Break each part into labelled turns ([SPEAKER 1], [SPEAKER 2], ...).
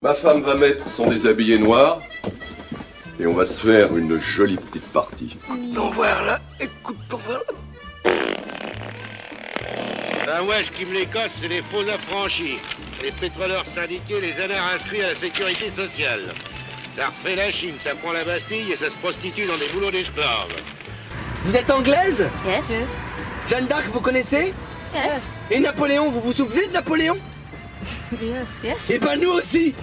[SPEAKER 1] Ma femme va mettre son déshabillé noir et on va se faire une jolie petite partie.
[SPEAKER 2] T'en voir là, écoute, t'en voir là.
[SPEAKER 3] Ben ouais, ce qui me les casse, c'est les faux affranchis. Les pétroleurs syndiqués, les anards inscrits à la sécurité sociale. Ça refait la Chine, ça prend la Bastille et ça se prostitue dans des boulots d'esclaves.
[SPEAKER 2] Vous êtes anglaise?
[SPEAKER 4] Yes.
[SPEAKER 2] Jeanne d'Arc, vous connaissez?
[SPEAKER 4] Yes.
[SPEAKER 2] Et Napoléon, vous vous souvenez de Napoléon?
[SPEAKER 4] Yes. Yes.
[SPEAKER 2] Et ben nous aussi.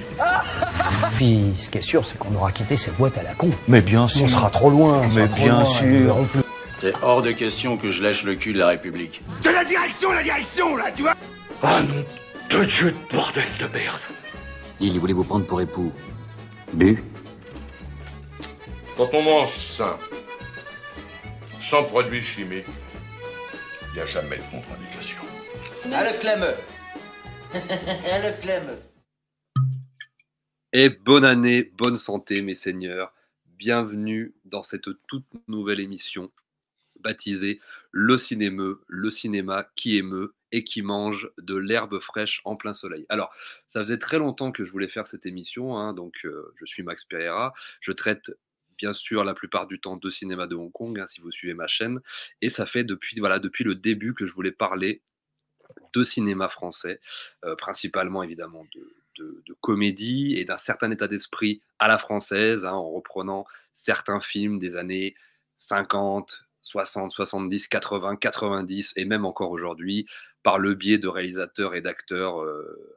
[SPEAKER 5] Puis, ce qui est sûr, c'est qu'on aura quitté cette boîte à la con.
[SPEAKER 6] Mais bien sûr.
[SPEAKER 5] On sera trop loin.
[SPEAKER 6] Mais bien sûr.
[SPEAKER 5] Ils verront plus.
[SPEAKER 7] C'est hors de question que je lèche le cul de la République.
[SPEAKER 6] De la direction, là, tu vois.
[SPEAKER 3] Ah non, de Dieu de bordel de merde.
[SPEAKER 7] Il voulait vous prendre pour époux. Bu.
[SPEAKER 8] Quand on mange sain, sans produits chimiques, il n'y a jamais de contre-indication.
[SPEAKER 9] Le clem. Le clem.
[SPEAKER 10] Et bonne année, bonne santé mes seigneurs. Bienvenue dans cette toute nouvelle émission baptisée Le cinéma qui émeut et qui mange de l'herbe fraîche en plein soleil. Alors, ça faisait très longtemps que je voulais faire cette émission, donc je suis Max Pereira. Je traite bien sûr la plupart du temps de cinéma de Hong Kong, si vous suivez ma chaîne. Et ça fait depuis le début que je voulais parler de cinéma français, principalement évidemment de comédie et d'un certain état d'esprit à la française, en reprenant certains films des années 50, 60, 70, 80, 90 et même encore aujourd'hui, par le biais de réalisateurs et d'acteurs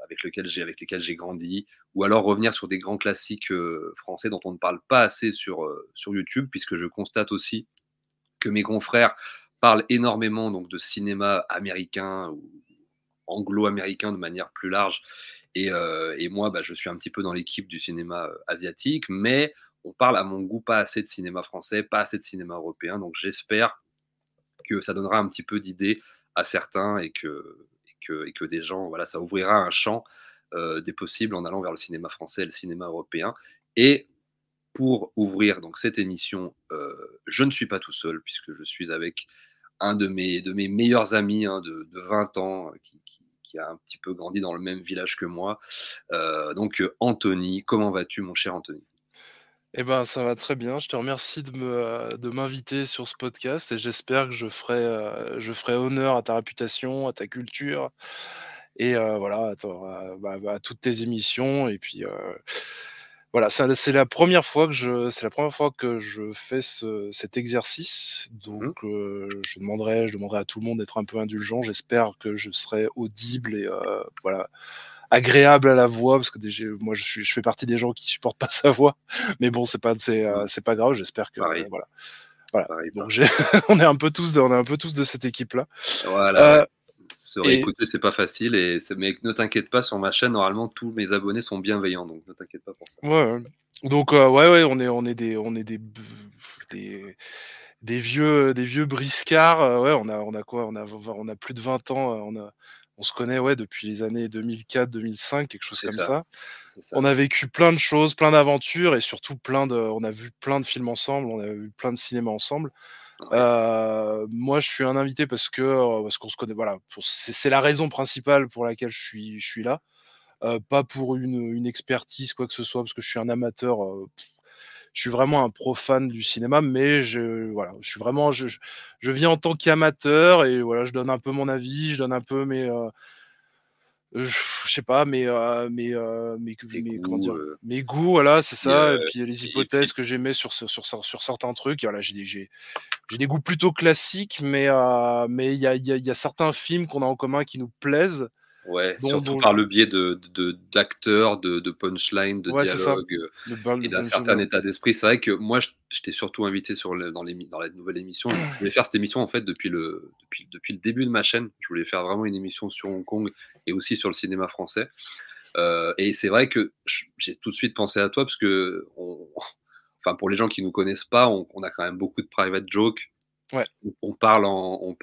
[SPEAKER 10] avec lesquels j'ai grandi, ou alors revenir sur des grands classiques français dont on ne parle pas assez sur YouTube, puisque je constate aussi que mes confrères parlent énormément donc de cinéma américain ou anglo-américain de manière plus large, et moi je suis un petit peu dans l'équipe du cinéma asiatique, mais on parle à mon goût pas assez de cinéma français, pas assez de cinéma européen, donc j'espère que ça donnera un petit peu d'idées à certains et que des gens, ça ouvrira un champ des possibles en allant vers le cinéma français et le cinéma européen. Et pour ouvrir donc cette émission, je ne suis pas tout seul, puisque je suis avec un de mes meilleurs amis de 20 ans qui a un petit peu grandi dans le même village que moi. Donc Anthony, comment vas-tu mon cher Anthony ?
[SPEAKER 11] Eh ben, ça va très bien. Je te remercie de m'inviter sur ce podcast et j'espère que je ferai honneur à ta réputation, à ta culture et voilà, à toutes tes émissions. Et puis voilà, c'est la première fois que je fais cet exercice. Donc je demanderai à tout le monde d'être un peu indulgent. J'espère que je serai audible et voilà, agréable à la voix, parce que moi je fais partie des gens qui supportent pas sa voix, mais bon, c'est pas grave. J'espère que voilà.
[SPEAKER 10] Pareil,
[SPEAKER 11] donc on est un peu tous de cette équipe là.
[SPEAKER 10] Voilà. Se réécouter, c'est pas facile, mais ne t'inquiète pas, sur ma chaîne normalement tous mes abonnés sont bienveillants, donc ne t'inquiète pas pour ça.
[SPEAKER 11] Ouais. Donc on est des vieux briscards. Ouais, on a quoi, on a plus de 20 ans. On se connaît depuis les années 2004, 2005, quelque chose comme ça. On a vécu plein de choses, plein d'aventures et surtout on a vu plein de films ensemble, on a vu plein de cinéma ensemble. Ouais. Moi, je suis un invité parce qu'on se connaît. Voilà, c'est la raison principale pour laquelle je suis là. Pas pour une expertise, quoi que ce soit, parce que je suis un amateur. Je suis vraiment un profane du cinéma, mais je viens en tant qu'amateur et voilà, je donne un peu mon avis, je donne un peu mes goûts, voilà, c'est ça, et puis les hypothèses que j'émets sur certains trucs. Et voilà, j'ai des goûts plutôt classiques, mais il y a certains films qu'on a en commun qui nous plaisent.
[SPEAKER 10] Ouais, surtout par le biais d'acteurs, de punchline, de dialogue et d'un certain état d'esprit. C'est vrai que moi, je t'ai surtout invité dans la nouvelle émission. Je voulais faire cette émission en fait depuis le début de ma chaîne. Je voulais faire vraiment une émission sur Hong Kong et aussi sur le cinéma français. Et c'est vrai que j'ai tout de suite pensé à toi parce que, pour les gens qui nous connaissent pas, on a quand même beaucoup de private jokes.
[SPEAKER 11] Ouais.
[SPEAKER 10] On parle en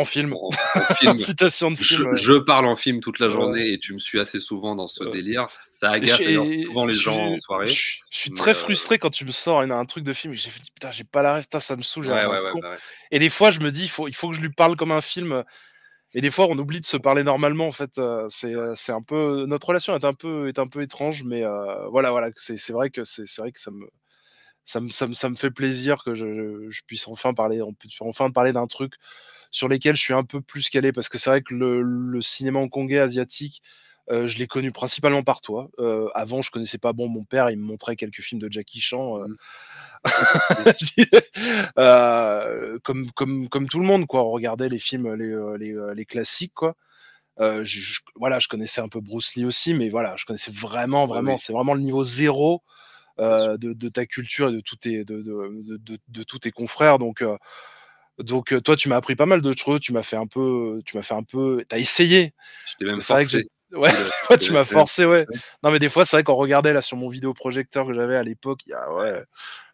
[SPEAKER 11] film.
[SPEAKER 10] En film.
[SPEAKER 11] Citation de film.
[SPEAKER 10] Je parle en film toute la journée et tu me suis assez souvent dans ce délire. Ça agace souvent les gens en soirée.
[SPEAKER 11] Je suis très frustré quand tu me sors un truc de film et j'ai dit putain, j'ai pas la reste, ça me saoule.
[SPEAKER 10] Ouais.
[SPEAKER 11] Et des fois, je me dis il faut que je lui parle comme un film. Et des fois, on oublie de se parler normalement. En fait, c'est un peu notre relation est un peu étrange, mais voilà, c'est vrai que ça me fait plaisir que je puisse enfin parler, on puisse enfin parler d'un truc sur lesquels je suis un peu plus calé, parce que c'est vrai que le cinéma hongkongais asiatique, je l'ai connu principalement par toi. Avant, je connaissais pas. Bon, mon père, il me montrait quelques films de Jackie Chan. Comme tout le monde, quoi. On regardait les films, les classiques, quoi. Voilà, je connaissais un peu Bruce Lee aussi, mais voilà, je connaissais vraiment, c'est vraiment le niveau zéro de ta culture et de tous tes confrères. Donc, toi, tu m'as appris pas mal de choses. Tu m'as fait un peu, t'as essayé.
[SPEAKER 10] Je t'ai même forcé.
[SPEAKER 11] Ouais, tu m'as forcé, ouais. Non, mais des fois, c'est vrai qu'on regardait là sur mon vidéoprojecteur que j'avais à l'époque, il y a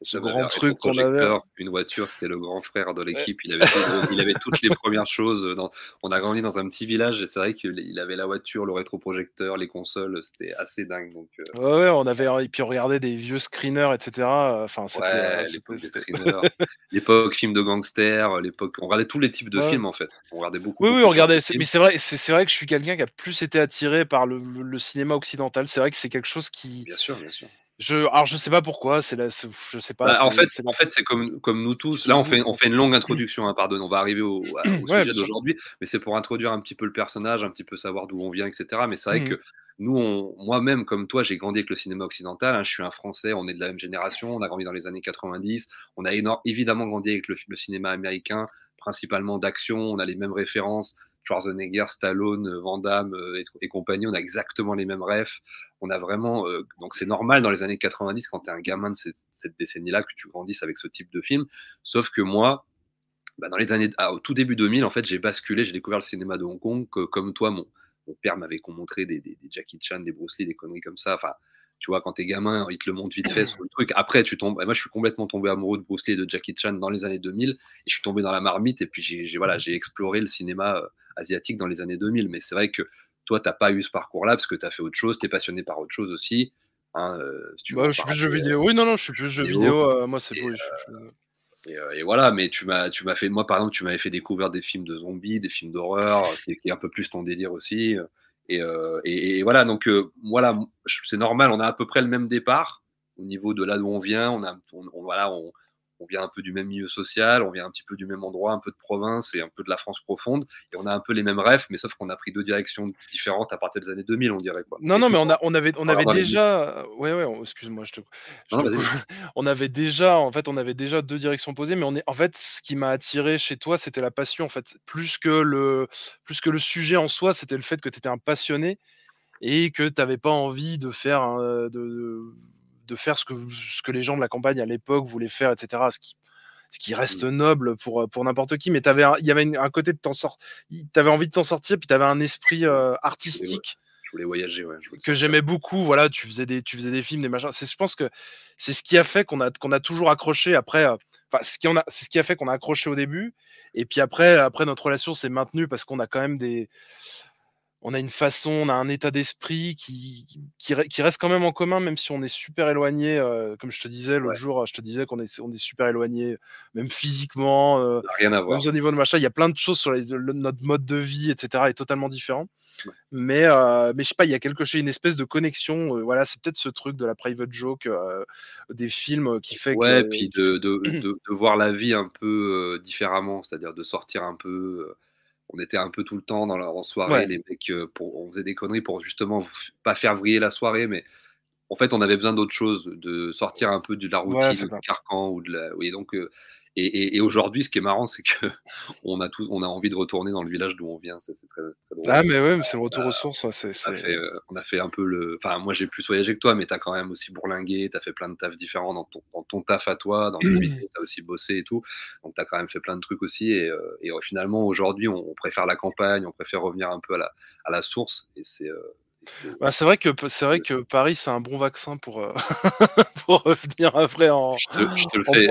[SPEAKER 11] ce grand truc qu'on avait.
[SPEAKER 10] Une voiture, c'était le grand frère de l'équipe. Il avait toutes les premières choses. On a grandi dans un petit village et c'est vrai qu'il avait la voiture, le rétroprojecteur, les consoles. C'était assez dingue. Donc,
[SPEAKER 11] ouais, et puis on regardait des vieux screeners, etc. Enfin, c'était
[SPEAKER 10] l'époque des screeners, l'époque film de gangsters, on regardait tous les types de films en fait. On regardait beaucoup.
[SPEAKER 11] Oui, on regardait. Mais c'est vrai que je suis quelqu'un qui a plus été attiré par le cinéma occidental. C'est vrai que c'est quelque chose qui.
[SPEAKER 10] Bien sûr.
[SPEAKER 11] Alors je sais pas pourquoi. Je sais pas.
[SPEAKER 10] En fait, c'est comme nous tous. Là, on fait une longue introduction. Hein, pardon. On va arriver au sujet d'aujourd'hui, mais c'est pour introduire un petit peu le personnage, un petit peu savoir d'où on vient, etc. Mais c'est vrai que nous, moi-même, comme toi, j'ai grandi avec le cinéma occidental. Hein, je suis un Français. On est de la même génération. On a grandi dans les années 90. On a évidemment grandi avec le cinéma américain, principalement d'action. On a les mêmes références. Schwarzenegger, Stallone, Van Damme et compagnie, on a exactement les mêmes refs. On a vraiment, donc c'est normal dans les années 90 quand t'es un gamin de cette décennie-là que tu grandisses avec ce type de film. Sauf que moi, dans les années, au tout début 2000, en fait, j'ai découvert le cinéma de Hong Kong comme toi. Mon père m'avait montré des Jackie Chan, des Bruce Lee, des conneries comme ça. Enfin, tu vois, quand t'es gamin, il te le montre vite fait sur le truc. Après, tu tombes. Moi, je suis complètement tombé amoureux de Bruce Lee et de Jackie Chan dans les années 2000. Et je suis tombé dans la marmite. Et puis, j'ai exploré le cinéma asiatique dans les années 2000. Mais c'est vrai que toi, t'as pas eu ce parcours-là parce que t'as fait autre chose. T'es passionné par autre chose aussi. Hein,
[SPEAKER 11] je suis plus jeux vidéo. Oui, non, je suis plus jeux vidéo. Moi, c'est beau.
[SPEAKER 10] Et voilà, mais tu m'as fait. Moi, par exemple, tu m'avais fait découvrir des films de zombies, des films d'horreur, qui est un peu plus ton délire aussi. Et voilà, donc voilà, c'est normal, on a à peu près le même départ au niveau de là d'où on vient. On vient un peu du même milieu social, on vient un petit peu du même endroit, un peu de province et un peu de la France profonde, et on a un peu les mêmes rêves, mais sauf qu'on a pris deux directions différentes à partir des années 2000, on dirait quoi.
[SPEAKER 11] Non, mais on avait déjà, excuse-moi, on avait déjà deux directions posées, mais en fait, ce qui m'a attiré chez toi, c'était la passion, en fait, plus que le sujet en soi, c'était le fait que tu étais un passionné et que tu n'avais pas envie de faire de faire ce que les gens de la campagne à l'époque voulaient faire, etc. Ce qui reste noble pour n'importe qui, mais il y avait un côté de t'avais envie de t'en sortir, puis t'avais un esprit artistique.
[SPEAKER 10] Je voulais voyager,
[SPEAKER 11] que j'aimais beaucoup. Voilà, tu faisais des films, des machins. Je pense que c'est ce qui a fait qu'on a toujours accroché après. C'est ce qui a fait qu'on a accroché au début, et puis après notre relation s'est maintenue parce qu'on a quand même on a une façon, on a un état d'esprit qui reste quand même en commun, même si on est super éloigné. Comme je te disais l'autre jour, je te disais qu'on est super éloigné, même physiquement.
[SPEAKER 10] Rien à voir.
[SPEAKER 11] Même au niveau de machin, il y a plein de choses sur notre mode de vie, etc. est totalement différent. Ouais. Mais je sais pas, il y a une espèce de connexion. Voilà, c'est peut-être ce truc de la private joke des films qui fait
[SPEAKER 10] que. Puis de voir la vie un peu différemment, c'est-à-dire de sortir un peu. On était un peu tout le temps en soirée, les mecs, on faisait des conneries pour justement pas faire vriller la soirée, mais en fait, on avait besoin d'autre chose, de sortir un peu de la routine, du carcan ou de la. Oui, donc, et aujourd'hui, ce qui est marrant, c'est que on a envie de retourner dans le village d'où on vient. C'est très drôle.
[SPEAKER 11] Ah, mais ouais, c'est le retour aux sources.
[SPEAKER 10] On a fait un peu Enfin, moi, j'ai plus voyagé que toi, mais t'as quand même aussi bourlingué, t'as fait plein de tafs différents dans ton taf à toi, dans le métier, t'as aussi bossé et tout. Donc, t'as quand même fait plein de trucs aussi. Et finalement, aujourd'hui, on préfère la campagne, on préfère revenir un peu à la source. Et c'est.
[SPEAKER 11] C'est vrai que Paris c'est un bon vaccin pour revenir après en.
[SPEAKER 10] Je te le fais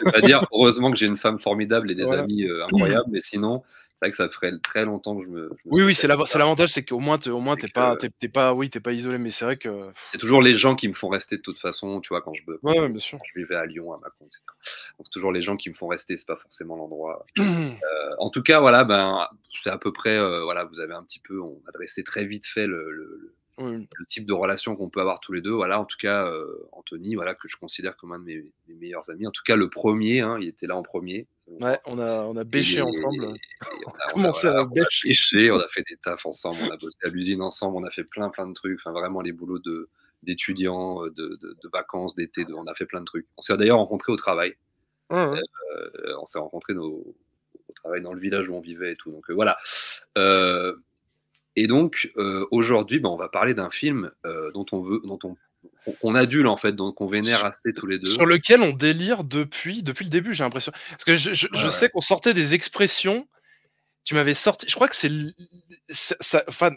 [SPEAKER 10] pas dire. Heureusement que j'ai une femme formidable et des amis incroyables, mais sinon C'est vrai que ça ferait très longtemps que je me
[SPEAKER 11] Oui, c'est l'avantage, c'est qu'au moins, t'es pas isolé, mais c'est vrai que.
[SPEAKER 10] C'est toujours les gens qui me font rester de toute façon, tu vois, quand
[SPEAKER 11] bien sûr.
[SPEAKER 10] je vivais à Lyon, à Mâcon, etc. Donc c'est toujours les gens qui me font rester, c'est pas forcément l'endroit. En tout cas, voilà, c'est à peu près, voilà, vous avez un petit peu, on a dressé très vite fait le type de relation qu'on peut avoir tous les deux. Voilà, en tout cas, Anthony, voilà, que je considère comme un de mes meilleurs amis. En tout cas, le premier, hein, il était là en premier.
[SPEAKER 11] Ouais, on a bêché ensemble.
[SPEAKER 10] On a commencé à bêcher, on a fait des tafs ensemble, on a bossé à l'usine ensemble, on a fait plein de trucs. Enfin, vraiment les boulots d'étudiants, de vacances, d'été, on a fait plein de trucs. On s'est d'ailleurs rencontrés au travail. On s'est rencontrés au travail dans le village où on vivait et tout. Donc voilà. Et donc aujourd'hui, on va parler d'un film dont on adule en fait, donc on vénère assez tous les deux.
[SPEAKER 11] Sur lequel on délire depuis le début, j'ai l'impression. Parce que je sais qu'on sortait des expressions. Tu m'avais sorti. Je crois que ça. Enfin,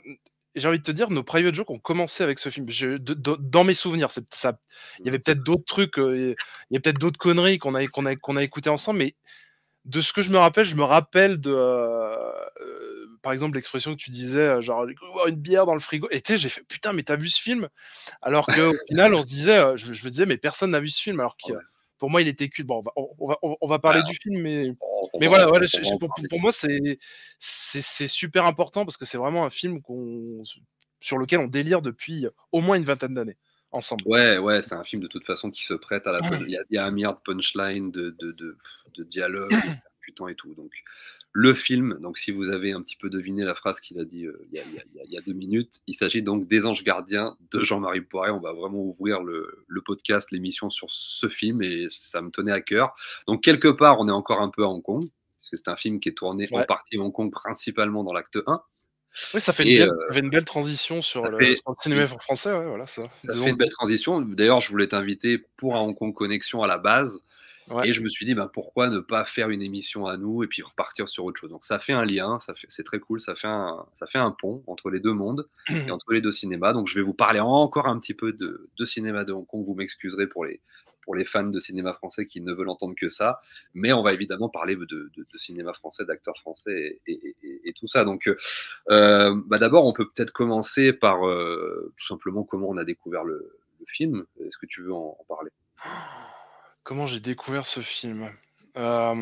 [SPEAKER 11] j'ai envie de te dire, nos private jokes ont commencé avec ce film. Dans mes souvenirs, ça. Il y avait peut-être d'autres trucs. Il y a peut-être d'autres conneries qu'on a écoutées ensemble, mais de ce que je me rappelle de. Par exemple, l'expression que tu disais, genre, j'ai cru voir une bière dans le frigo. Et tu sais, j'ai fait, putain, mais t'as vu ce film? Alors qu'au final, on se disait, je me disais, mais personne n'a vu ce film. Alors que pour moi, il était culte. Bon, on va parler du film, mais voilà, pour moi, c'est super important parce que c'est vraiment un film sur lequel on délire depuis au moins une vingtaine d'années ensemble.
[SPEAKER 10] Ouais, c'est un film de toute façon qui se prête à la. Il y a un milliard de punchlines, de dialogues, putain et tout. Donc, le film, donc si vous avez un petit peu deviné la phrase qu'il a dit il y a 2 minutes, il s'agit donc des Anges Gardiens de Jean-Marie Poiret. On va vraiment ouvrir le podcast, l'émission sur ce film et ça me tenait à cœur. Donc quelque part, on est encore un peu à Hong Kong, parce que c'est un film qui est tourné en partie à Hong Kong, principalement dans l'acte 1.
[SPEAKER 11] Oui, ça fait une belle transition sur le cinéma français. Ouais, voilà, ça fait
[SPEAKER 10] une belle transition. D'ailleurs, je voulais t'inviter pour un Hong Kong Connexion à la base. Ouais. Et je me suis dit, pourquoi ne pas faire une émission à nous et puis repartir sur autre chose. Donc ça fait un lien, c'est très cool, ça fait un pont entre les deux mondes et entre les deux cinémas. Donc je vais vous parler encore un petit peu de cinéma de Hong Kong. Vous m'excuserez pour les fans de cinéma français qui ne veulent entendre que ça. Mais on va évidemment parler de cinéma français, d'acteurs français et tout ça. Donc d'abord, on peut peut-être commencer par tout simplement comment on a découvert le film. Est-ce que tu veux en parler ?
[SPEAKER 11] Comment j'ai découvert ce film? Alors,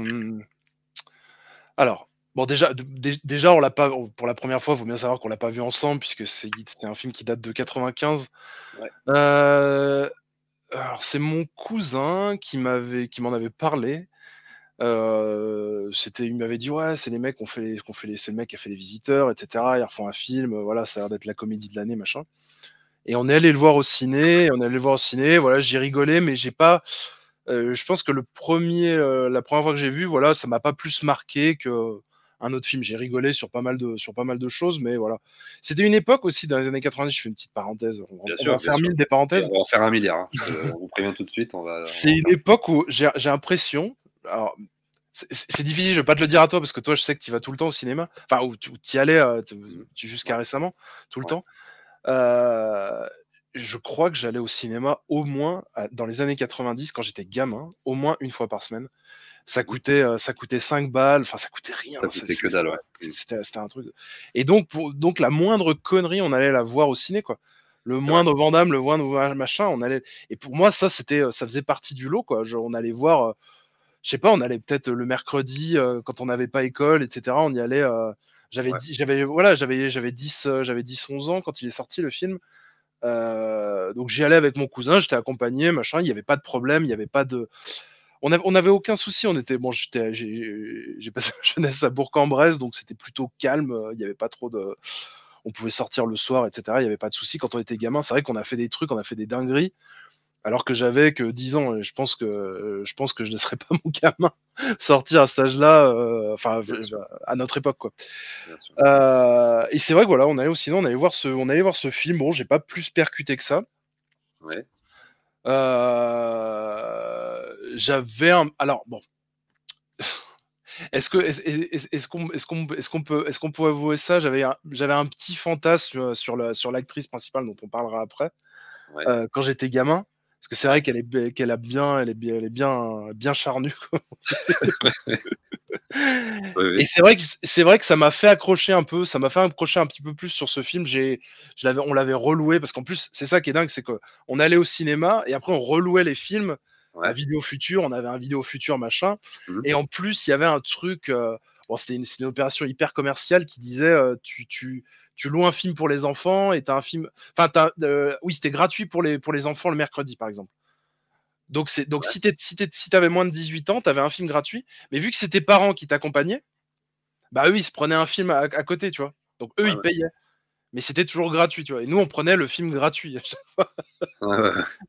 [SPEAKER 11] bon, déjà, on l'a pas pour la première fois. Il faut bien savoir qu'on l'a pas vu ensemble puisque c'est un film qui date de 95. Ouais. Alors, c'est mon cousin qui m'en avait parlé. Il m'avait dit c'est les mecs c'est le mec qui a fait Les Visiteurs, etc. Ils refont un film. Voilà, ça a l'air d'être la comédie de l'année, machin. Et on est allé le voir au ciné. Voilà, j'ai rigolé, mais j'ai pas. Je pense que la première fois que j'ai vu, voilà, ça m'a pas plus marqué que un autre film. J'ai rigolé sur pas mal de choses, mais voilà. C'était une époque aussi dans les années 90. Je fais une petite parenthèse. On va en faire 1000 des parenthèses.
[SPEAKER 10] On va en faire 1 milliard. Hein. On vous prévient tout de suite.
[SPEAKER 11] C'est une époque où j'ai l'impression. Alors, c'est difficile. Je vais pas te le dire à toi parce que toi, je sais que tu vas tout le temps au cinéma. Enfin, où tu y allais jusqu'à récemment, tout le temps. Je crois que j'allais au cinéma au moins dans les années 90 quand j'étais gamin, au moins une fois par semaine. Ça coûtait 5 balles, enfin ça coûtait rien.
[SPEAKER 10] Ça coûtait que dalle, ouais.
[SPEAKER 11] C'était un truc. Et donc la moindre connerie, on allait la voir au ciné, quoi. Le moindre Van Damme, le moindre machin, on allait. Et pour moi, ça faisait partie du lot, quoi. Genre, on allait voir, je sais pas, on allait peut-être le mercredi quand on n'avait pas école, etc. On y allait. J'avais 10-11 ans quand il est sorti le film. Donc j'y allais avec mon cousin, j'étais accompagné, machin, il n'y avait pas de problème, il n'y avait pas de. On n'avait aucun souci, j'ai passé ma jeunesse à Bourg-en-Bresse, donc c'était plutôt calme, il n'y avait pas trop de. On pouvait sortir le soir, etc. Il n'y avait pas de souci. Quand on était gamin, c'est vrai qu'on a fait des trucs, on a fait des dingueries. Alors que j'avais que 10 ans, et je pense que je ne laisserais pas mon gamin sortir à cet âge-là, à notre époque, quoi. Et c'est vrai que voilà, on allait au ciné, on allait voir ce film. Bon, j'ai pas plus percuté que ça.
[SPEAKER 10] Ouais.
[SPEAKER 11] Alors bon, est-ce qu'on peut avouer ça? J'avais un petit fantasme sur l'actrice principale dont on parlera après.
[SPEAKER 10] Ouais.
[SPEAKER 11] Quand j'étais gamin. Parce Parce que c'est vrai qu'elle est bien charnue, quoi.
[SPEAKER 10] Oui.
[SPEAKER 11] Et c'est vrai que ça m'a fait accrocher un peu, ça m'a fait accrocher un petit peu plus sur ce film. On l'avait reloué parce qu'en plus, c'est ça qui est dingue, c'est qu'on allait au cinéma et après on relouait les films à Vidéo Future. On avait un Vidéo Future machin. Et en plus, il y avait un truc. Bon, c'était une opération hyper commerciale qui disait tu loues un film pour les enfants et t'as un film. Enfin, oui, c'était gratuit pour les enfants le mercredi, par exemple. Donc si t'avais moins de 18 ans, t'avais un film gratuit. Mais vu que c'était tes parents qui t'accompagnaient, bah eux ils se prenaient un film à côté, tu vois. Donc eux ils payaient. Mais c'était toujours gratuit, tu vois. Et nous on prenait le film gratuit à chaque fois.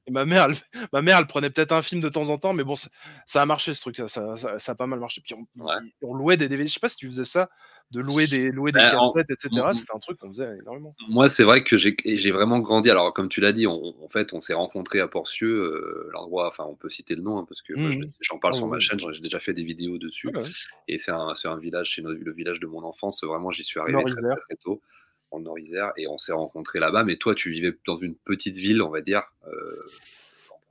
[SPEAKER 11] Et ma mère elle prenait peut-être un film de temps en temps, mais bon ça a marché ce truc, ça a pas mal marché. Puis on louait des DVD. Je sais pas si tu faisais ça, de louer des cassettes, etc. C'était un truc qu'on faisait énormément.
[SPEAKER 10] Moi, c'est vrai que j'ai vraiment grandi. Alors, comme tu l'as dit, en fait, on s'est rencontrés à Porcieux, l'endroit. Enfin, on peut citer le nom hein, parce que moi, j'en parle sur ma chaîne. J'ai déjà fait des vidéos dessus. Et c'est un village, c'est le village de mon enfance. Vraiment, j'y suis arrivé très tôt en Nord-Isère et on s'est rencontrés là-bas. Mais toi, tu vivais dans une petite ville, on va dire.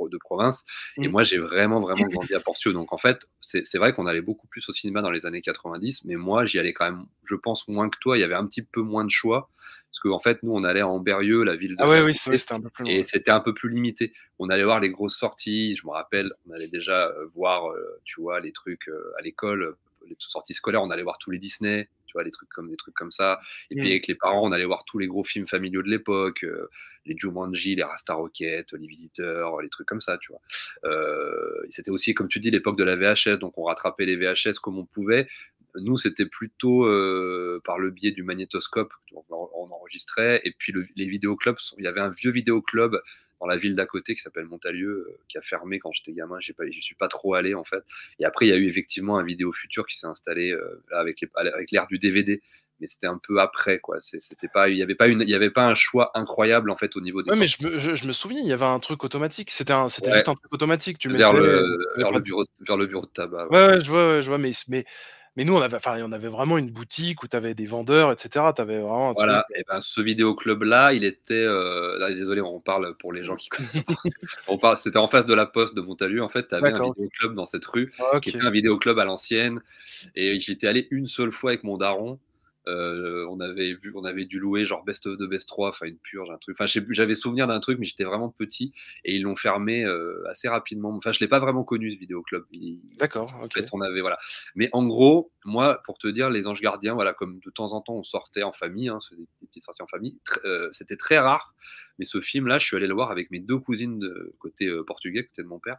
[SPEAKER 10] De province et moi j'ai vraiment grandi à Porcieux, donc en fait c'est vrai qu'on allait beaucoup plus au cinéma dans les années 90, mais moi j'y allais quand même, je pense, moins que toi. Il y avait un petit peu moins de choix parce qu'en fait nous on allait à Ambérieu, la ville de
[SPEAKER 11] c'était un peu plus loin.
[SPEAKER 10] Et c'était un peu plus limité. On allait voir les grosses sorties, je me rappelle, on allait déjà voir tu vois les trucs à l'école, les sorties scolaires, on allait voir tous les Disney, tu vois, des trucs comme ça. Et puis avec les parents, on allait voir tous les gros films familiaux de l'époque, les Jumanji, les Rasta Rocket, les Visiteurs, les trucs comme ça, tu vois. C'était aussi, comme tu dis, l'époque de la VHS, donc on rattrapait les VHS comme on pouvait. Nous, c'était plutôt par le biais du magnétoscope, on enregistrait. Et puis les vidéoclubs, il y avait un vieux vidéoclub dans la ville d'à côté qui s'appelle Montalieu, qui a fermé quand j'étais gamin. J'y suis pas trop allé en fait. Et après, il y a eu effectivement un Vidéo Futur qui s'est installé là, avec l'ère du DVD. Mais c'était un peu après, quoi. Il y avait pas un choix incroyable en fait au niveau des.
[SPEAKER 11] Ouais, mais je me souviens, il y avait un truc automatique. C'était juste un truc automatique. Tu
[SPEAKER 10] vers le bureau de tabac.
[SPEAKER 11] Ouais, je vois, mais nous, on avait vraiment une boutique où tu avais des vendeurs, etc. Tu avais vraiment un truc.
[SPEAKER 10] Et ben, ce vidéoclub-là, il était. Là, désolé, on parle pour les gens qui connaissent pas. C'était en face de la poste de Montalieu. En fait, tu avais un vidéoclub dans cette rue qui était un vidéoclub à l'ancienne. Et j'étais allé une seule fois avec mon daron. On avait dû louer genre Best of the Best 3, enfin une purge, un truc. Enfin, j'avais souvenir d'un truc, mais j'étais vraiment petit et ils l'ont fermé assez rapidement. Enfin, je l'ai pas vraiment connu ce vidéoclub.
[SPEAKER 11] D'accord.
[SPEAKER 10] En fait, on avait voilà. Mais en gros, moi, pour te dire, les Anges Gardiens, voilà, comme de temps en temps on sortait en famille, on faisait des petites sorties en famille. C'était très rare. Mais ce film-là, je suis allé le voir avec mes deux cousines de côté portugais, côté de mon père.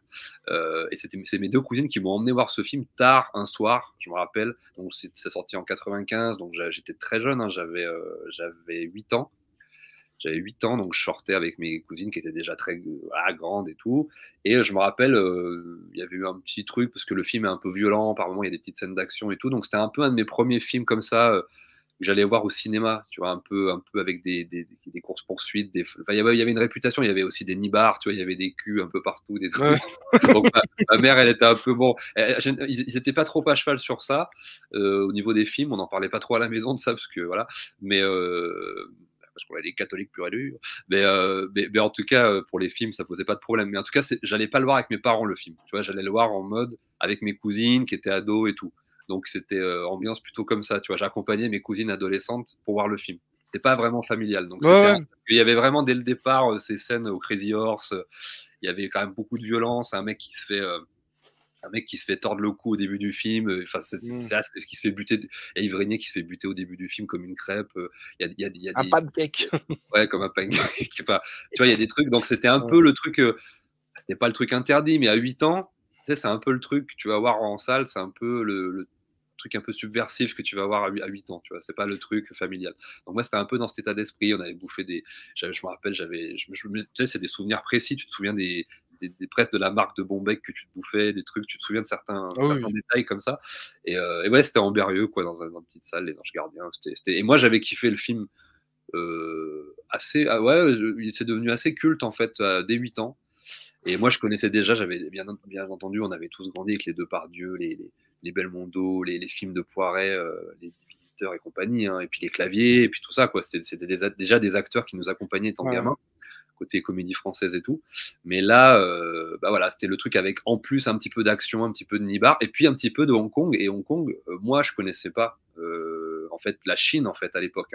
[SPEAKER 10] Et c'est mes deux cousines qui m'ont emmené voir ce film tard un soir, je me rappelle. Donc c'est sorti en 95, donc j'étais très jeune, hein, j'avais 8 ans. J'avais 8 ans, donc je sortais avec mes cousines qui étaient déjà très grandes et tout. Et je me rappelle, il y avait eu un petit truc, parce que le film est un peu violent, par moments il y a des petites scènes d'action et tout. Donc c'était un peu un de mes premiers films comme ça, que j'allais voir au cinéma, tu vois, un peu avec des courses-poursuites. Enfin, il y avait une réputation, il y avait aussi des nibards, tu vois, il y avait des culs un peu partout, des trucs. Ouais. Donc ma mère, elle était un peu bon. Ils étaient pas trop à cheval sur ça. Au niveau des films, on n'en parlait pas trop à la maison de ça, parce que voilà. Mais parce qu'on a des catholiques purs et durs. Mais en tout cas, pour les films, ça posait pas de problème. Mais en tout cas, j'allais pas le voir avec mes parents, le film. Tu vois, j'allais le voir en mode avec mes cousines qui étaient ados et tout. Donc c'était ambiance plutôt comme ça, tu vois. J'accompagnais mes cousines adolescentes pour voir le film. C'était pas vraiment familial. Donc il y avait vraiment dès le départ ces scènes au Crazy Horse. Il y avait quand même beaucoup de violence. Un mec qui se fait tordre le cou au début du film. Enfin, qui se fait buter. Il y a Yves Régnier qui se fait buter au début du film comme une crêpe. Il y a
[SPEAKER 11] un pancake.
[SPEAKER 10] Ouais, comme un pancake. Enfin, tu vois, il y a des trucs. Donc c'était un peu le truc. C'était pas le truc interdit, mais à 8 ans, tu sais, c'est un peu le truc. Tu vas voir en salle, c'est un peu le truc un peu subversif que tu vas voir à 8 ans, tu vois, c'est pas le truc familial. Donc moi c'était un peu dans cet état d'esprit, on avait bouffé je me rappelle, tu sais, c'est des souvenirs précis, tu te souviens des presses de la marque de Bombec que tu te bouffais, des trucs, tu te souviens de certains détails comme ça, et ouais, c'était en Berrieux, quoi, dans une petite salle, les Anges Gardiens, et moi j'avais kiffé le film c'est devenu assez culte en fait dès 8 ans. Et moi, je connaissais déjà, j'avais bien entendu, on avait tous grandi avec les Depardieu, les Belmondo, les films de Poiret, les Visiteurs et compagnie, hein, et puis les Claviers, et puis tout ça, quoi. C'était déjà des acteurs qui nous accompagnaient étant gamins, côté comédie française et tout. Mais là, bah voilà, c'était le truc avec en plus un petit peu d'action, un petit peu de nibar, et puis un petit peu de Hong Kong. Et Hong Kong, moi, je connaissais pas en fait la Chine en fait à l'époque.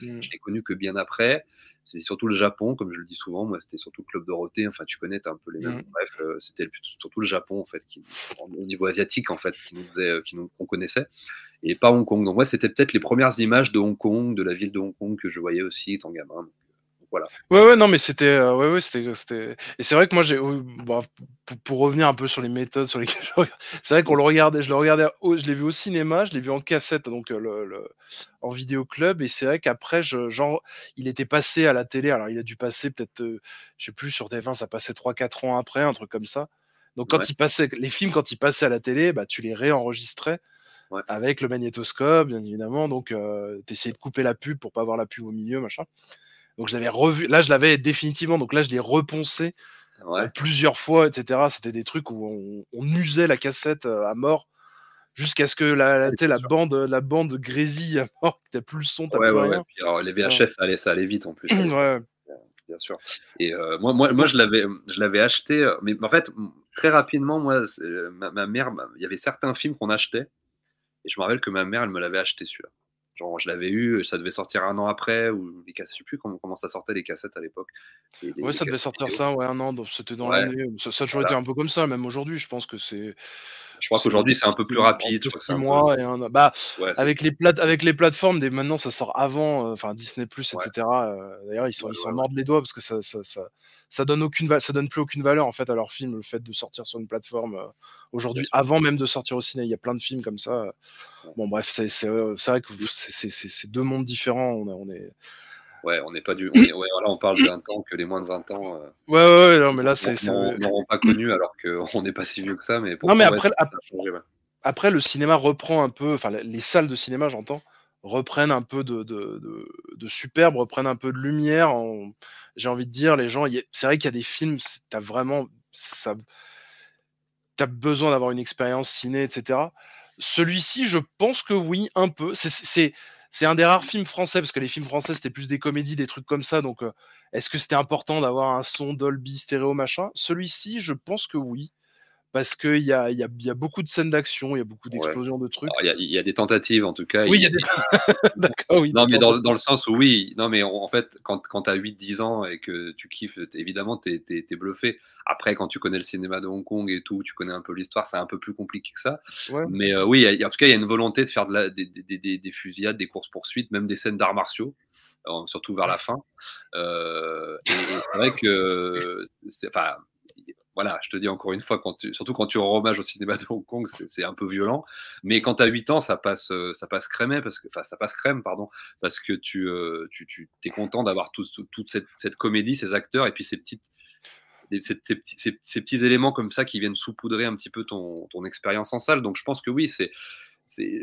[SPEAKER 10] Je l'ai connu que bien après. C'est surtout le Japon, comme je le dis souvent. Moi, c'était surtout le Club Dorothée. Enfin, tu connais, t'as un peu les mêmes. Bref, c'était surtout le Japon en fait, au niveau asiatique en fait, qu'on connaissait. Et pas Hong Kong. Donc ouais, c'était peut-être les premières images de Hong Kong, de la ville de Hong Kong que je voyais aussi étant gamin. Donc, voilà.
[SPEAKER 11] Ouais, non, mais c'était, c'était. Et c'est vrai que moi, bon, pour revenir un peu sur les méthodes sur lesquelles c'est vrai qu'on le regardait, je je l'ai vu au cinéma, je l'ai vu en cassette, donc en vidéoclub, et c'est vrai qu'après, genre, il était passé à la télé. Alors, il a dû passer peut-être, je sais plus, sur TF1, ça passait 3-4 ans après, un truc comme ça. Donc, quand il passait, les films, quand ils passaient à la télé, bah, tu les réenregistrais. Ouais. Avec le magnétoscope, bien évidemment. Donc, t'essayais de couper la pub pour pas avoir la pub au milieu, machin. Donc, je l'avais revu. Là, je l'avais définitivement. Donc là, je l'ai reponcé plusieurs fois, etc. C'était des trucs où on usait la cassette à mort jusqu'à ce que la bande grésille à mort, que t'as plus le son, t'as plus rien.
[SPEAKER 10] Puis, alors, les VHS, ça allait vite en plus. Ouais. Bien sûr. Et moi, je l'avais acheté. Mais en fait, très rapidement, moi, ma mère, il y avait certains films qu'on achetait. Et je me rappelle que ma mère, elle me l'avait acheté celui-là. Genre, je l'avais eu, ça devait sortir 1 an après, ou les cassettes, je sais plus comment ça sortait les cassettes à l'époque.
[SPEAKER 11] Ouais, ça devait sortir vidéo. Ça, ouais, 1 an, c'était dans l'année. Ça a toujours été un peu comme ça, même aujourd'hui, je pense que c'est.
[SPEAKER 10] Je crois qu'aujourd'hui, c'est un peu plus rapide.
[SPEAKER 11] 6 mois et un an. Bah, avec les plateformes, maintenant, ça sort avant, enfin, Disney+, etc. D'ailleurs, ils s'en mordent les doigts parce que ça donne plus aucune valeur, en fait, à leur film, le fait de sortir sur une plateforme aujourd'hui, avant même de sortir au ciné. Il y a plein de films comme ça. Bon, bref, c'est vrai que c'est 2 mondes différents. On est.
[SPEAKER 10] Ouais, on n'est pas du. Là, on parle d'un temps que les moins de 20 ans.
[SPEAKER 11] Non, mais là,
[SPEAKER 10] n'auront pas connu alors qu'on n'est pas si vieux que ça. Mais
[SPEAKER 11] non, mais après, le cinéma reprend un peu. Enfin, les salles de cinéma, j'entends, reprennent un peu de superbe, reprennent un peu de lumière. J'ai envie de dire, les gens. C'est vrai qu'il y a des films, t'as vraiment. T'as besoin d'avoir une expérience ciné, etc. Celui-ci, je pense que oui, un peu. C'est un des rares films français, parce que les films français, c'était plus des comédies, des trucs comme ça. Donc, est-ce que c'était important d'avoir un son Dolby, stéréo, machin? Celui-ci, je pense que oui. Parce qu'il y a beaucoup de scènes d'action, il y a beaucoup d'explosions de trucs.
[SPEAKER 10] Il y a des tentatives, en tout cas.
[SPEAKER 11] Oui, il y a des... D'accord, oui.
[SPEAKER 10] Non, mais dans le sens où oui. Non, mais en fait, quand tu as 8-10 ans et que tu kiffes, évidemment, t'es bluffé. Après, quand tu connais le cinéma de Hong Kong et tout, tu connais un peu l'histoire, c'est un peu plus compliqué que ça. Ouais. Mais oui, en tout cas, il y a une volonté de faire des fusillades, des courses-poursuites, même des scènes d'arts martiaux, surtout vers la fin. Et c'est vrai que... Enfin, voilà, je te dis encore une fois, surtout quand tu rends hommage au cinéma de Hong Kong, c'est un peu violent. Mais quand tu as 8 ans, ça passe crème, parce que tu es content d'avoir toute cette comédie, ces acteurs, et puis ces petits éléments comme ça qui viennent saupoudrer un petit peu ton expérience en salle. Donc je pense que oui,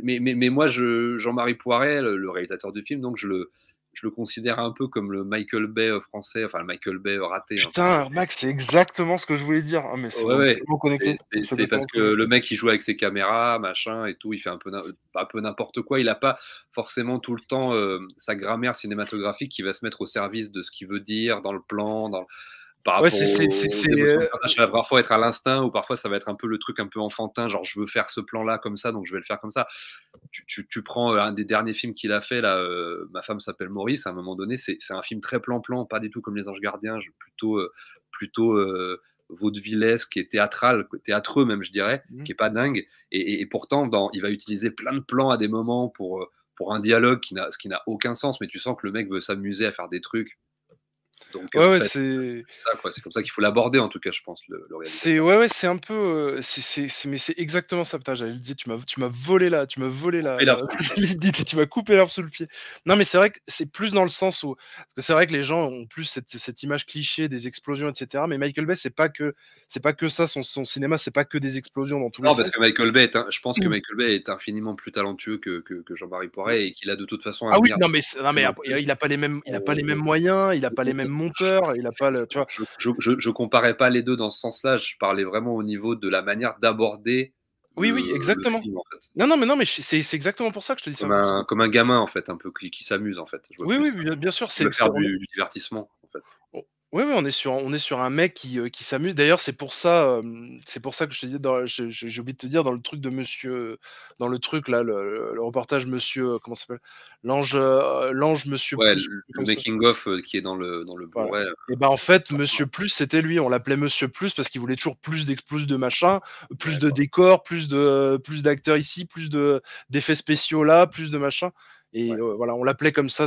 [SPEAKER 10] mais moi, Jean-Marie Poiret, le réalisateur du film, donc je le considère un peu comme le Michael Bay français, enfin le Michael Bay raté.
[SPEAKER 11] Putain, Max, c'est exactement ce que je voulais dire. Ah, mais c'est connecté.
[SPEAKER 10] C'est parce que le mec, il joue avec ses caméras, machin et tout, il fait un peu n'importe quoi. Il a pas forcément tout le temps sa grammaire cinématographique qui va se mettre au service de ce qu'il veut dire dans le plan, par rapport ça va parfois être à l'instinct, ou parfois ça va être un peu le truc un peu enfantin, genre je veux faire ce plan-là comme ça, donc je vais le faire comme ça. Tu prends un des derniers films qu'il a fait, là, Ma femme s'appelle Maurice, à un moment donné, c'est un film très plan-plan, pas du tout comme Les Anges Gardiens, plutôt vaudevillesque et théâtreux même, je dirais, qui est pas dingue. Et pourtant, il va utiliser plein de plans à des moments pour un dialogue qui n'a aucun sens, mais tu sens que le mec veut s'amuser à faire des trucs. Donc, c'est comme ça qu'il faut l'aborder, en tout cas, je pense.
[SPEAKER 11] C'est un peu, mais c'est exactement ça. Putain, j'allais le dire, tu m'as volé là, tu m'as coupé l'herbe sous le pied. Non, mais c'est vrai que c'est plus dans le sens où, parce que c'est vrai que les gens ont plus cette image cliché des explosions, etc. Mais Michael Bay, c'est pas que ça, son cinéma, c'est pas que des explosions dans tous les sens.
[SPEAKER 10] Non, parce que Michael Bay je pense que Michael Bay est infiniment plus talentueux que Jean-Marie Poiret, et qu'il a de toute façon.
[SPEAKER 11] Ah oui, non, mais il a pas les mêmes moyens, il a pas les mêmes monteurs, il a pas le, tu vois.
[SPEAKER 10] Je comparais pas les deux dans ce sens-là, je parlais vraiment au niveau de la manière d'aborder.
[SPEAKER 11] Oui, exactement.
[SPEAKER 10] Film, en fait.
[SPEAKER 11] Non, mais c'est exactement pour ça que je te dis ça.
[SPEAKER 10] Comme un gamin, en fait, un peu qui s'amuse, en fait.
[SPEAKER 11] Oui, bien sûr.
[SPEAKER 10] C'est faire du divertissement, en fait.
[SPEAKER 11] Oui, on est sur un mec qui s'amuse. D'ailleurs, c'est pour ça que je te dis, j'ai oublié de te dire dans le truc de Monsieur, dans le truc là, le reportage Monsieur, comment ça s'appelle, l'ange Monsieur
[SPEAKER 10] Ouais,
[SPEAKER 11] Plus,
[SPEAKER 10] le making of qui est dans le
[SPEAKER 11] voilà.
[SPEAKER 10] Blu-ray.
[SPEAKER 11] Et ben en fait, Monsieur Plus, c'était lui. On l'appelait Monsieur Plus parce qu'il voulait toujours plus d'explosions de machin, plus de décors, plus d'acteurs ici, plus d'effets spéciaux là, plus de machin. Et voilà, on l'appelait comme ça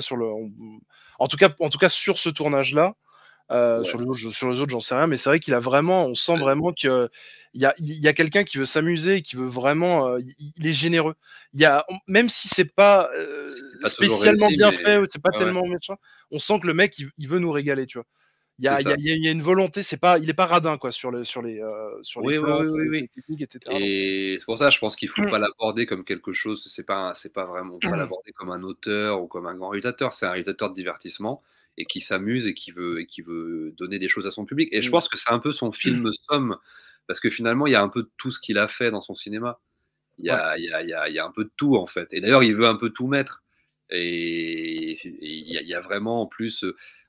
[SPEAKER 11] en tout cas sur ce tournage-là. Sur les autres, j'en sais rien, mais c'est vrai on sent vraiment que il y a quelqu'un qui veut s'amuser, qui veut vraiment, il est généreux. Même si c'est pas, spécialement réussi, bien fait, ou c'est pas tellement méchant, on sent que le mec, il veut nous régaler, tu vois. Il y a une volonté, il est pas radin, quoi, sur les plans,
[SPEAKER 10] les
[SPEAKER 11] techniques, etc.
[SPEAKER 10] Et c'est pour ça, je pense qu'il faut pas l'aborder comme quelque chose, c'est pas vraiment, pas l'aborder comme un auteur ou comme un grand réalisateur, c'est un réalisateur de divertissement et qui s'amuse et qui veut donner des choses à son public. Et je pense que c'est un peu son film somme, parce que finalement, il y a un peu de tout ce qu'il a fait dans son cinéma. Il y a un peu de tout, en fait. Et d'ailleurs, il veut un peu tout mettre. Et il y a vraiment, en plus,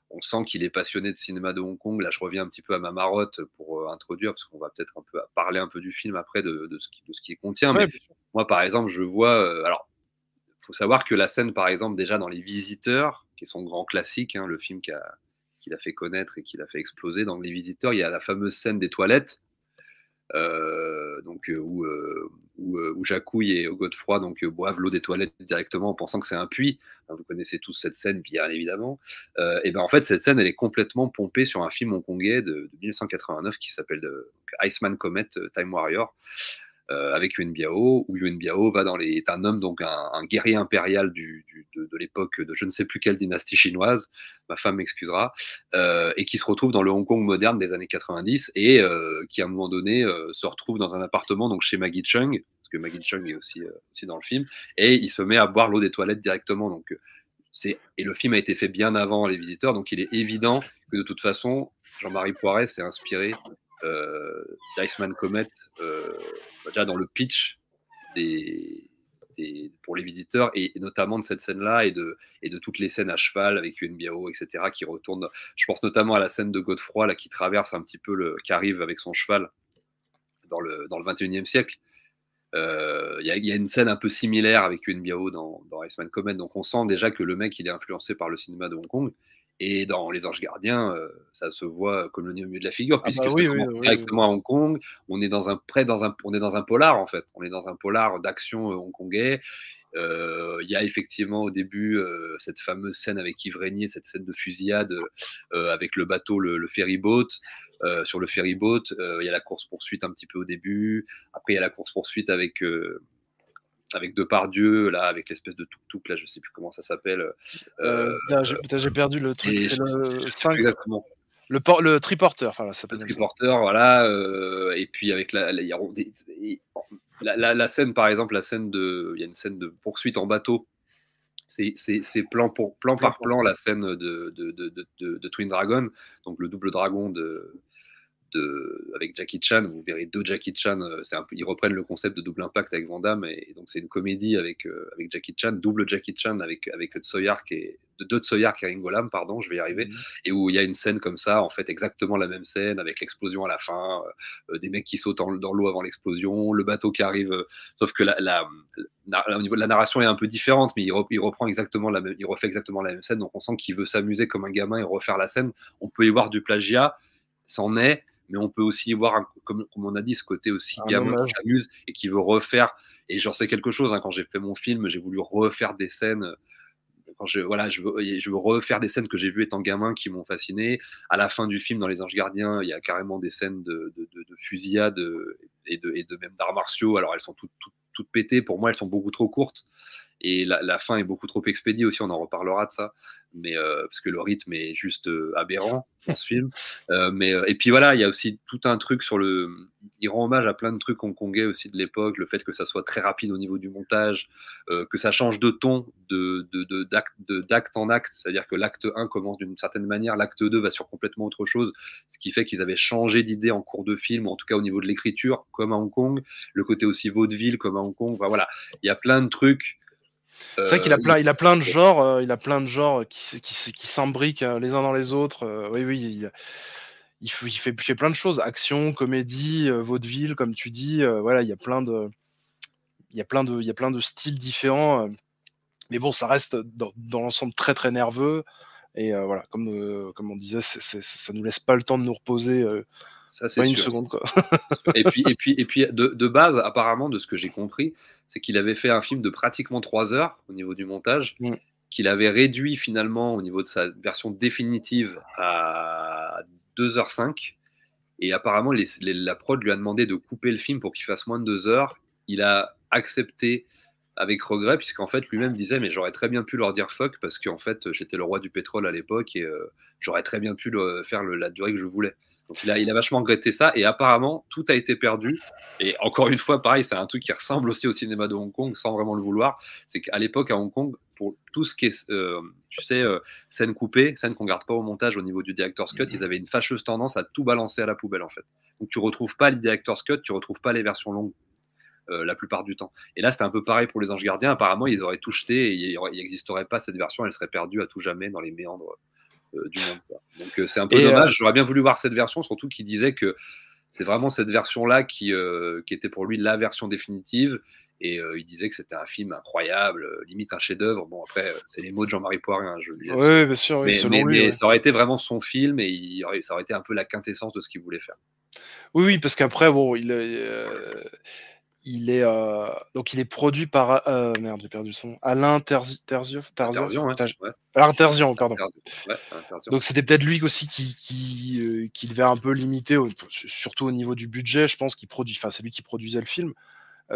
[SPEAKER 10] on sent qu'il est passionné de cinéma de Hong Kong. Là, je reviens un petit peu à ma marotte pour introduire, parce qu'on va peut-être un peu parler un peu du film après, de ce qu'il contient. Mais moi, par exemple, je vois... alors, il faut savoir que la scène, par exemple, déjà dans Les Visiteurs, qui est son grand classique, hein, le film qu'il a fait connaître et qu'il a fait exploser, dans Les Visiteurs, il y a la fameuse scène des toilettes, où Jacouille et Godefroy boivent l'eau des toilettes directement en pensant que c'est un puits. Enfin, vous connaissez tous cette scène, bien évidemment. Et ben en fait, cette scène, elle est complètement pompée sur un film hongkongais de 1989 qui s'appelle Iceman Comet, Time Warrior. Avec Yuen Biao, où Yuen Biao est un homme, donc un guerrier impérial de l'époque de je ne sais plus quelle dynastie chinoise, ma femme m'excusera, et qui se retrouve dans le Hong Kong moderne des années 90 et qui à un moment donné se retrouve dans un appartement donc chez Maggie Cheung, parce que Maggie Cheung est aussi dans le film, et il se met à boire l'eau des toilettes directement. Donc et le film a été fait bien avant Les Visiteurs, donc il est évident que de toute façon Jean-Marie Poiret s'est inspiré d'Iceman Comet, déjà dans le pitch pour Les Visiteurs, et notamment de cette scène-là et de toutes les scènes à cheval avec Yuen Biao, etc., qui retournent. Je pense notamment à la scène de Godefroy là, qui traverse un petit peu qui arrive avec son cheval dans le 21e siècle. Il y a une scène un peu similaire avec Yuen Biao dans Iceman Comet, donc on sent déjà que le mec il est influencé par le cinéma de Hong Kong. Et dans Les Anges Gardiens, ça se voit comme le nez au milieu de la figure, puisque ça commence directement à Hong Kong. On est dans un polar, en fait. On est dans un polar d'action hongkongais. Il y a effectivement au début cette fameuse scène avec Yves Régnier, cette scène de fusillade avec le bateau, le ferryboat. Sur le ferryboat, il y a la course-poursuite un petit peu au début. Après, il y a la course-poursuite avec Depardieu, là, avec l'espèce de tuk-tuk, là, je sais plus comment ça s'appelle.
[SPEAKER 11] J'ai perdu le truc, c'est le 5.
[SPEAKER 10] Exactement.
[SPEAKER 11] Le triporteur, enfin, là, ça s'appelle.
[SPEAKER 10] Le triporteur, voilà. Et puis avec la scène, par exemple, il y a une scène de poursuite en bateau. C'est plan par plan la scène de Twin Dragon, donc le double dragon avec Jackie Chan. Vous verrez deux Jackie Chan, ils reprennent le concept de double impact avec Van Damme, et donc c'est une comédie avec Jackie Chan, double Jackie Chan avec Tsoyark et Ringo Lam, pardon, je vais y arriver, et où il y a une scène comme ça, en fait exactement la même scène avec l'explosion à la fin, des mecs qui sautent dans l'eau avant l'explosion, le bateau qui arrive, sauf que au niveau de la narration est un peu différente, mais il refait exactement la même scène, donc on sent qu'il veut s'amuser comme un gamin et refaire la scène. On peut y voir du plagiat, c'en est, mais on peut aussi voir, comme on a dit, ce côté aussi gamin qui s'amuse et qui veut refaire. Et j'en sais quelque chose, hein, quand j'ai fait mon film, j'ai voulu refaire des scènes. Je veux refaire des scènes que j'ai vues étant gamin qui m'ont fasciné. À la fin du film, dans Les Anges Gardiens, il y a carrément des scènes de fusillade et de même d'arts martiaux. Alors elles sont toutes pétées. Pour moi, elles sont beaucoup trop courtes. Et la fin est beaucoup trop expédiée aussi, on en reparlera de ça, mais parce que le rythme est juste aberrant dans ce film. Et puis voilà, il y a aussi tout un truc il rend hommage à plein de trucs hongkongais aussi de l'époque, le fait que ça soit très rapide au niveau du montage, que ça change de ton d'acte en acte, c'est-à-dire que l'acte 1 commence d'une certaine manière, l'acte 2 va sur complètement autre chose, ce qui fait qu'ils avaient changé d'idée en cours de film, en tout cas au niveau de l'écriture, comme à Hong Kong, le côté aussi vaudeville comme à Hong Kong. Enfin, voilà, il y a plein de trucs
[SPEAKER 11] C'est vrai qu'il a plein de genres, qui s'imbriquent les uns dans les autres. Oui, il fait plein de choses, action, comédie, vaudeville, comme tu dis. Voilà, il y a plein de styles différents. Mais bon, ça reste dans l'ensemble très très nerveux. Et voilà, comme on disait, ça nous laisse pas le temps de nous reposer.
[SPEAKER 10] Ça, c'est
[SPEAKER 11] une
[SPEAKER 10] sûr.
[SPEAKER 11] seconde, quoi.
[SPEAKER 10] et puis de base, apparemment, de ce que j'ai compris, c'est qu'il avait fait un film de pratiquement 3 heures au niveau du montage, qu'il avait réduit finalement au niveau de sa version définitive à 2h05. Et apparemment, la prod lui a demandé de couper le film pour qu'il fasse moins de 2 heures. Il a accepté avec regret, puisqu'en fait, lui-même disait, mais j'aurais très bien pu leur dire fuck, parce qu'en fait, j'étais le roi du pétrole à l'époque, et j'aurais très bien pu faire la durée que je voulais. Donc il a vachement regretté ça, et apparemment tout a été perdu. Et encore une fois, pareil, c'est un truc qui ressemble aussi au cinéma de Hong Kong, sans vraiment le vouloir. C'est qu'à l'époque à Hong Kong, pour tout ce qui est, scène coupée, scène qu'on garde pas au montage au niveau du director's cut, ils avaient une fâcheuse tendance à tout balancer à la poubelle en fait. Donc tu retrouves pas les director's cut, tu retrouves pas les versions longues la plupart du temps. Et là c'était un peu pareil pour les Anges Gardiens. Apparemment ils auraient tout jeté et il n'existerait pas cette version, elle serait perdue à tout jamais dans les méandres du monde, quoi. Donc c'est un peu dommage. J'aurais bien voulu voir cette version, surtout qu'il disait que c'est vraiment cette version-là qui était pour lui la version définitive. Et il disait que c'était un film incroyable, limite un chef-d'œuvre. Bon, après, c'est les mots de Jean-Marie Poirin, je lui laisse.
[SPEAKER 11] Oui, bien sûr.
[SPEAKER 10] Mais ça aurait été vraiment son film et ça aurait été un peu la quintessence de ce qu'il voulait faire.
[SPEAKER 11] Oui, parce qu'après, bon, il est produit par merde, j'ai perdu son nom. Alain Terzian, pardon. Donc c'était peut-être lui aussi qui devait un peu limiter, surtout au niveau du budget. Je pense c'est lui qui produisait le film.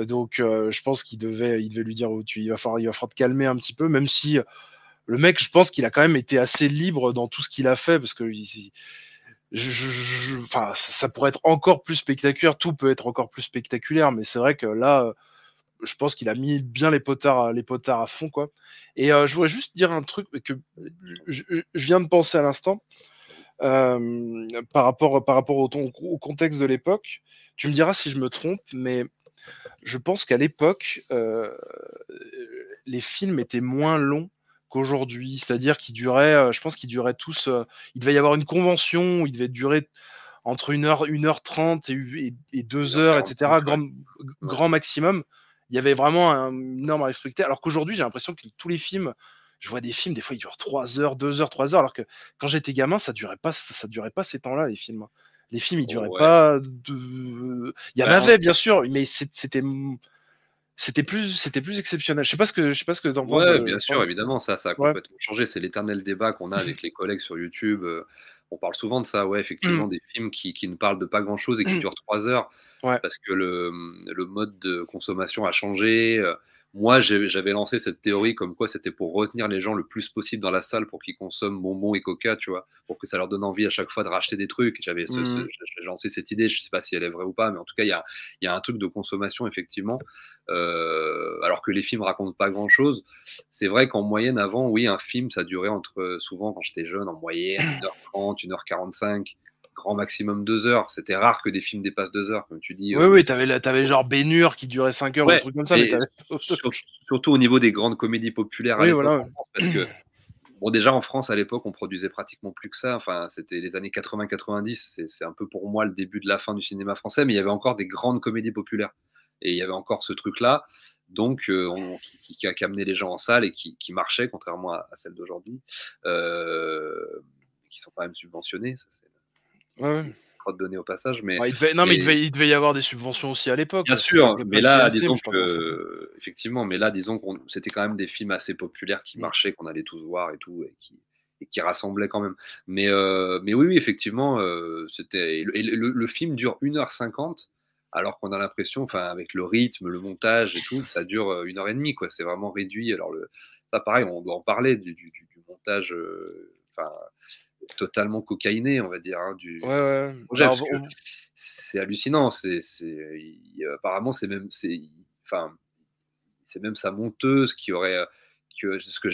[SPEAKER 11] Donc je pense qu'il devait lui dire il va falloir te calmer un petit peu, même si le mec, je pense qu'il a quand même été assez libre dans tout ce qu'il a fait, parce que ça pourrait être encore plus spectaculaire, tout peut être encore plus spectaculaire, mais c'est vrai que là, je pense qu'il a mis bien les potards à fond, quoi. Et je voudrais juste dire un truc que je viens de penser à l'instant, par rapport au contexte de l'époque. Tu me diras si je me trompe, mais je pense qu'à l'époque, les films étaient moins longs qu'aujourd'hui, c'est-à-dire qu'ils duraient, je pense qu'ils duraient tous, il devait y avoir une convention où il devait durer entre 1h30 et 2 heures, etc., grand maximum. Il y avait vraiment une norme à respecter, alors qu'aujourd'hui, j'ai l'impression que tous les films, je vois des films, des fois, ils durent 3 heures, 2 heures, 3 heures, alors que quand j'étais gamin, ça durait pas ces temps-là, les films. Les films, ils duraient pas il y en avait, bien sûr, mais c'était plus exceptionnel. Je sais pas ce que t'en penses.
[SPEAKER 10] Ouais, bien sûr, évidemment, ça a complètement changé. C'est l'éternel débat qu'on a avec les collègues sur YouTube. On parle souvent de ça, ouais, effectivement, des films qui ne parlent de pas grand-chose et qui durent 3 heures, parce que le mode de consommation a changé. Moi, j'avais lancé cette théorie comme quoi c'était pour retenir les gens le plus possible dans la salle pour qu'ils consomment bonbons et coca, tu vois, pour que ça leur donne envie à chaque fois de racheter des trucs. J'avais lancé cette idée, je sais pas si elle est vraie ou pas, mais en tout cas, il y a un truc de consommation, effectivement, alors que les films racontent pas grand-chose. C'est vrai qu'en moyenne, avant, oui, un film, ça durait souvent, quand j'étais jeune, en moyenne, 1h30, 1h45. Grand maximum 2 heures. C'était rare que des films dépassent 2 heures, comme tu dis.
[SPEAKER 11] Oui, t'avais genre Ben-Hur qui durait 5 heures, ou un truc comme ça. Mais
[SPEAKER 10] surtout au niveau des grandes comédies populaires à l'époque, voilà. Parce que, bon, déjà en France, à l'époque, on produisait pratiquement plus que ça. Enfin, c'était les années 80-90. C'est un peu pour moi le début de la fin du cinéma français, mais il y avait encore des grandes comédies populaires. Et il y avait encore ce truc-là, donc qui a amené les gens en salle et qui marchait, contrairement à celles d'aujourd'hui, qui sont quand même subventionnées. Ça, c'est de donner au passage, mais
[SPEAKER 11] il devait y avoir des subventions aussi à l'époque.
[SPEAKER 10] Bien sûr, mais là, disons que effectivement, c'était quand même des films assez populaires qui marchaient, qu'on allait tous voir et tout, et qui rassemblaient quand même. Mais oui, effectivement, c'était le film dure 1h50, alors qu'on a l'impression, enfin, avec le rythme, le montage et tout, ça dure 1h30, quoi. C'est vraiment réduit. Alors ça, pareil, on doit en parler du montage, totalement cocaïné, on va dire, hein, du projet, c'est hallucinant. Apparemment, c'est même sa monteuse qui aurait, de ce que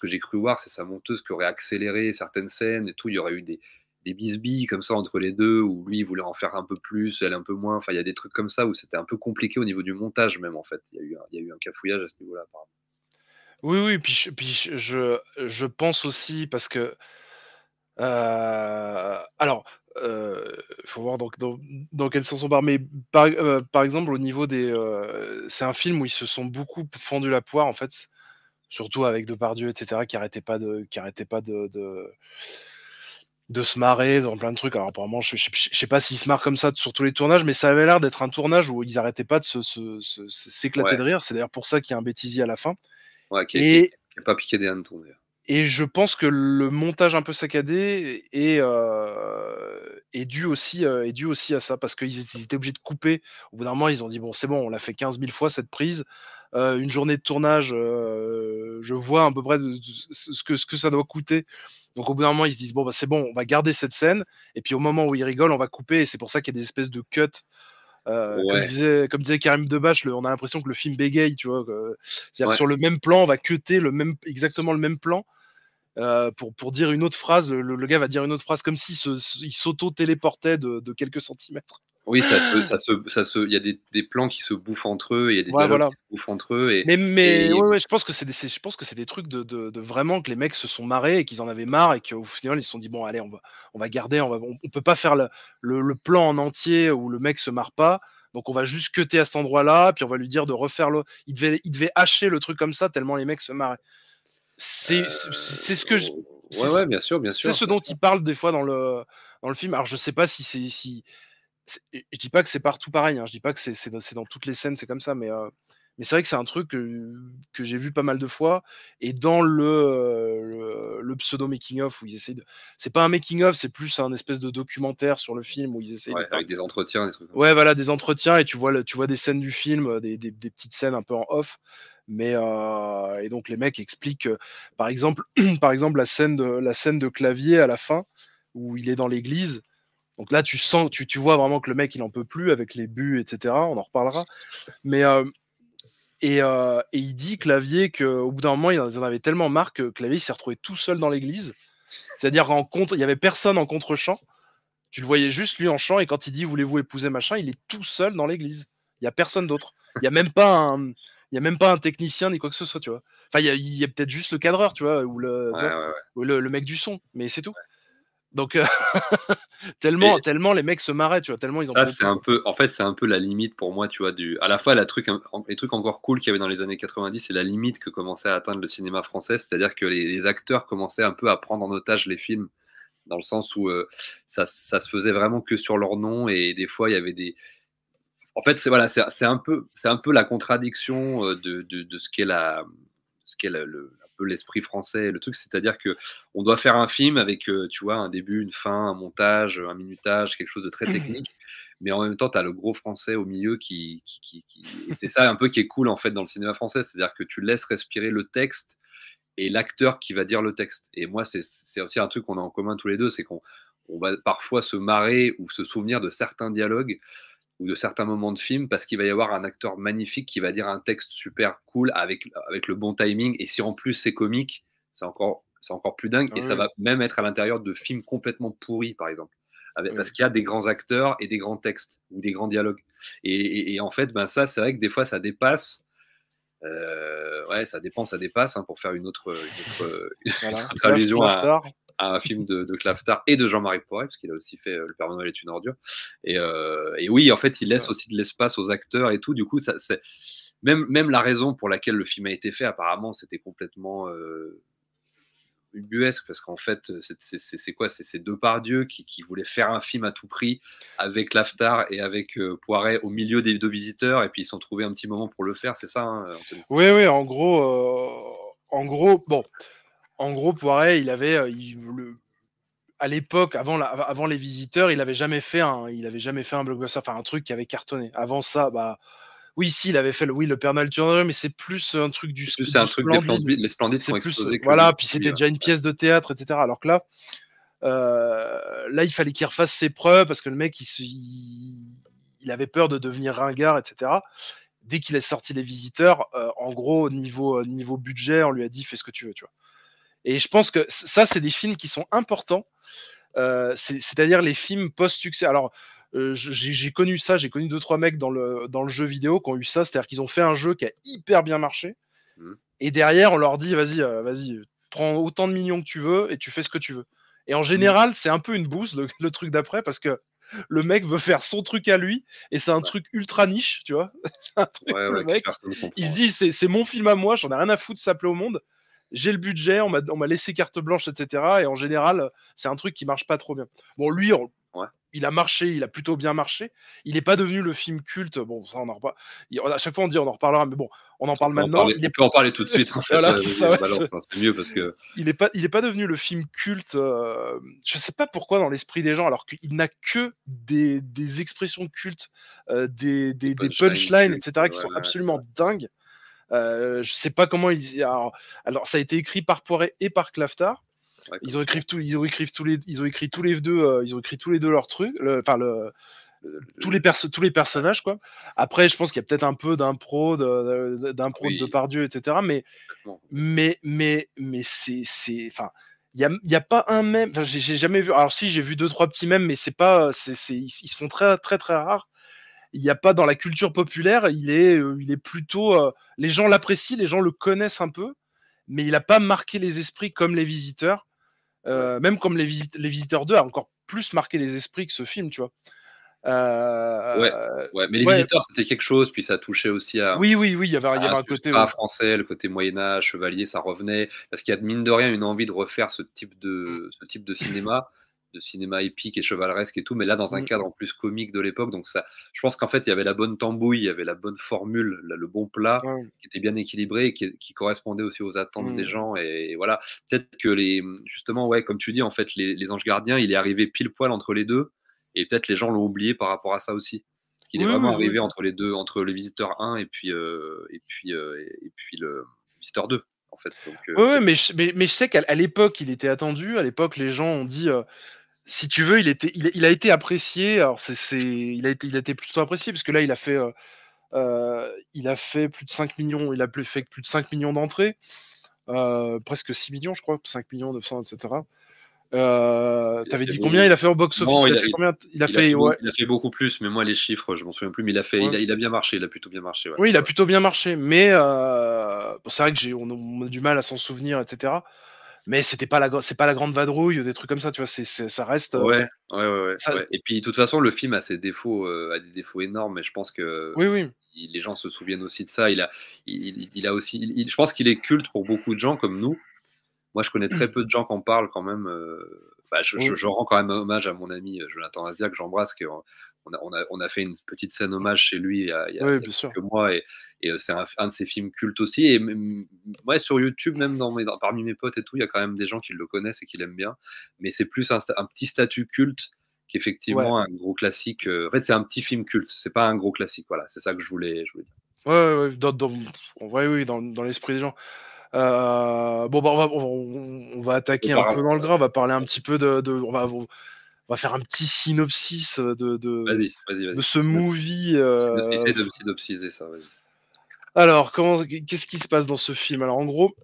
[SPEAKER 10] j'ai cru voir, c'est sa monteuse qui aurait accéléré certaines scènes et tout. Il y aurait eu des bisbilles comme ça entre les deux, où lui il voulait en faire un peu plus, elle un peu moins. Enfin, il y a des trucs comme ça où c'était un peu compliqué au niveau du montage même, en fait. Il y a eu un cafouillage à ce niveau-là, apparemment.
[SPEAKER 11] Oui, puis je pense aussi parce que alors, faut voir dans quel sens on part, mais par exemple au niveau des, c'est un film où ils se sont beaucoup fendu la poire en fait, surtout avec Depardieu, etc., qui arrêtait pas de se marrer dans plein de trucs. Alors apparemment, je sais pas s'ils se marrent comme ça sur tous les tournages, mais ça avait l'air d'être un tournage où ils arrêtaient pas de s'éclater de rire. C'est d'ailleurs pour ça qu'il y a un bêtisier à la fin.
[SPEAKER 10] Ouais, qui est pas piqué des hannetons d'ailleurs.
[SPEAKER 11] Et je pense que le montage un peu saccadé est dû aussi à ça, parce qu'ils étaient obligés de couper. Au bout d'un moment, ils ont dit bon, c'est bon, on l'a fait 15 000 fois cette prise. Une journée de tournage, je vois à peu près ce que ça doit coûter. Donc au bout d'un moment, ils se disent bon, bah c'est bon, on va garder cette scène. Et puis au moment où ils rigolent, on va couper. Et c'est pour ça qu'il y a des espèces de cuts. Comme disait Karim Debache, on a l'impression que le film bégaye, tu vois. C'est-à-dire que sur le même plan, on va cutter exactement le même plan. Pour dire une autre phrase, le gars va dire une autre phrase comme s'il s'auto-téléportait de quelques centimètres.
[SPEAKER 10] Oui, il y a des plans qui se bouffent entre eux, il y a des dialogues qui se bouffent entre eux.
[SPEAKER 11] Ouais, je pense que c'est des trucs de vraiment que les mecs se sont marrés et qu'ils en avaient marre et qu'au final ils se sont dit bon allez on va garder, on peut pas faire le plan en entier où le mec se marre pas. Donc on va juste cutter à cet endroit-là, puis on va lui dire de refaire il devait hacher le truc comme ça tellement les mecs se marraient. C'est ce que
[SPEAKER 10] ouais, bien sûr.
[SPEAKER 11] C'est ce dont il parle des fois dans le film. Alors je sais pas je dis pas que c'est partout pareil, hein. Je dis pas que c'est dans toutes les scènes c'est comme ça, mais c'est vrai que c'est un truc que j'ai vu pas mal de fois. Et dans le pseudo making of où ils essayent c'est pas un making of, c'est plus un espèce de documentaire sur le film où ils essayent
[SPEAKER 10] avec des entretiens, des trucs.
[SPEAKER 11] Ouais, voilà, des entretiens, et tu vois des scènes du film, des petites scènes un peu en off. Mais et donc les mecs expliquent par exemple la scène de clavier à la fin où il est dans l'église. Donc là tu vois vraiment que le mec il en peut plus avec les buts, etc. On en reparlera. Mais et il dit Clavier qu'au bout d'un moment il en avait tellement marre que Clavier il s'est retrouvé tout seul dans l'église. C'est-à-dire il y avait personne en contre-chant. Tu le voyais juste lui en chant, et quand il dit voulez-vous épouser machin, il est tout seul dans l'église. Il y a personne d'autre. Il y a même pas un technicien ni quoi que ce soit, tu vois. Enfin, il y a peut-être juste le cadreur, tu vois, ou le mec du son, mais c'est tout. Donc tellement les mecs se marraient, tu vois, tellement ils ont.
[SPEAKER 10] Ça c'est un peu la limite pour moi, tu vois, à la fois les trucs encore cool qu'il y avait dans les années 90, c'est la limite que commençait à atteindre le cinéma français, c'est-à-dire que les acteurs commençaient un peu à prendre en otage les films, dans le sens où ça se faisait vraiment que sur leur nom, et des fois il y avait des. En fait, c'est un peu la contradiction de ce qu'est un peu l'esprit français, le truc, c'est-à-dire que on doit faire un film avec, tu vois, un début, une fin, un montage, un minutage, quelque chose de très technique, mais en même temps, tu as le gros français au milieu qui c'est ça un peu qui est cool en fait dans le cinéma français, c'est-à-dire que tu laisses respirer le texte et l'acteur qui va dire le texte. Et moi, c'est aussi un truc qu'on a en commun tous les deux, c'est qu'on va parfois se marrer ou se souvenir de certains dialogues ou de certains moments de film parce qu'il va y avoir un acteur magnifique qui va dire un texte super cool avec le bon timing, et si en plus c'est comique, c'est encore plus dingue. Et ça va même être à l'intérieur de films complètement pourris, par exemple, parce qu'il y a des grands acteurs et des grands textes ou des grands dialogues, et en fait ça c'est vrai que des fois ça dépasse. Ça dépasse, hein, pour faire une autre allusion à un film de Claffetard et de Jean-Marie Poiret, parce qu'il a aussi fait Le Père Noël est une ordure. Et oui, en fait, il laisse aussi de l'espace aux acteurs et tout. Du coup, c'est même la raison pour laquelle le film a été fait, apparemment, c'était complètement ubuesque, parce qu'en fait, c'est quoi ? C'est Depardieu qui voulait faire un film à tout prix avec Claffetard et avec Poiret au milieu des deux visiteurs, et puis ils se sont trouvés un petit moment pour le faire, c'est ça, hein, Anthony ?
[SPEAKER 11] Oui, en gros, Poiret, il avait à l'époque, avant les visiteurs, il avait jamais fait un blockbuster, enfin un truc qui avait cartonné. Avant ça, oui, si, il avait fait le Père Noël tourné, mais c'est plus un truc du.
[SPEAKER 10] C'est un truc les Splendides qui ont explosé.
[SPEAKER 11] Voilà, puis c'était déjà une pièce de théâtre, etc. Alors que là, il fallait qu'il refasse ses preuves parce que le mec, il avait peur de devenir ringard, etc. Dès qu'il est sorti les visiteurs, en gros, niveau budget, on lui a dit fais ce que tu veux, tu vois. Et je pense que ça, c'est des films qui sont importants. C'est-à-dire les films post-succès. Alors, j'ai connu 2-3 mecs dans le jeu vidéo qui ont eu ça, c'est-à-dire qu'ils ont fait un jeu qui a hyper bien marché, Et derrière, on leur dit, vas-y, prends autant de millions que tu veux et tu fais ce que tu veux. Et en général, c'est un peu une bouse, le truc d'après, parce que le mec veut faire son truc à lui, et c'est un truc ultra niche, tu vois. C'est un truc, le mec, il se dit, c'est mon film à moi, j'en ai rien à foutre, ça plaît au monde. J'ai le budget, on m'a laissé carte blanche, etc. Et en général, c'est un truc qui marche pas trop bien. Bon, lui, il a marché, il a plutôt bien marché. Il n'est pas devenu le film culte. Bon, ça, on en reparle. À chaque fois, on dit on en reparlera, mais bon, on en parle maintenant.
[SPEAKER 10] On peut en parler tout de suite. En fait,
[SPEAKER 11] voilà,
[SPEAKER 10] c'est mieux parce que
[SPEAKER 11] il est pas devenu le film culte. Je sais pas pourquoi dans l'esprit des gens, alors qu'il n'a que des expressions cultes, des punchlines, etc., qui sont absolument dingues. Je sais pas comment alors ça a été écrit par Poiret et par Claftard. Ils ont écrit tous les deux leurs trucs, tous les personnages, quoi. Après, je pense qu'il y a peut-être un peu d'impro de Depardieu, etc. Mais c'est, enfin, il y a pas un mème. Enfin, j'ai jamais vu. Alors si, j'ai vu 2-3 petits mèmes, mais ils se font très très très rares. Il n'y a pas dans la culture populaire, il est plutôt, les gens l'apprécient, les gens le connaissent un peu, mais il n'a pas marqué les esprits comme Les Visiteurs, même comme les Visiteurs 2 a encore plus marqué les esprits que ce film, tu vois.
[SPEAKER 10] Mais Les Visiteurs, c'était quelque chose, puis ça touchait aussi à.
[SPEAKER 11] Oui, il y avait un côté.
[SPEAKER 10] Français, le côté Moyen-Âge, chevalier, ça revenait, parce qu'il y a mine de rien une envie de refaire ce type de cinéma épique et chevaleresque et tout, mais là dans un cadre en plus comique de l'époque. Donc ça, je pense qu'en fait il y avait la bonne tambouille, il y avait la bonne formule, le bon plat qui était bien équilibré et qui correspondait aussi aux attentes des gens. Et voilà, peut-être que justement, comme tu dis, en fait les Anges Gardiens, il est arrivé pile poil entre les deux, et peut-être les gens l'ont oublié par rapport à ça aussi, parce qu'il est vraiment arrivé entre les deux, entre Les Visiteurs 1 et puis le Visiteur 2. En fait. Donc,
[SPEAKER 11] mais je sais qu'à l'époque il était attendu. À l'époque, les gens ont dit si tu veux, il a été apprécié. Alors il a été plutôt apprécié, parce que là il a fait plus de 5 millions. Il a fait plus de 5 millions d'entrées, presque 6 millions, je crois, 5 millions 900, etc. T'avais dit combien il a fait au box-office? Il a
[SPEAKER 10] fait beaucoup plus, mais moi les chiffres, je m'en souviens plus. Mais il a bien marché, il a plutôt bien marché.
[SPEAKER 11] Oui, il a plutôt bien marché, mais c'est vrai que on a du mal à s'en souvenir, etc. Mais c'est pas la grande vadrouille, des trucs comme ça, tu vois. Ça reste.
[SPEAKER 10] Ouais. Et puis de toute façon, le film a ses défauts, a des défauts énormes, mais je pense que les gens se souviennent aussi de ça. Il a aussi, je pense qu'il est culte pour beaucoup de gens comme nous. Moi, je connais très peu de gens qui en parlent quand même. Je rends quand même hommage à mon ami Jonathan Azia, que j'embrasse, on a fait une petite scène hommage chez lui il y a quelques mois, et c'est un de ses films cultes aussi. Et sur YouTube, même parmi mes potes et tout, il y a quand même des gens qui le connaissent et qui l'aiment bien. Mais c'est plus un petit statut culte qu'effectivement un gros classique. En fait, c'est un petit film culte, c'est pas un gros classique. Voilà, c'est ça que je voulais dire.
[SPEAKER 11] Dans l'esprit des gens. On va attaquer un peu dans le gras, on va parler un petit peu on va faire un petit synopsis de ce movie.
[SPEAKER 10] Essaye de synopsiser ça, vas-y.
[SPEAKER 11] Alors, qu'est-ce qui se passe dans ce film? Alors, en gros,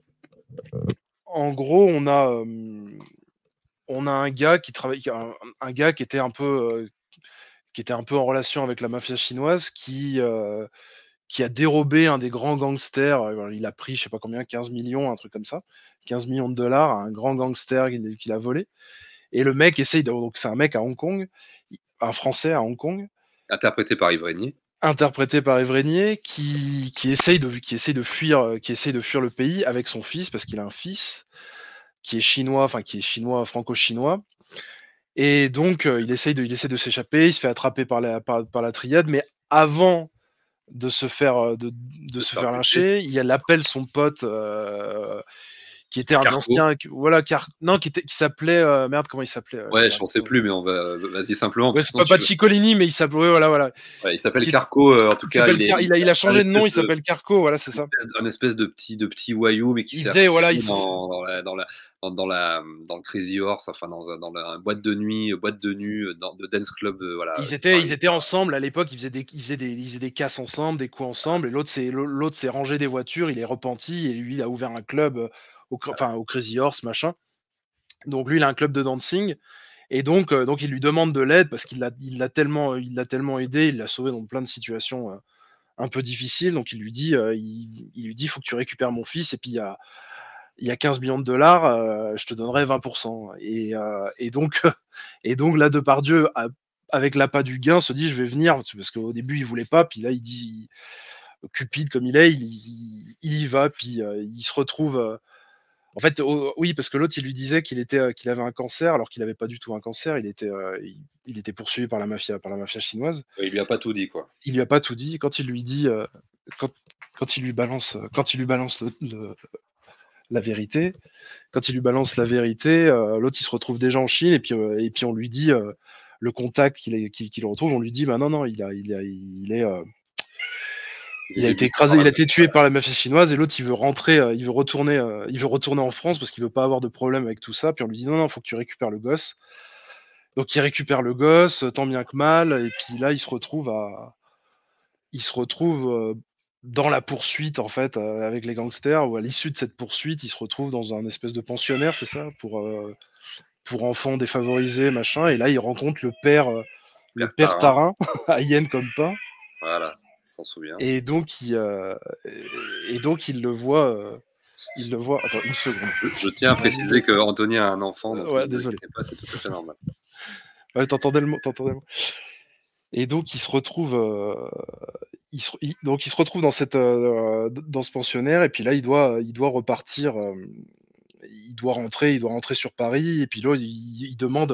[SPEAKER 11] on a un gars qui travaille, un gars qui était un peu en relation avec la mafia chinoise, qui a dérobé un des grands gangsters. Il a pris, je sais pas combien, 15 millions, un truc comme ça, 15 millions de dollars, un grand gangster qu'il a volé. Et le mec donc c'est un mec à Hong Kong, un Français à Hong Kong.
[SPEAKER 10] Interprété par Yves Régnier,
[SPEAKER 11] qui essaye de fuir le pays avec son fils, parce qu'il a un fils qui est chinois, franco-chinois. Et donc, il essaye de s'échapper, il se fait attraper par la triade, mais avant de se faire lyncher, il appelle son pote qui était un ancien, qui s'appelait comment il s'appelait
[SPEAKER 10] je ne sais plus, mais on va vas-y simplement.
[SPEAKER 11] C'est pas Ciccolini, mais il s'appelait
[SPEAKER 10] il s'appelle Carco, en tout cas.
[SPEAKER 11] Il a changé de nom, il s'appelle Carco, voilà, c'est ça.
[SPEAKER 10] Un espèce de petit voyou, mais qui sert dans le Crazy Horse, enfin dans la boîte de nuit, de dance club, voilà.
[SPEAKER 11] Ils étaient ensemble à l'époque, ils faisaient des casses ensemble, des coups ensemble, et l'autre s'est rangé des voitures, il est repenti, et lui il a ouvert un club au Crazy Horse, machin. Donc lui il a un club de dancing, et donc il lui demande de l'aide parce qu'il l'a tellement aidé, il l'a sauvé dans plein de situations un peu difficile, donc il lui dit, faut que tu récupères mon fils, et puis il y a 15 millions de dollars, je te donnerai 20%. Et donc, et donc là, Depardieu, avec l'appât du gain, se dit, je vais venir, parce qu'au début, il voulait pas, puis là, il dit, cupide comme il est, il y va, puis il se retrouve. En fait, oui, parce que l'autre, il lui disait qu'il avait un cancer, alors qu'il avait pas du tout un cancer. Il était poursuivi par la mafia chinoise.
[SPEAKER 10] Il lui a pas tout dit, quoi.
[SPEAKER 11] Il lui a pas tout dit. Quand il lui dit, quand il lui balance la vérité, l'autre, il se retrouve déjà en Chine, et puis on lui dit, le contact qu'il retrouve, on lui dit, bah non, il a été écrasé, il a été tué par la mafia chinoise, et l'autre, il veut retourner en France parce qu'il veut pas avoir de problème avec tout ça. Puis on lui dit, non, faut que tu récupères le gosse. Donc il récupère le gosse, tant bien que mal, et puis là, il se retrouve dans la poursuite, en fait, avec les gangsters, ou à l'issue de cette poursuite, il se retrouve dans un espèce de pensionnaire, c'est ça, pour enfants défavorisés, machin, et là, il rencontre le père Tarin, à Yen comme pas.
[SPEAKER 10] Voilà. S'en souvient.
[SPEAKER 11] Et donc il le voit. Attends une seconde.
[SPEAKER 10] Je tiens à préciser que Anthony a un enfant. Donc
[SPEAKER 11] ouais, désolé.
[SPEAKER 10] C'est tout à fait normal.
[SPEAKER 11] Ouais, t'entendais le mot. Et donc il se retrouve. Donc il se retrouve dans ce pensionnaire, et puis là il doit repartir. Il doit rentrer sur Paris, et puis là il demande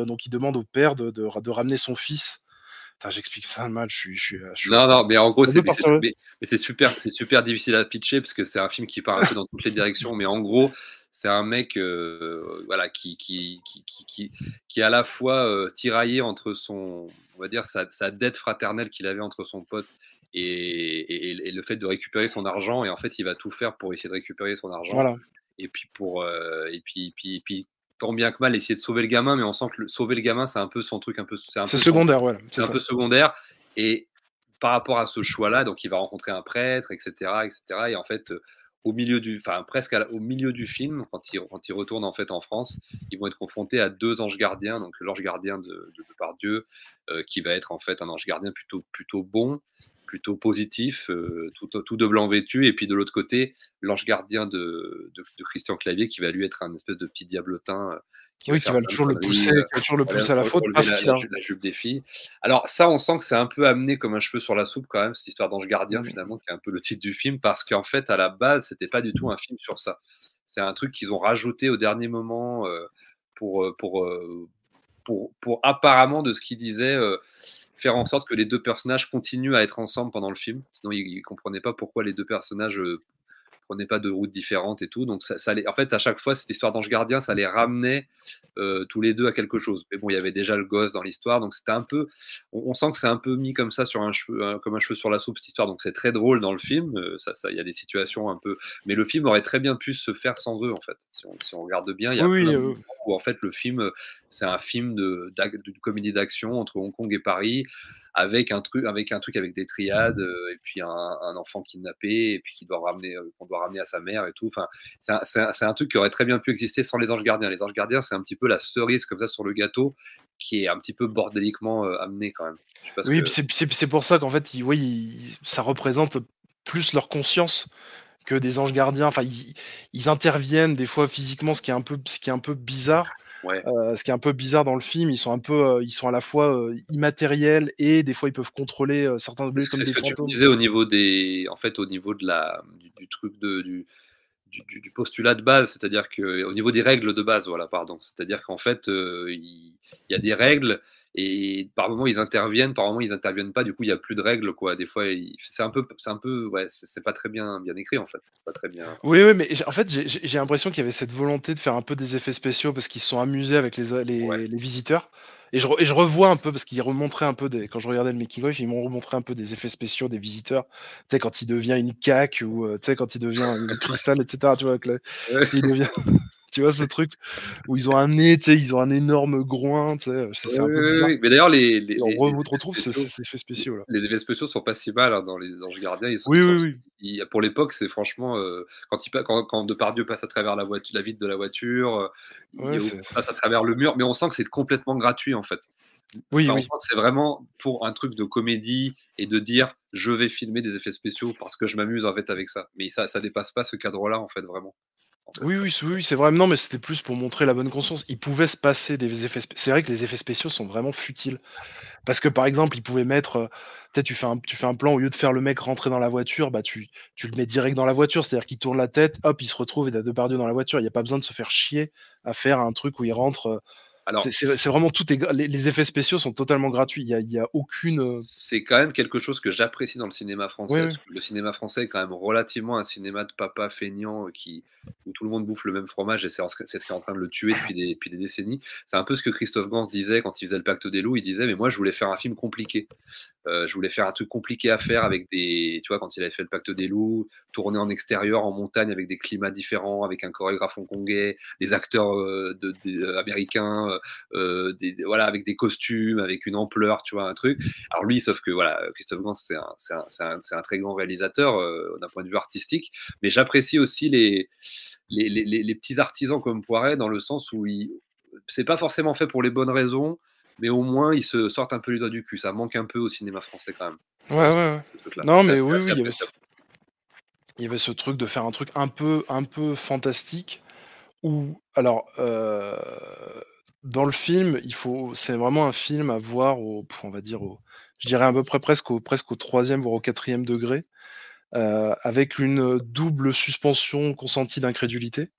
[SPEAKER 11] au père de ramener son fils. Enfin, j'explique ça mal, je suis...
[SPEAKER 10] Non, mais en gros, c'est super difficile à pitcher, parce que c'est un film qui part un peu dans toutes les directions, mais en gros, c'est un mec voilà, qui est à la fois tiraillé entre on va dire, sa dette fraternelle qu'il avait entre son pote et le fait de récupérer son argent, et en fait, il va tout faire pour essayer de récupérer son argent.
[SPEAKER 11] Voilà.
[SPEAKER 10] Et puis puis tant bien que mal essayer de sauver le gamin, mais on sent que sauver le gamin, c'est un peu son truc,
[SPEAKER 11] c'est secondaire, voilà.
[SPEAKER 10] C'est un peu secondaire. Et par rapport à ce choix-là, donc il va rencontrer un prêtre, etc. Et en fait, au milieu du film, quand il retourne en fait en France, ils vont être confrontés à deux anges gardiens. Donc l'ange gardien de Depardieu, qui va être en fait un ange gardien plutôt bon, plutôt positif, tout de blanc vêtu, et puis de l'autre côté, l'ange gardien de Christian Clavier, qui va lui être un espèce de petit diablotin,
[SPEAKER 11] qui va toujours le pousser à la faute, parce qu'il a
[SPEAKER 10] la jupe des filles. Alors ça, on sent que c'est un peu amené comme un cheveu sur la soupe quand même, cette histoire d'ange gardien, finalement, qui est un peu le titre du film, parce qu'en fait, à la base, c'était pas du tout un film sur ça. C'est un truc qu'ils ont rajouté au dernier moment pour apparemment, de ce qu'ils disaient, faire en sorte que les deux personnages continuent à être ensemble pendant le film. Sinon, ils ne comprenaient pas pourquoi les deux personnages prenaient pas de routes différentes et tout. Donc, en fait, à chaque fois, cette histoire d'ange gardien, ça les ramenait tous les deux à quelque chose. Mais bon, il y avait déjà le gosse dans l'histoire, donc c'était un peu... On sent que c'est un peu mis comme ça comme un cheveu sur la soupe, cette histoire. Donc, c'est très drôle dans le film. Il y a des situations un peu... Mais le film aurait très bien pu se faire sans eux, en fait. Si on regarde bien, il y a plein de moments où, en fait, le film, c'est un film d'une comédie d'action entre Hong Kong et Paris, avec un truc avec des triades, et puis un enfant kidnappé, et puis qu'on doit ramener à sa mère et tout. Enfin, c'est un truc qui aurait très bien pu exister sans les anges gardiens. Les anges gardiens, c'est un petit peu la cerise comme ça sur le gâteau, qui est un petit peu bordéliquement amené quand même.
[SPEAKER 11] Oui, c'est pour ça qu'en fait, ça représente plus leur conscience que des anges gardiens. Enfin, ils interviennent des fois physiquement, ce qui est un peu bizarre.
[SPEAKER 10] Ouais.
[SPEAKER 11] Ce qui est un peu bizarre dans le film, ils sont à la fois immatériels, et des fois ils peuvent contrôler certains objets comme des fantômes.
[SPEAKER 10] C'est ce que tu disais au niveau du truc du postulat de base, c'est-à-dire que au niveau des règles de base, voilà, pardon, c'est-à-dire qu'en fait il y a des règles, et par moments ils interviennent, par moments ils interviennent pas, du coup il y a plus de règles, quoi. Des fois c'est un peu ouais, c'est pas très bien écrit, en fait, c'est pas très bien.
[SPEAKER 11] Oui, mais en fait j'ai l'impression qu'il y avait cette volonté de faire un peu des effets spéciaux, parce qu'ils se sont amusés avec les visiteurs, et je revois un peu, parce qu'ils remontraient un peu quand je regardais le making of, ils m'ont remontré un peu des effets spéciaux des visiteurs, tu sais, quand il devient une caque, ou tu sais, quand il devient une cristal, etc., tu vois, il devient... Tu vois, ce truc où ils ont un nez, tu sais, ils ont un énorme groin, tu sais, c'est un peu bizarre.
[SPEAKER 10] Oui. Mais d'ailleurs,
[SPEAKER 11] on retrouve ces effets spéciaux là.
[SPEAKER 10] Les effets spéciaux sont pas si mal, hein, dans les anges gardiens. Pour l'époque, c'est franchement quand Depardieu passe à travers la vitre de la voiture, il passe à travers le mur, mais on sent que c'est complètement gratuit, en fait. On sent que c'est vraiment pour un truc de comédie, et de dire je vais filmer des effets spéciaux parce que je m'amuse en fait avec ça. Mais ça dépasse pas ce cadre-là en fait vraiment.
[SPEAKER 11] Oui, c'est vrai. Non, mais c'était plus pour montrer la bonne conscience. Il pouvait se passer des effets. C'est vrai que les effets spéciaux sont vraiment futiles. Parce que par exemple, il pouvait mettre, tu sais, tu fais un plan au lieu de faire le mec rentrer dans la voiture, bah tu le mets direct dans la voiture, c'est-à-dire qu'il tourne la tête, hop, il se retrouve et t'as Depardieu dans la voiture. Il y a pas besoin de se faire chier à faire un truc où il rentre.
[SPEAKER 10] Alors,
[SPEAKER 11] c'est vraiment tout les effets spéciaux sont totalement gratuits. Il y a aucune.
[SPEAKER 10] C'est quand même quelque chose que j'apprécie dans le cinéma français.
[SPEAKER 11] Oui.
[SPEAKER 10] Parce que le cinéma français est quand même relativement un cinéma de papa feignant où tout le monde bouffe le même fromage et c'est ce qui est en train de le tuer depuis des décennies. C'est un peu ce que Christophe Gans disait quand il faisait Le Pacte des loups. Il disait, mais moi, je voulais faire un film compliqué. Je voulais faire un truc compliqué à faire avec tu vois, quand il avait fait Le Pacte des loups, tourner en extérieur, en montagne, avec des climats différents, avec un chorégraphe hongkongais, des acteurs américains, voilà, avec des costumes, avec une ampleur, tu vois, un truc. Alors lui, sauf que voilà, Christophe Gans, c'est un très grand réalisateur d'un point de vue artistique, mais j'apprécie aussi les petits artisans comme Poiret dans le sens où c'est pas forcément fait pour les bonnes raisons, mais au moins ils se sortent un peu les doigts du cul. Ça manque un peu au cinéma français quand même.
[SPEAKER 11] Ouais. Non, mais oui, il y avait ce truc de faire un truc un peu fantastique où, alors, dans le film, c'est vraiment un film à voir on va dire je dirais à peu près presque au 3e voire au 4e degré, avec une double suspension consentie d'incrédulité.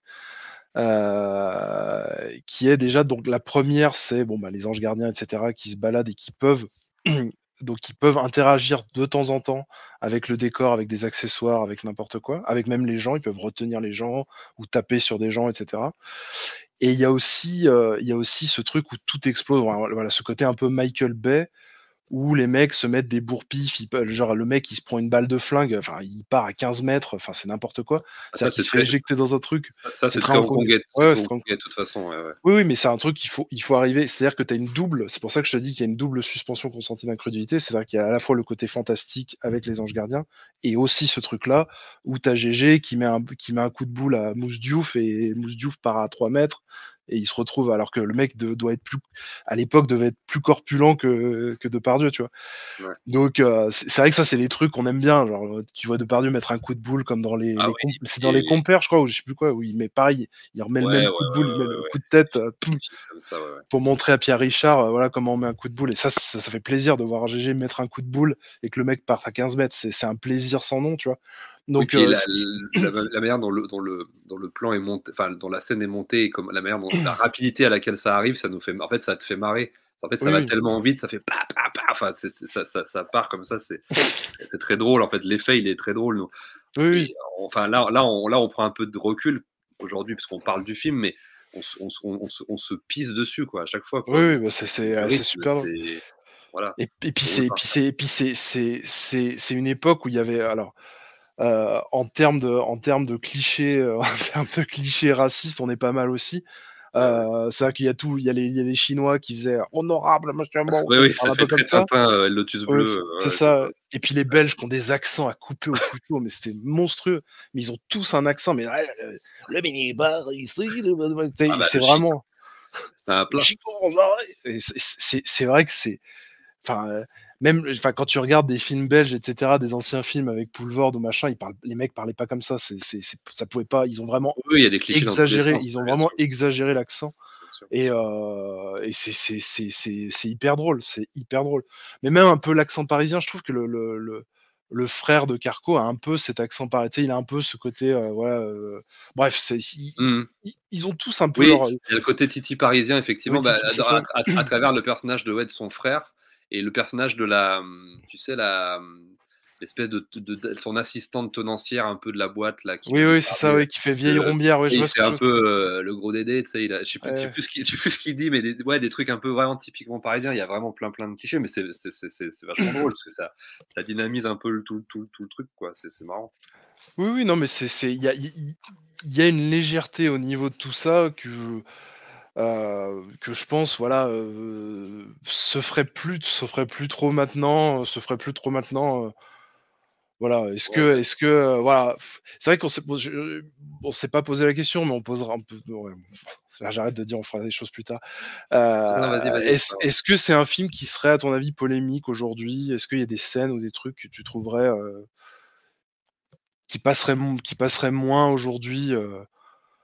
[SPEAKER 11] Qui est déjà, donc la première, c'est les anges gardiens, etc., qui se baladent et qui peuvent donc ils peuvent interagir de temps en temps avec le décor, avec des accessoires, avec n'importe quoi, avec même les gens, ils peuvent retenir les gens ou taper sur des gens, etc. Et il y a aussi ce truc où tout explose, voilà, ce côté un peu Michael Bay, où les mecs se mettent des bourre-pifs, genre le mec il se prend une balle de flingue, enfin il part à 15 mètres, enfin c'est n'importe quoi.
[SPEAKER 10] Ça,
[SPEAKER 11] c'est se fait éjecter dans un truc.
[SPEAKER 10] Ça c'est très hongkongais, de toute façon. Ouais.
[SPEAKER 11] Oui, mais c'est un truc il faut arriver. C'est-à-dire que tu as une double, c'est pour ça que je te dis qu'il y a une double suspension consentie d'incrédulité. C'est-à-dire qu'il y a à la fois le côté fantastique avec les anges gardiens et aussi ce truc-là où tu as GG qui met un coup de boule à Mousse Diouf et Mousse Diouf part à 3 mètres. Et il se retrouve, alors que le mec doit être à l'époque devait être plus corpulent que Depardieu, tu vois.
[SPEAKER 10] Ouais.
[SPEAKER 11] Donc c'est vrai que ça c'est des trucs qu'on aime bien, genre tu vois Depardieu mettre un coup de boule comme dans les les compères, je crois, ou je sais plus quoi, où il met pareil, il remet le même coup de boule, il met le coup de tête pour montrer à Pierre Richard voilà comment on met un coup de boule, et ça fait plaisir de voir GG mettre un coup de boule et que le mec parte à 15 mètres, c'est un plaisir sans nom, tu vois. Donc
[SPEAKER 10] la manière dont le plan est monté, enfin dont la scène est montée, et comme la manière dont la rapidité à laquelle ça arrive, ça te fait marrer. En fait, ça va tellement vite, ça fait enfin ça part comme ça, c'est très drôle. En fait, l'effet il est très drôle.
[SPEAKER 11] Oui.
[SPEAKER 10] Enfin là on prend un peu de recul aujourd'hui parce qu'on parle du film, mais on se pisse dessus quoi à chaque fois. Quoi.
[SPEAKER 11] Oui, bah c'est super drôle.
[SPEAKER 10] Voilà.
[SPEAKER 11] Et puis c'est une époque où il y avait en termes de clichés, racistes, on est pas mal aussi. C'est vrai qu'il y a il y a les Chinois qui faisaient honorable monsieur Mao.
[SPEAKER 10] Oui, ça fait très Tintin, Lotus Bleu.
[SPEAKER 11] C'est ça. Et puis les Belges qui ont des accents à couper au couteau, mais c'était monstrueux. Mais ils ont tous un accent, mais le mini-bar ici, c'est vraiment.
[SPEAKER 10] C'est un plat.
[SPEAKER 11] C'est vrai que c'est. Enfin, quand tu regardes des films belges, etc., des anciens films avec Poulvord ou machin, les mecs parlaient pas comme ça. Ça pouvait pas. Ils ont vraiment
[SPEAKER 10] il y a des clichés
[SPEAKER 11] exagéré. Ils ont vraiment exagéré l'accent. Et c'est hyper drôle. C'est hyper drôle. Mais même un peu l'accent parisien, je trouve que le frère de Carco a un peu cet accent parisien. Il a un peu ce côté, bref, ils ont tous un peu.
[SPEAKER 10] Il y a le côté Titi parisien, effectivement, à travers le personnage de son frère. Et le personnage de l'espèce de son assistante tenancière un peu de la boîte là.
[SPEAKER 11] Qui c'est ça, qui fait vieille rombière.
[SPEAKER 10] Il fait un peu le gros Dédé, tu sais. Je sais plus ce qu'il dit, mais des trucs un peu vraiment typiquement parisiens. Il y a vraiment plein de clichés, mais c'est vachement drôle parce que ça dynamise un peu tout le truc, quoi. C'est marrant.
[SPEAKER 11] Oui, non, mais il y a une légèreté au niveau de tout ça que je pense se ferait plus trop maintenant, voilà. Est-ce que voilà, c'est vrai qu'on s'est pas posé la question, mais on posera un peu. j'arrête de dire on fera des choses plus tard.
[SPEAKER 10] Vas-y.
[SPEAKER 11] Est-ce que c'est un film qui serait, à ton avis, polémique aujourd'hui? Est-ce qu'il y a des scènes ou des trucs que tu trouverais qui passeraient moins aujourd'hui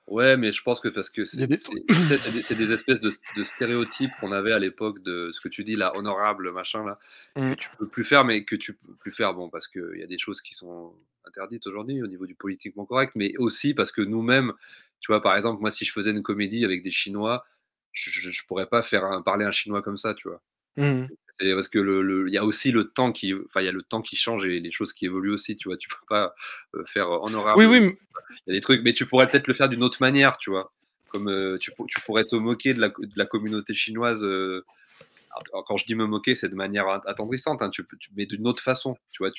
[SPEAKER 10] Ouais, mais je pense que parce que
[SPEAKER 11] Il y a des-
[SPEAKER 10] c'est des espèces de stéréotypes qu'on avait à l'époque de ce que tu dis là, honorable, machin là, que tu peux plus faire, mais que tu peux plus faire, bon, parce qu'il y a des choses qui sont interdites aujourd'hui au niveau du politiquement correct, mais aussi parce que nous-mêmes, tu vois, par exemple, moi, si je faisais une comédie avec des Chinois, je pourrais pas parler un Chinois comme ça, tu vois. C'est parce que il y a aussi le temps qui, enfin, il y a le temps qui change et les choses qui évoluent aussi, tu vois. Tu peux pas faire honorable.
[SPEAKER 11] Oui.
[SPEAKER 10] Il y a des trucs, mais tu pourrais peut-être le faire d'une autre manière, tu vois. Comme tu pourrais te moquer de la communauté chinoise. Quand je dis me moquer, c'est de manière attendrissante, hein, mais d'une autre façon, tu vois.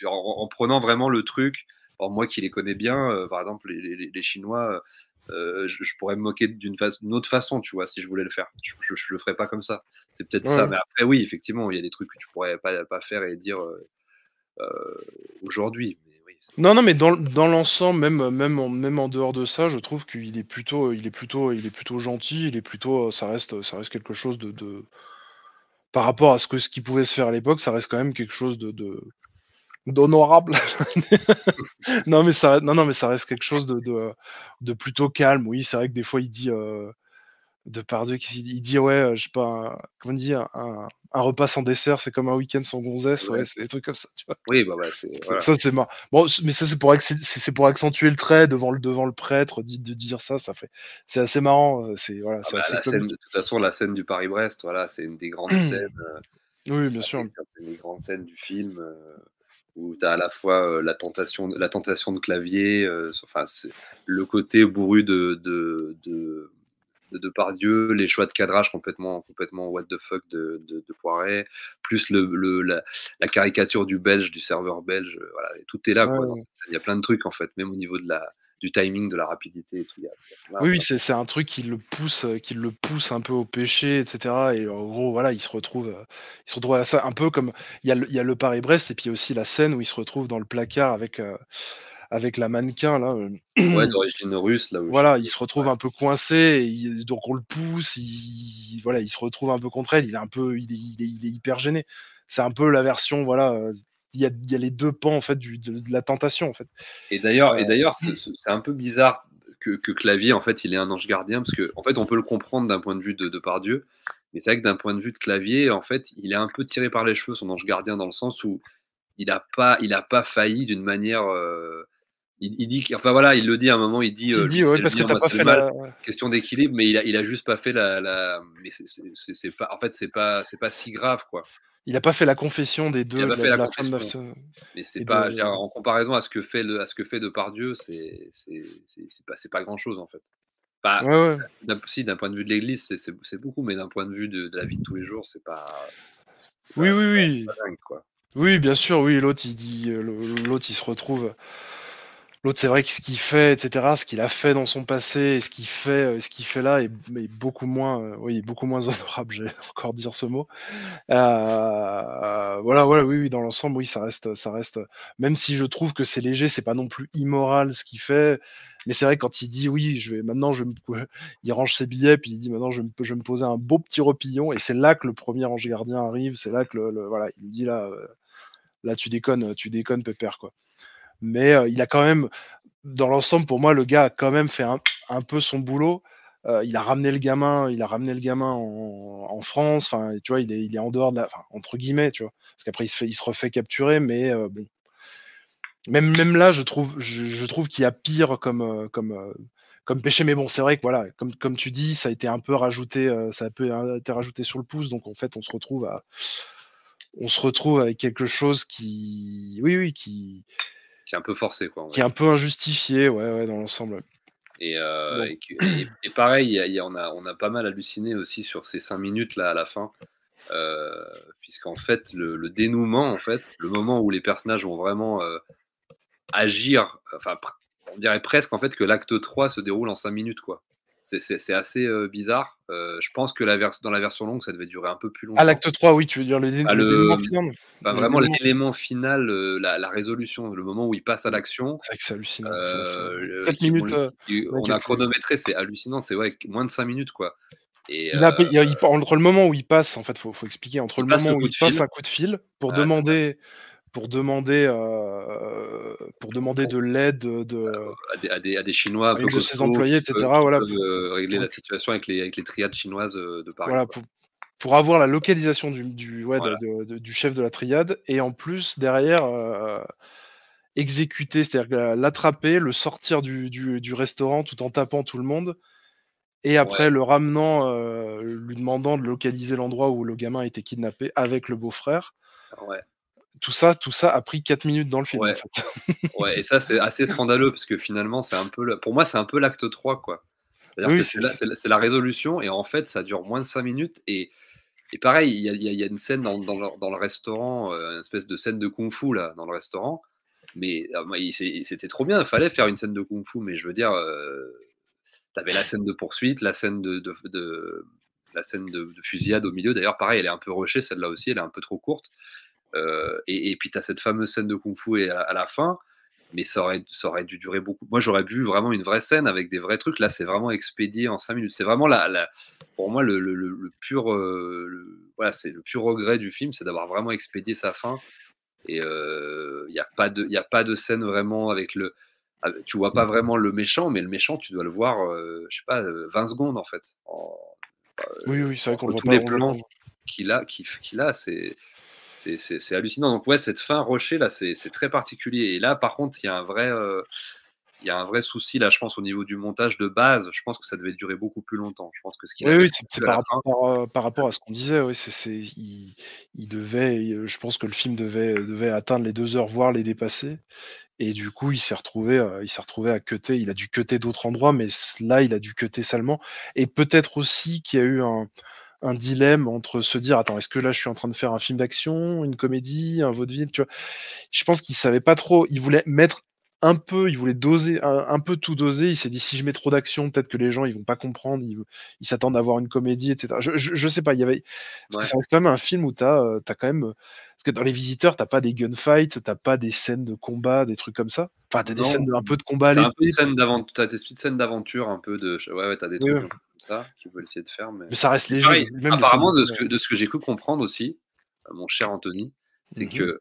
[SPEAKER 10] En prenant vraiment le truc. Alors moi qui les connais bien, par exemple les Chinois. Je pourrais me moquer d'une autre façon, tu vois, si je voulais le faire. Je le ferais pas comme ça. C'est peut-être ça. Mais après, oui, effectivement, il y a des trucs que tu pourrais pas faire et dire aujourd'hui. Mais oui,
[SPEAKER 11] non, mais dans l'ensemble, même en dehors de ça, je trouve qu'il est plutôt gentil. Ça reste quelque chose de par rapport à ce qui pouvait se faire à l'époque, ça reste quand même quelque chose d'honorable. non mais ça reste quelque chose de plutôt calme. Oui, c'est vrai que des fois il dit Depardieu il dit ouais, je sais pas, comment on dit, un repas sans dessert, c'est comme un week-end sans gonzesse. Ouais, c'est des trucs comme ça, tu vois.
[SPEAKER 10] Oui, bah voilà.
[SPEAKER 11] Ça c'est marrant. Bon, mais ça c'est pour accentuer le trait devant le prêtre, de dire ça fait, c'est assez marrant. C'est voilà, c'est assez
[SPEAKER 10] scène, de toute façon, la scène du Paris-Brest, voilà, c'est une des grandes scènes.
[SPEAKER 11] Oui, bien sûr.
[SPEAKER 10] C'est une des grandes scènes du film. Où tu as à la fois la tentation de clavier, enfin, le côté bourru de Depardieu, les choix de cadrage complètement what the fuck de Poiret, plus la caricature du serveur belge, voilà, tout est là, quoi. Il y a plein de trucs en fait, même au niveau du timing, de la rapidité et tout.
[SPEAKER 11] Oui, c'est un truc qui le pousse un peu au péché, etc. Et en gros, voilà, il se retrouve à ça, un peu comme il y a le Paris-Brest et puis aussi la scène où il se retrouve dans le placard avec la mannequin là.
[SPEAKER 10] Ouais, d'origine russe là.
[SPEAKER 11] Voilà, il se retrouve un peu coincé, donc on le pousse, il se retrouve un peu contre elle, il est hyper gêné. C'est un peu la version, voilà. Il y a les deux pans en fait de la tentation en fait.
[SPEAKER 10] Et d'ailleurs, c'est un peu bizarre que Clavier en fait il est un ange gardien, parce que en fait on peut le comprendre d'un point de vue de Depardieu, mais c'est vrai que d'un point de vue de Clavier, en fait il est un peu tiré par les cheveux, son ange gardien, dans le sens où il a pas failli d'une manière. Il dit, enfin voilà, il le dit à un moment, il dit
[SPEAKER 11] parce que t'as pas fait
[SPEAKER 10] question d'équilibre, mais il a juste pas fait mais c'est pas, en fait c'est pas si grave, quoi.
[SPEAKER 11] Il a pas fait la confession des deux.
[SPEAKER 10] Il a pas fait la confession. Mais c'est pas, en comparaison à ce que fait Depardieu, c'est pas grand chose en fait. Si, d'un point de vue de l'Église, c'est beaucoup, mais d'un point de vue de la vie de tous les jours, c'est pas.
[SPEAKER 11] Oui.
[SPEAKER 10] Pas dingue, quoi.
[SPEAKER 11] Oui, bien sûr, oui. L'autre, l'autre, il se retrouve. L'autre, c'est vrai que ce qu'il fait, etc., ce qu'il a fait dans son passé, et ce qu'il fait là, est beaucoup moins honorable. J'allais encore dire ce mot. Voilà, oui, dans l'ensemble, oui, ça reste. Même si je trouve que c'est léger, c'est pas non plus immoral ce qu'il fait. Mais c'est vrai que quand il dit oui, il range ses billets, puis il dit maintenant je vais me poser un beau petit repillon, et c'est là que le premier ange gardien arrive. C'est là que voilà, il lui dit là tu déconnes pépère, quoi. Mais il a quand même, dans l'ensemble, pour moi, le gars a quand même fait un peu son boulot. Il a ramené le gamin en France. Enfin, tu vois, il est en dehors de entre guillemets, tu vois, parce qu'après il se refait capturer, mais bon. Même là, je trouve qu'il y a pire comme péché. Mais bon, c'est vrai que voilà, comme tu dis, ça a été un peu rajouté, été rajouté sur le pouce. Donc en fait, on se retrouve avec quelque chose qui
[SPEAKER 10] est un peu forcé, quoi.
[SPEAKER 11] Qui est un peu injustifié, ouais, dans l'ensemble.
[SPEAKER 10] Et pareil, on a pas mal halluciné aussi sur ces 5 minutes là à la fin, puisqu'en fait le dénouement, en fait, le moment où les personnages vont vraiment agir, enfin on dirait presque en fait que l'acte 3 se déroule en 5 minutes, quoi. C'est assez bizarre. Je pense que dans la version longue, ça devait durer un peu plus longtemps.
[SPEAKER 11] À l'acte 3, oui, tu veux dire l'élément final.
[SPEAKER 10] Vraiment, l'élément final, la résolution, le moment où il passe à l'action.
[SPEAKER 11] C'est vrai que c'est hallucinant. 4 minutes.
[SPEAKER 10] On a chronométré, c'est hallucinant. C'est moins de 5 minutes, quoi. Et
[SPEAKER 11] entre le moment où il passe, en fait, faut expliquer, entre le moment où il passe un coup de fil pour demander de l'aide
[SPEAKER 10] à des Chinois,
[SPEAKER 11] avec de ses employés, etc. Voilà,
[SPEAKER 10] régler la situation avec les triades chinoises de Paris.
[SPEAKER 11] Voilà, pour avoir la localisation du chef de la triade, et en plus derrière exécuter, c'est-à-dire l'attraper, le sortir du restaurant tout en tapant tout le monde, et après le ramenant, lui demandant de localiser l'endroit où le gamin a été kidnappé avec le beau-frère.
[SPEAKER 10] Ouais.
[SPEAKER 11] Tout ça a pris 4 minutes dans le film.
[SPEAKER 10] Ouais.
[SPEAKER 11] En fait.
[SPEAKER 10] Ouais, et ça c'est assez scandaleux parce que finalement pour moi c'est un peu l'acte 3, quoi. C'est-à-dire que c'est la résolution, et en fait ça dure moins de 5 minutes, et pareil, il y a une scène dans le restaurant, une espèce de scène de kung-fu là dans le restaurant, mais c'était trop bien, il fallait faire une scène de kung-fu, mais je veux dire, t'avais la scène de poursuite, la scène de fusillade au milieu. D'ailleurs, pareil, elle est un peu rushée, celle-là aussi, elle est un peu trop courte. Et puis t'as cette fameuse scène de kung-fu à la fin, mais ça aurait dû durer beaucoup. Moi, j'aurais vu vraiment une vraie scène avec des vrais trucs. Là, c'est vraiment expédié en 5 minutes. C'est vraiment pour moi le pur, c'est le pur regret du film, c'est d'avoir vraiment expédié sa fin. Et il y a pas de scène vraiment avec tu vois pas vraiment le méchant, mais le méchant, tu dois le voir, je sais pas, 20 secondes en fait.
[SPEAKER 11] Oui, c'est vrai qu'on voit
[SPEAKER 10] tous les plans qu'il a, c'est hallucinant. Donc cette fin rushée là, c'est très particulier. Et là, par contre, il y a un vrai souci là, je pense, au niveau du montage de base. Je pense que ça devait durer beaucoup plus longtemps. Je pense que
[SPEAKER 11] c'est par rapport à ce qu'on disait. Oui, je pense que le film devait atteindre les 2 heures, voire les dépasser. Et du coup, il s'est retrouvé à cutter. Il a dû cutter d'autres endroits, mais là, il a dû cutter salement. Et peut-être aussi qu'il y a eu un dilemme entre se dire, attends, est-ce que là, je suis en train de faire un film d'action, une comédie, un vaudeville, tu vois. Je pense qu'il savait pas trop. Il voulait mettre il voulait doser, un peu tout doser. Il s'est dit, si je mets trop d'action, peut-être que les gens, ils vont pas comprendre. Ils s'attendent à voir une comédie, etc. Je sais pas. Parce que ça reste quand même un film où t'as quand même, parce que dans Les Visiteurs, t'as pas des gunfights, t'as pas des scènes de combat, des trucs comme ça. Enfin, t'as des scènes un peu de combat à l'épée.
[SPEAKER 10] T'as des petites scènes d'aventure, un peu de, t'as des trucs comme ça qu'ils veulent essayer de faire, mais
[SPEAKER 11] ça reste léger.
[SPEAKER 10] Pareil, apparemment, de ce que j'ai cru comprendre aussi, mon cher Anthony, c'est que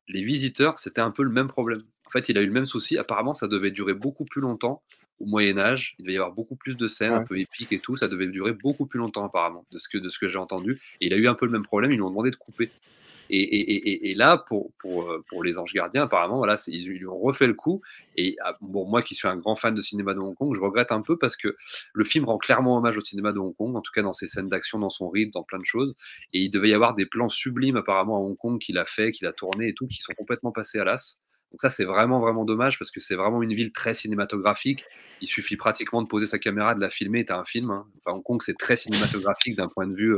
[SPEAKER 10] Les Visiteurs, c'était un peu le même problème. En fait, il a eu le même souci. Apparemment, ça devait durer beaucoup plus longtemps au Moyen-Âge. Il devait y avoir beaucoup plus de scènes un peu épiques et tout. Ça devait durer beaucoup plus longtemps, apparemment, de ce que j'ai entendu. Et il a eu un peu le même problème. Ils lui ont demandé de couper. Et là, pour Les Anges Gardiens, apparemment, voilà, ils lui ont refait le coup. Et moi qui suis un grand fan de cinéma de Hong Kong, je regrette un peu parce que le film rend clairement hommage au cinéma de Hong Kong, en tout cas dans ses scènes d'action, dans son rythme, dans plein de choses. Et il devait y avoir des plans sublimes apparemment à Hong Kong qu'il a tourné et tout, qui sont complètement passés à l'as. Donc ça, c'est vraiment, vraiment dommage parce que c'est vraiment une ville très cinématographique. Il suffit pratiquement de poser sa caméra, de la filmer, t'as un film. Hein. Enfin, Hong Kong, c'est très cinématographique d'un point de vue...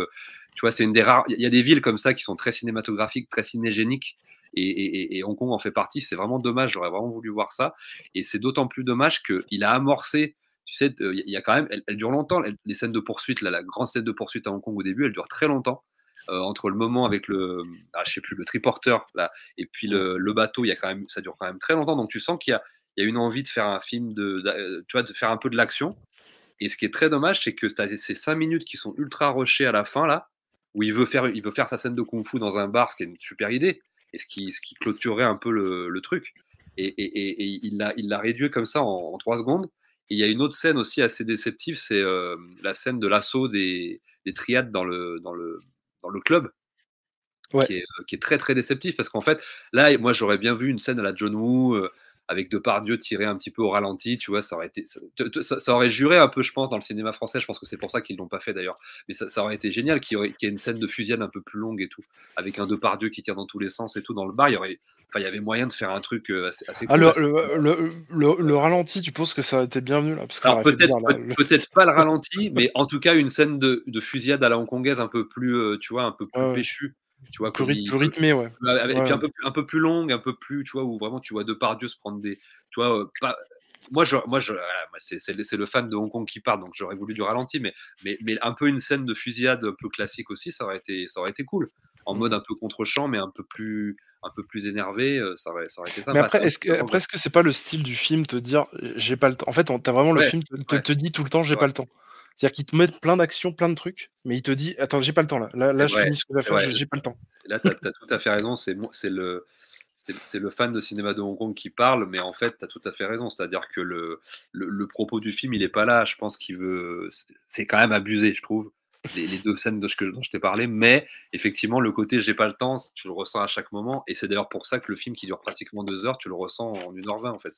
[SPEAKER 10] tu vois, c'est une des rares... Il y a des villes comme ça qui sont très cinématographiques, très cinégéniques. Et Hong Kong en fait partie. C'est vraiment dommage. J'aurais vraiment voulu voir ça. Et c'est d'autant plus dommage qu'il a amorcé... Tu sais, il y a quand même... Elle dure longtemps. Les scènes de poursuite, la grande scène de poursuite à Hong Kong au début, elle dure très longtemps. Entre le moment avec le triporteur là, et puis le bateau, ça dure quand même très longtemps. Donc tu sens qu'il y a une envie de faire un film tu vois, de faire un peu de l'action. Et ce qui est très dommage, c'est que tu as ces 5 minutes qui sont ultra rushées à la fin là, où il veut faire sa scène de kung-fu dans un bar, ce qui est une super idée, et ce qui clôturerait un peu le truc. Et il l'a réduit comme ça en 3 secondes. Et il y a une autre scène aussi assez déceptive, c'est la scène de l'assaut des triades dans le club, qui est très très déceptif, parce qu'en fait là, moi j'aurais bien vu une scène à la John Woo avec Depardieu tiré un petit peu au ralenti, tu vois, ça aurait juré un peu, je pense, dans le cinéma français. Je pense que c'est pour ça qu'ils l'ont pas fait d'ailleurs, mais ça aurait été génial qu'il y ait une scène de fusillade un peu plus longue et tout, avec un Depardieu qui tire dans tous les sens et tout dans le bar. Il y avait moyen de faire un truc assez cool.
[SPEAKER 11] Le ralenti, tu penses que ça a été bienvenu là, parce que
[SPEAKER 10] alors, peut-être pas le ralenti, mais en tout cas une scène de fusillade à la hongkongaise un peu plus, tu vois, un peu plus péchu. Tu vois,
[SPEAKER 11] plus rythmé,
[SPEAKER 10] et puis un peu plus longue, un peu plus, tu vois, où vraiment tu vois Depardieu se prendre des, tu vois, Moi, c'est le fan de Hong Kong qui parle, donc j'aurais voulu du ralenti, mais un peu une scène de fusillade un peu classique aussi, ça aurait été cool. En mode un peu contre-champ, mais un peu plus énervé, ça aurait été sympa.
[SPEAKER 11] Mais après, est-ce que c'est pas le style du film te dire j'ai pas le temps? En fait, t'as vraiment le film te dit tout le temps j'ai pas le temps. C'est-à-dire qu'il te met plein d'actions, plein de trucs, mais il te dit attends, j'ai pas le temps là. Là, je finis ce que je vais faire, j'ai pas le temps.
[SPEAKER 10] Là, t'as tout à fait raison. C'est le fan de cinéma de Hong Kong qui parle, mais en fait, t'as tout à fait raison. C'est-à-dire que le propos du film, il est pas là. Je pense qu'il veut. C'est quand même abusé, je trouve. Les deux scènes dont je t'ai parlé, mais effectivement, le côté j'ai pas le temps, tu le ressens à chaque moment, et c'est d'ailleurs pour ça que le film qui dure pratiquement 2 heures, tu le ressens en 1h20 en fait.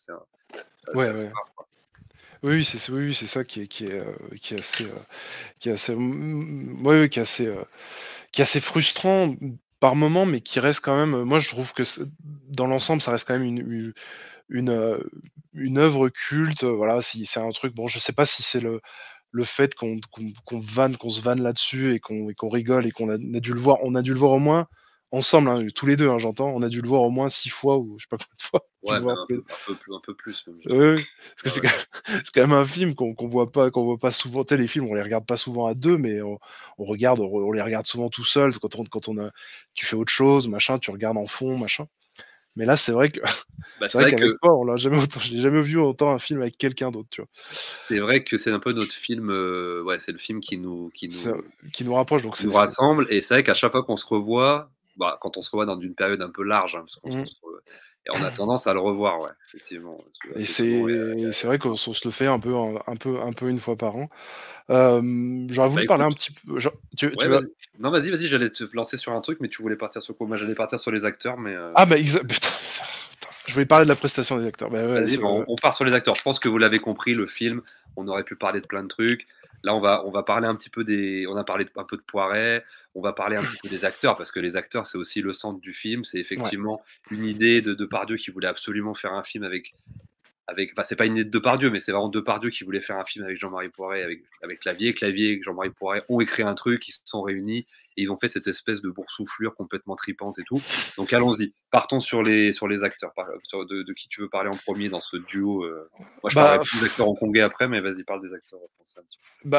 [SPEAKER 11] Oui, c'est ça qui est assez frustrant par moment, mais qui reste quand même. Moi, je trouve que dans l'ensemble, ça reste quand même une œuvre culte. Voilà, si c'est un truc. Bon, je sais pas si c'est le fait qu'on se vanne là-dessus et qu'on rigole et qu'on a dû le voir. On a dû le voir au moins ensemble, hein, tous les deux, hein, j'entends. On a dû le voir au moins 6 fois ou je sais pas combien de fois.
[SPEAKER 10] Ouais, un peu plus.
[SPEAKER 11] Parce que c'est quand même un film qu'on voit pas souvent. Les films, on les regarde pas souvent à deux, mais on les regarde souvent tout seul. Tu fais autre chose, machin, tu regardes en fond, machin. Mais là, c'est vrai que qu'avec toi, j'ai jamais vu autant un film avec quelqu'un d'autre, tu vois.
[SPEAKER 10] C'est vrai que c'est un peu notre film, c'est le film qui nous
[SPEAKER 11] rapproche, donc
[SPEAKER 10] nous rassemble. Et c'est vrai qu'à chaque fois qu'on se revoit, quand on se revoit dans une période un peu large, hein, et on a tendance à le revoir, effectivement.
[SPEAKER 11] Et c'est vrai qu'on se le fait un peu une fois par an. J'aurais voulu parler un petit peu.
[SPEAKER 10] Non, vas-y, j'allais te lancer sur un truc, mais tu voulais partir sur quoi? Moi, j'allais partir sur les acteurs, mais.
[SPEAKER 11] Putain, je voulais parler de la prestation des acteurs.
[SPEAKER 10] Vas-y, on part sur les acteurs. Je pense que vous l'avez compris, le film. On aurait pu parler de plein de trucs. Là, on va parler un petit peu on a parlé un peu de Poiret. On va parler un petit peu des acteurs, parce que les acteurs, c'est aussi le centre du film. C'est effectivement une idée de Depardieu qui voulait absolument faire un film avec c'est pas une idée de Depardieu, mais c'est vraiment Depardieu qui voulait faire un film avec Jean-Marie Poiret, avec Clavier et Jean-Marie Poiret ont écrit un truc, ils se sont réunis et ils ont fait cette espèce de boursouflure complètement tripante et tout. Donc allons-y, partons sur les acteurs. De qui tu veux parler en premier dans ce duo? Moi je parlerai plus des acteurs hongkongais après, mais vas-y, parle des acteurs français un petit peu.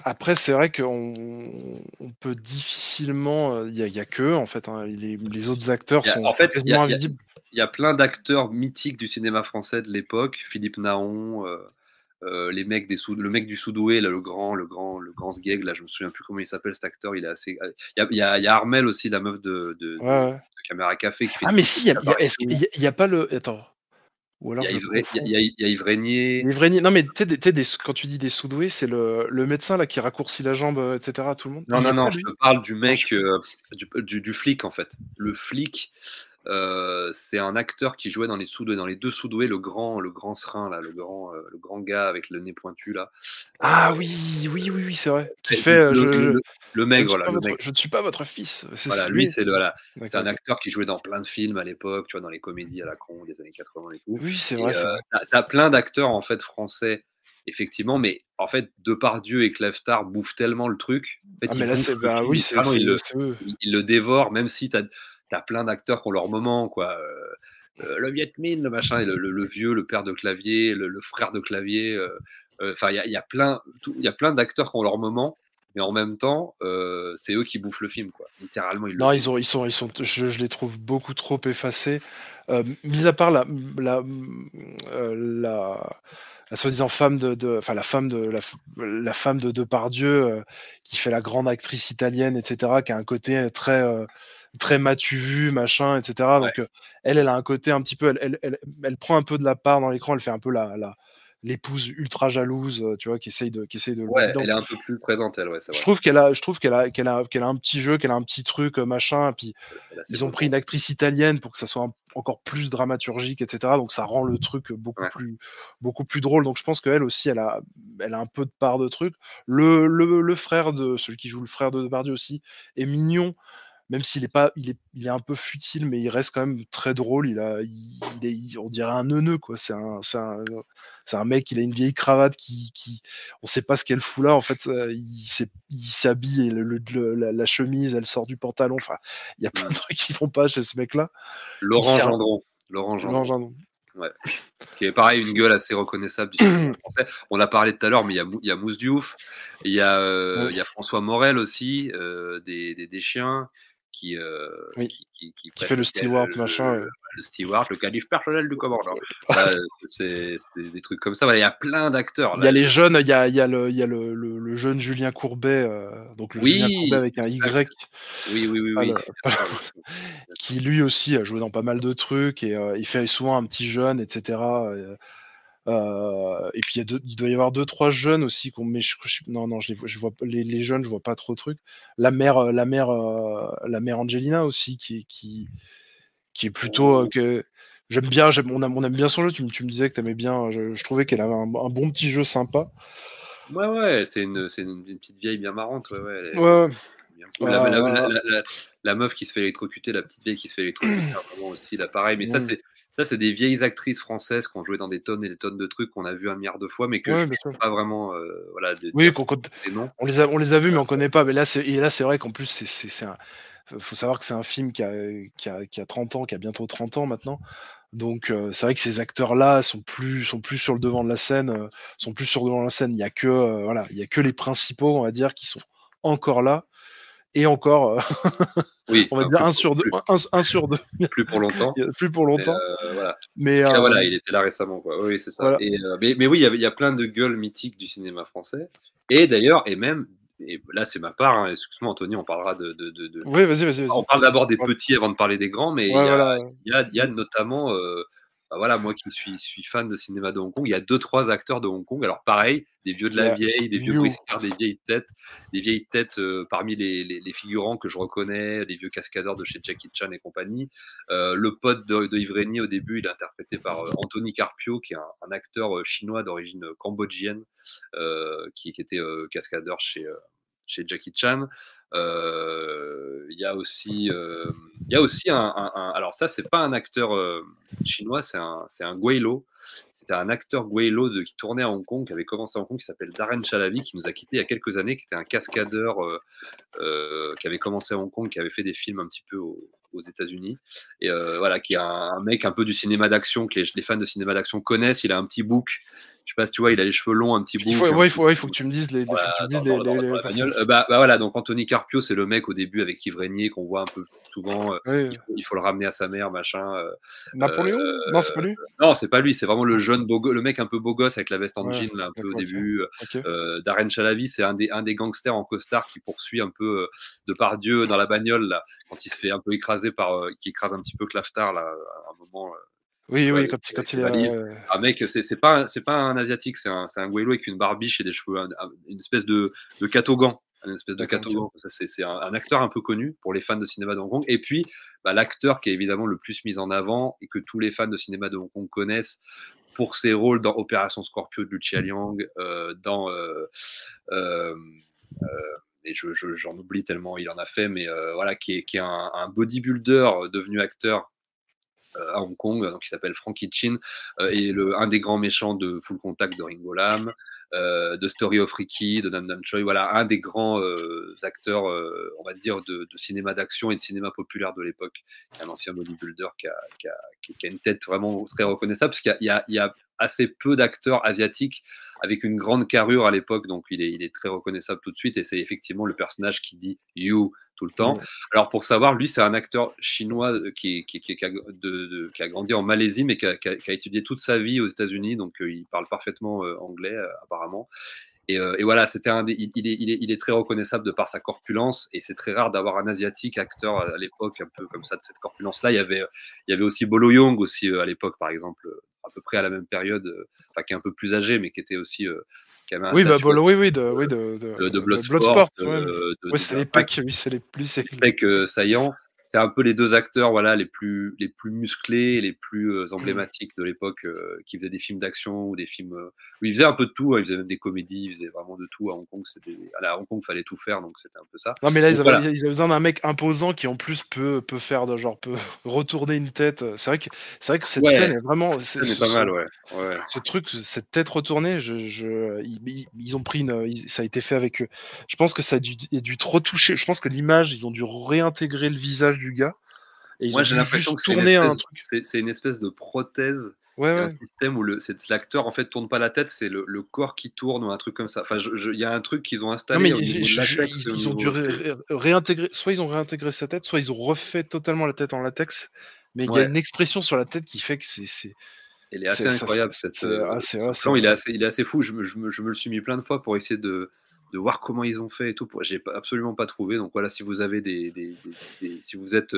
[SPEAKER 11] Après, c'est vrai qu'on peut difficilement. Il y a que en fait, hein, les autres acteurs sont quasiment invisibles.
[SPEAKER 10] Il y a plein d'acteurs mythiques du cinéma français de l'époque, Philippe Naon, le mec du Soudoué, là, le grand Sgeg, là, je me souviens plus comment il s'appelle cet acteur, il est assez. Il y a Armel aussi, la meuf de Caméra Café qui fait.
[SPEAKER 11] Ah mais si, il y a pas le. Attends. Ou alors
[SPEAKER 10] il y a Yves Régnier.
[SPEAKER 11] Non mais quand tu dis des Soudoués, c'est le médecin là qui raccourcit la jambe, etc. Tout le monde.
[SPEAKER 10] Non, je te parle du mec, du flic en fait. Le flic. C'est un acteur qui jouait dans les deux Soudoués, le grand serin là, le grand gars avec le nez pointu là.
[SPEAKER 11] Oui, c'est vrai. Qui fait
[SPEAKER 10] le mec,
[SPEAKER 11] je ne suis pas votre fils.
[SPEAKER 10] Voilà, lui c'est un acteur qui jouait dans plein de films à l'époque, tu vois, dans les comédies à la con des années 80 et tout.
[SPEAKER 11] Oui, c'est vrai.
[SPEAKER 10] T'as plein d'acteurs en fait français. Effectivement, mais en fait, Depardieu et Cleftar bouffent tellement le truc. En fait,
[SPEAKER 11] mais là,
[SPEAKER 10] ils le dévorent, même si t'as plein d'acteurs qui ont leur moment, quoi. Le Viet Minh, le machin, et le vieux, le père de Clavier, le frère de Clavier. Enfin, il y a plein d'acteurs qui ont leur moment, mais en même temps, c'est eux qui bouffent le film, quoi. Littéralement,
[SPEAKER 11] je les trouve beaucoup trop effacés. Mis à part la soi-disant femme la femme de Depardieu qui fait la grande actrice italienne, etc., qui a un côté très m'as-tu vu, machin, etc. Donc elle a un côté un petit peu, elle prend un peu de la part dans l'écran, elle fait un peu l'épouse ultra jalouse, tu vois, qui essaye de
[SPEAKER 10] elle est un peu plus présente, elle, c'est vrai.
[SPEAKER 11] Je trouve qu'elle a un petit jeu, qu'elle a un petit truc, machin, et puis ils ont pris une actrice italienne pour que ça soit encore plus dramaturgique, etc. Donc ça rend le truc beaucoup plus drôle. Donc je pense qu'elle aussi, elle a un peu de part de truc. Le frère celui qui joue le frère de Depardieu aussi est mignon, même s'il est un peu futile, mais il reste quand même très drôle. On dirait un neuneu, quoi. C'est un mec, il a une vieille cravate on sait pas ce qu'elle fout là. En fait, il s'habille et la chemise, elle sort du pantalon. Enfin, il y a plein de trucs qui font pas chez ce mec-là.
[SPEAKER 10] Laurent Gendron.
[SPEAKER 11] Ouais.
[SPEAKER 10] qui est pareil, une gueule assez reconnaissable du cinéma français. On a parlé tout à l'heure, mais il y a Mousse Diouf, il y a François Morel aussi, des chiens, qui
[SPEAKER 11] fait le steward, machin.
[SPEAKER 10] Le steward, le calife personnel du commandant. C'est des trucs comme ça. Il y a plein d'acteurs.
[SPEAKER 11] Il y a les jeunes, il y a le jeune Julien Courbet, donc Julien Courbet avec un Y.
[SPEAKER 10] Oui.
[SPEAKER 11] Qui lui aussi a joué dans pas mal de trucs et il fait souvent un petit jeune, etc. Et puis il doit y avoir 2-3 jeunes aussi mais je vois les jeunes, je vois pas trop de trucs. La mère Angelina aussi qui est plutôt que j'aime bien. On aime bien son jeu. Tu me disais que t'aimais bien. Je trouvais qu'elle avait un bon petit jeu sympa.
[SPEAKER 10] Ouais, c'est une petite vieille bien marrante.
[SPEAKER 11] Ouais.
[SPEAKER 10] La meuf qui se fait électrocuter, la petite vieille qui se fait électrocuter, vraiment aussi là pareil. Mais ça c'est des vieilles actrices françaises qui ont joué dans des tonnes et des tonnes de trucs qu'on a vu un milliard de fois, mais que je ne sais pas vraiment.
[SPEAKER 11] On les a vus, mais on connaît pas. Mais là c'est vrai qu'en plus c'est un. Faut savoir que c'est un film qui a 30 ans, qui a bientôt 30 ans maintenant. Donc c'est vrai que ces acteurs-là sont plus sur le devant de la scène, Il y a que les principaux, on va dire, qui sont encore là. Et encore, on va dire 1 sur 2.
[SPEAKER 10] Plus pour longtemps.
[SPEAKER 11] Voilà.
[SPEAKER 10] Mais voilà, il était là récemment, quoi. Oui, c'est ça. Voilà. Mais oui, il y a plein de gueules mythiques du cinéma français. Et d'ailleurs, et là c'est ma part, hein, excuse-moi Anthony, on parlera de...
[SPEAKER 11] Oui, vas-y.
[SPEAKER 10] On parle d'abord des petits avant de parler des grands, mais il y a notamment... moi qui suis fan de cinéma de Hong Kong, il y a 2-3 acteurs de Hong Kong. Alors pareil, des vieux de la vieille, des vieux briscards, des vieilles têtes parmi les figurants que je reconnais, des vieux cascadeurs de chez Jackie Chan et compagnie. Le pote de Yves Régnier au début, il est interprété par Anthony Carpio, qui est un acteur chinois d'origine cambodgienne, qui était cascadeur chez Jackie Chan. Il y a aussi alors ça c'est pas un acteur chinois, c'est un Gweilo. C'était un acteur Gweilo qui tournait à Hong Kong, qui avait commencé à Hong Kong, qui s'appelle Darren Chalavi, qui nous a quitté il y a quelques années, qui était un cascadeur qui avait commencé à Hong Kong, qui avait fait des films un petit peu aux États-Unis, et qui est un mec un peu du cinéma d'action que les fans de cinéma d'action connaissent. Il a un petit bouc, je sais pas si tu vois, il a les cheveux longs, un petit bouc.
[SPEAKER 11] Il faut que tu me dises les
[SPEAKER 10] voilà, donc Anthony Carpio, c'est le mec au début avec Yves Régnier qu'on voit un peu souvent. Il faut le ramener à sa mère, machin.
[SPEAKER 11] Napoléon Non, c'est pas lui.
[SPEAKER 10] Non, c'est pas lui, c'est vraiment le mec un peu beau gosse avec la veste en jean là, un peu au début. Darren Chalavi, c'est un des gangsters en costard qui poursuit un peu Depardieu dans la bagnole là, quand il se fait un peu écraser qui écrase un petit peu Claftar là, à un moment.
[SPEAKER 11] Quand il est
[SPEAKER 10] un mec, c'est pas un asiatique, c'est un Gweilo avec une barbiche et des cheveux, une espèce de catogan. Ça, c'est un acteur un peu connu pour les fans de cinéma de Hong Kong. Et puis, l'acteur qui est évidemment le plus mis en avant et que tous les fans de cinéma de Hong Kong connaissent pour ses rôles dans Opération Scorpio de Lucia Liang, et j'en oublie tellement il en a fait, mais qui est un bodybuilder devenu acteur à Hong Kong, donc il s'appelle Frankie Chin, et un des grands méchants de Full Contact de Ringo Lam, de Story of Ricky, de Nam Nam Choi, un des grands acteurs, on va dire, de cinéma d'action et de cinéma populaire de l'époque, un ancien bodybuilder qui a une tête vraiment très reconnaissable, parce qu'il y a assez peu d'acteurs asiatiques avec une grande carrure à l'époque, donc il est très reconnaissable tout de suite, et c'est effectivement le personnage qui dit « you » tout le temps. Alors pour savoir, lui c'est un acteur chinois qui a grandi en Malaisie, mais qui a étudié toute sa vie aux États-Unis, donc il parle parfaitement anglais apparemment. Et voilà, il est très reconnaissable de par sa corpulence, et c'est très rare d'avoir un asiatique acteur à l'époque un peu comme ça, de cette corpulence-là. Il y avait aussi Bolo Yeung aussi à l'époque, par exemple, à peu près à la même période, qui est un peu plus âgé, mais qui était aussi qui avait un de Bloodsport,
[SPEAKER 11] c'est les pecs, c'est les plus
[SPEAKER 10] saillants. C'était un peu les deux acteurs, les plus musclés, les plus emblématiques de l'époque, qui faisaient des films d'action ou des films où ils faisaient un peu de tout. Ils faisaient même des comédies, ils faisaient vraiment de tout. À Hong Kong, à Hong Kong, fallait tout faire, donc c'était un peu ça.
[SPEAKER 11] Non, mais là, ils avaient besoin d'un mec imposant qui en plus peut faire peut retourner une tête. C'est vrai que cette scène est vraiment.
[SPEAKER 10] C'est pas mal, ouais.
[SPEAKER 11] Ce truc, cette tête retournée, ils ont pris ça a été fait avec eux. Je pense que ça a dû retoucher. Je pense que l'image, ils ont dû réintégrer le visage du gars. Et
[SPEAKER 10] moi, j'ai l'impression que c'est une espèce de prothèse
[SPEAKER 11] Ouais,
[SPEAKER 10] Il y a un
[SPEAKER 11] ouais.
[SPEAKER 10] système où l'acteur en fait tourne pas la tête, c'est le corps qui tourne ou un truc comme ça. Enfin, il y a un truc qu'ils ont
[SPEAKER 11] Non,
[SPEAKER 10] installé
[SPEAKER 11] mais
[SPEAKER 10] au niveau de latex et au
[SPEAKER 11] ils ont dû
[SPEAKER 10] niveau.
[SPEAKER 11] réintégrer, soit ils ont réintégré sa tête, soit ils ont refait totalement la tête en latex. Mais il y a
[SPEAKER 10] Ouais.
[SPEAKER 11] une expression sur la tête qui fait que
[SPEAKER 10] Elle est assez incroyable. Ce plan, il est assez fou. Je me le suis mis plein de fois pour essayer de voir comment ils ont fait et tout. J'ai absolument pas trouvé. Donc voilà, si vous avez si vous êtes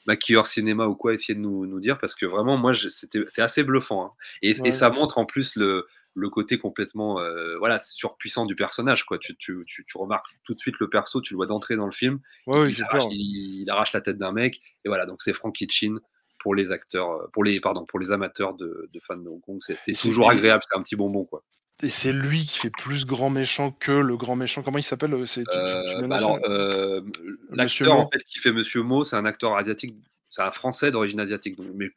[SPEAKER 10] maquilleur cinéma ou quoi, essayez de nous dire parce que vraiment, moi, c'est assez bluffant. Hein. Et ça montre en plus le côté complètement voilà, surpuissant du personnage. Quoi. Tu remarques tout de suite le perso, tu le vois d'entrer dans le film.
[SPEAKER 11] Ouais,
[SPEAKER 10] il arrache la tête d'un mec. Et voilà, donc c'est Frankie Chin pour les acteurs, pour les amateurs de fans de Hong Kong. C'est toujours agréable, c'est un petit bonbon. Quoi.
[SPEAKER 11] Et c'est lui qui fait plus grand méchant que le grand méchant. Comment il s'appelle
[SPEAKER 10] l'acteur en fait qui fait Monsieur Mo, c'est un acteur asiatique, c'est un Français d'origine asiatique, donc, mais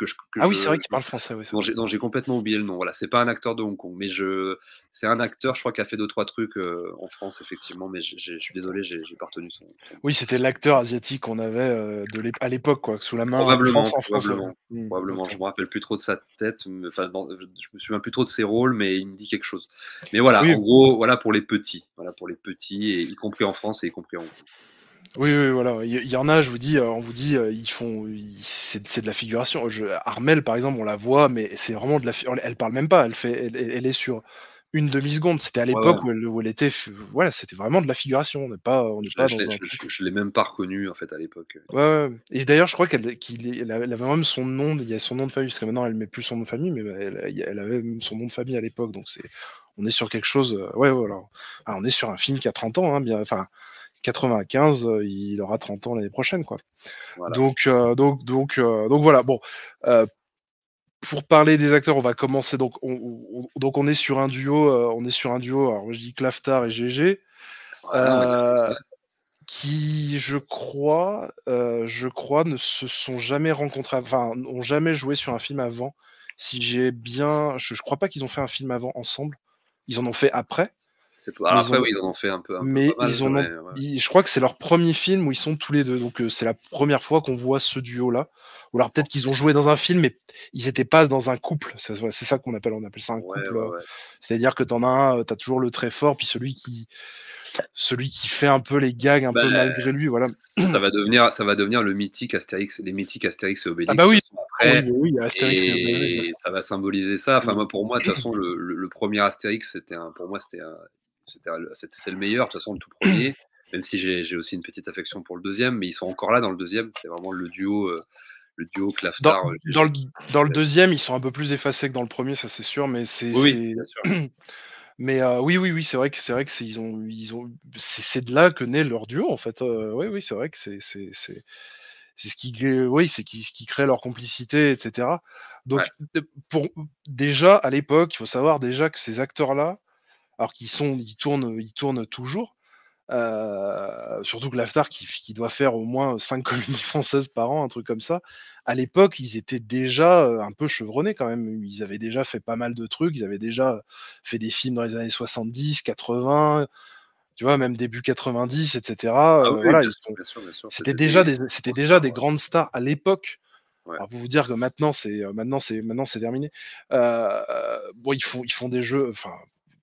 [SPEAKER 11] oui, c'est vrai qu'il parle français. Oui,
[SPEAKER 10] dont j'ai complètement oublié le nom. Voilà, c'est pas un acteur de Hong Kong, mais c'est un acteur, je crois, qui a fait 2-3 trucs en France effectivement, mais je suis désolé, j'ai pas retenu son.
[SPEAKER 11] Oui, c'était l'acteur asiatique qu'on avait à l'époque, quoi, sous la main.
[SPEAKER 10] Probablement.
[SPEAKER 11] Okay.
[SPEAKER 10] Je me rappelle plus trop de sa tête. Enfin, je me souviens plus trop de ses rôles, mais il me dit quelque chose. Mais voilà, en gros, voilà pour les petits, et y compris en France et y compris en Hong Kong.
[SPEAKER 11] Oui, voilà. Il y en a, on vous dit, c'est de la figuration. Armelle, par exemple, on la voit, mais c'est vraiment elle parle même pas. Elle est sur une demi-seconde. C'était à l'époque où elle était, voilà, c'était vraiment de la figuration. On n'est pas dans un.
[SPEAKER 10] Je l'ai même pas reconnu en fait à l'époque.
[SPEAKER 11] Ouais. Et d'ailleurs, je crois qu'elle avait même son nom. Il y a son nom de famille parce que maintenant elle met plus son nom de famille, mais elle avait même son nom de famille à l'époque. Donc on est sur quelque chose. Ouais, voilà. Alors, on est sur un film qui a 30 ans, hein, bien. Enfin. 95, il aura 30 ans l'année prochaine, quoi. Voilà. Donc voilà. Bon, pour parler des acteurs, on va commencer. Donc on est sur un duo. Alors je dis Claftar et GG, qui je crois ne se sont jamais rencontrés. Enfin, n'ont jamais joué sur un film avant. Si j'ai bien, je crois pas qu'ils ont fait un film avant ensemble. Ils en ont fait après.
[SPEAKER 10] Alors après, oui, ils en ont fait un peu.
[SPEAKER 11] Mais je crois que c'est leur premier film où ils sont tous les deux. Donc c'est la première fois qu'on voit ce duo-là. Ou alors peut-être qu'ils ont joué dans un film, mais ils n'étaient pas dans un couple. C'est ça on appelle ça un couple. Ouais. C'est-à-dire que t'en as un, t'as toujours le très fort, puis celui qui fait un peu les gags un peu malgré lui, voilà.
[SPEAKER 10] Ça va devenir les mythiques Astérix et Obélix.
[SPEAKER 11] Ah bah oui.
[SPEAKER 10] Après, Astérix et Obélix. Ça va symboliser ça. Enfin moi, pour moi, de toute façon, le premier Astérix, c'est le meilleur, de toute façon, le tout premier, même si j'ai aussi une petite affection pour le deuxième, mais ils sont encore là dans le deuxième, c'est vraiment le duo Claftar.
[SPEAKER 11] Dans le deuxième, ils sont un peu plus effacés que dans le premier, ça c'est sûr, mais
[SPEAKER 10] oui, bien sûr.
[SPEAKER 11] Mais oui, c'est vrai que c'est de là que naît leur duo en fait. Oui, c'est vrai que c'est ce qui crée leur complicité, etc. Donc déjà à l'époque, il faut savoir déjà que ces acteurs-là, alors ils tournent toujours. Surtout que Claftar qui doit faire au moins 5 comédies françaises par an, un truc comme ça. À l'époque, ils étaient déjà un peu chevronnés quand même. Ils avaient déjà fait pas mal de trucs. Ils avaient déjà fait des films dans les années 70, 80, tu vois, même début 90, etc. Voilà, bien sûr. C'était déjà des grandes stars à l'époque. Ouais. Alors pour vous dire que maintenant c'est terminé. Bon, ils font des jeux. Enfin,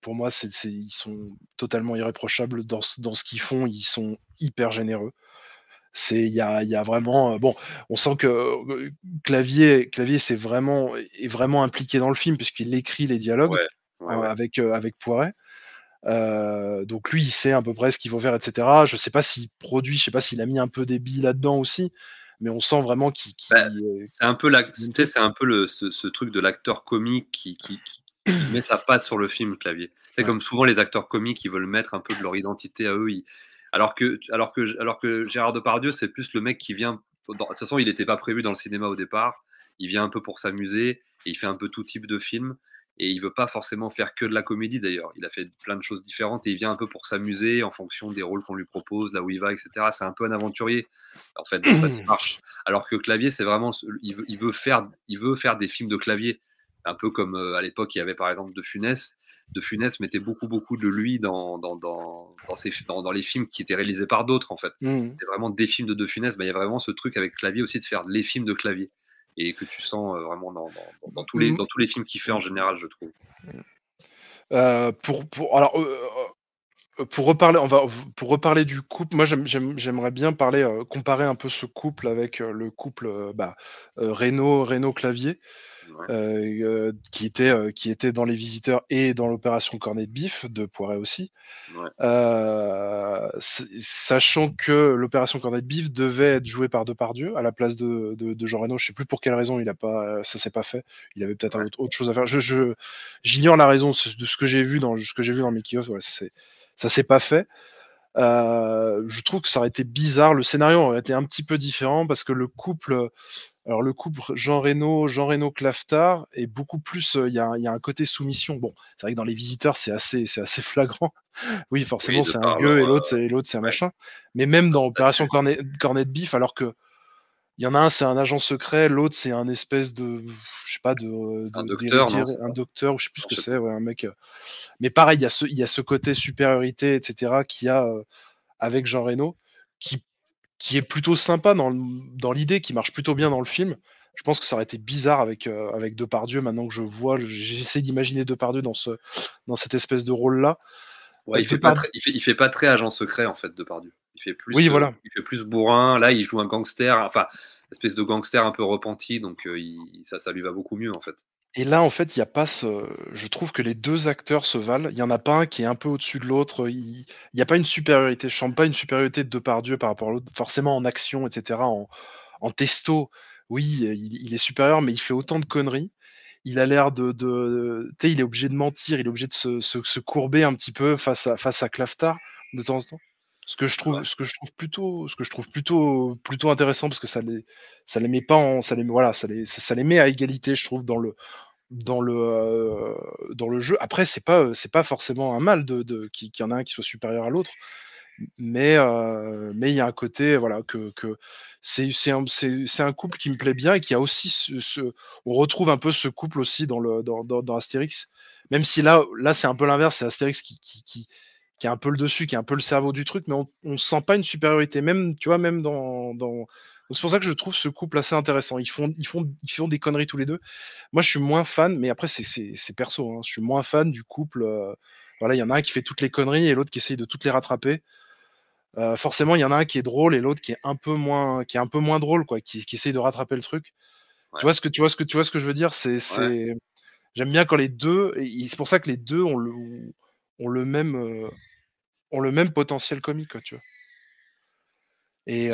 [SPEAKER 11] pour moi, ils sont totalement irréprochables dans ce qu'ils font. Ils sont hyper généreux. Il y a vraiment bon, on sent que Clavier est vraiment impliqué dans le film puisqu'il écrit les dialogues avec Poiret. Donc lui, il sait à peu près ce qu'il faut faire, etc. Je sais pas s'il produit, je sais pas s'il a mis un peu des billes là-dedans aussi, mais on sent vraiment
[SPEAKER 10] c'est un peu ce truc de l'acteur comique qui met sa patte sur le film, Clavier. C'est comme souvent les acteurs comiques, ils veulent mettre un peu de leur identité à eux. Alors que Gérard Depardieu, c'est plus le mec qui vient. De toute façon, il n'était pas prévu dans le cinéma au départ. Il vient un peu pour s'amuser et il fait un peu tout type de film. Et il veut pas forcément faire que de la comédie d'ailleurs. Il a fait plein de choses différentes et il vient un peu pour s'amuser en fonction des rôles qu'on lui propose, là où il va, etc. C'est un peu un aventurier en fait dans sa démarche. Alors que Clavier, c'est vraiment, il veut faire des films de Clavier, un peu comme à l'époque il y avait par exemple De Funès. De Funès mettait beaucoup de lui dans les films qui étaient réalisés par d'autres en fait. C'était vraiment des films de Funès. Il y a vraiment ce truc avec Clavier aussi de faire les films de Clavier. et que tu sens vraiment dans tous les films qu'il fait en général, je trouve.
[SPEAKER 11] Pour reparler du couple, moi j'aimerais bien comparer un peu ce couple avec le couple Reno Clavier, qui était dans Les Visiteurs et dans l'opération Cornet de Bif de Poiret aussi.
[SPEAKER 10] Ouais.
[SPEAKER 11] Sachant que l'opération Cornet de Bif devait être jouée par Depardieu à la place de Jean Reno. Je sais plus pour quelle raison ça s'est pas fait. Il avait peut-être autre chose à faire. J'ignore la raison de ce que j'ai vu dans le making-of. Ouais, ça s'est pas fait. Je trouve que ça aurait été bizarre. Le scénario aurait été un petit peu différent parce que le couple Jean Reno Claftard est beaucoup plus. Il y a un côté soumission. Bon, c'est vrai que dans Les Visiteurs, c'est assez flagrant. Oui, forcément, c'est un gueux et l'autre c'est un machin. Mais même dans Opération Cornet de Bif, alors que il y en a un, c'est un agent secret, l'autre, c'est un espèce de, je sais pas,
[SPEAKER 10] un docteur,
[SPEAKER 11] un docteur, ou je sais plus ce que c'est, ouais, un mec. Mais pareil, il y a ce côté supériorité, etc., qu'il y a avec Jean Reno, qui est plutôt sympa dans l'idée, qui marche plutôt bien dans le film. Je pense que ça aurait été bizarre avec Depardieu, maintenant que j'essaie d'imaginer Depardieu dans cette espèce de rôle-là.
[SPEAKER 10] Ouais, il fait pas très agent secret, en fait, Depardieu. Il fait plus,
[SPEAKER 11] oui, voilà.
[SPEAKER 10] Il fait plus bourrin. Là, il joue un gangster, enfin, espèce de gangster un peu repenti, donc ça lui va beaucoup mieux, en fait.
[SPEAKER 11] Et là, en fait, il y a pas je trouve que les deux acteurs se valent. Il y en a pas un qui est un peu au-dessus de l'autre. Il y a pas une supériorité. Je sens pas une supériorité de Depardieu par rapport à l'autre. Forcément, en action, etc., en testo, oui, il est supérieur, mais il fait autant de conneries. Il a l'air tu sais, il est obligé de mentir, il est obligé de se courber un petit peu face à Claftard de temps en temps. Ce que je trouve plutôt intéressant, parce que ça les met pas ça les met à égalité, je trouve, dans le jeu. Après, c'est pas forcément un mal qu'il y en a un qui soit supérieur à l'autre, mais il y a un côté, voilà, que c'est un couple qui me plaît bien, et qui a aussi on retrouve un peu ce couple aussi dans Astérix, même si là c'est un peu l'inverse, c'est Astérix qui est un peu le dessus, qui est un peu le cerveau du truc, mais on sent pas une supériorité, même, tu vois, même donc c'est pour ça que je trouve ce couple assez intéressant. Ils font des conneries tous les deux. Moi, je suis moins fan, mais après c'est perso, hein. Je suis moins fan du couple. Voilà, il y en a un qui fait toutes les conneries et l'autre qui essaye de toutes les rattraper. Forcément, il y en a un qui est drôle et l'autre qui est un peu moins drôle, quoi, qui essaye de rattraper le truc. Ouais. Tu vois ce que je veux dire? Ouais. J'aime bien quand les deux, et c'est pour ça que les deux ont le même potentiel comique, quoi, tu vois. Et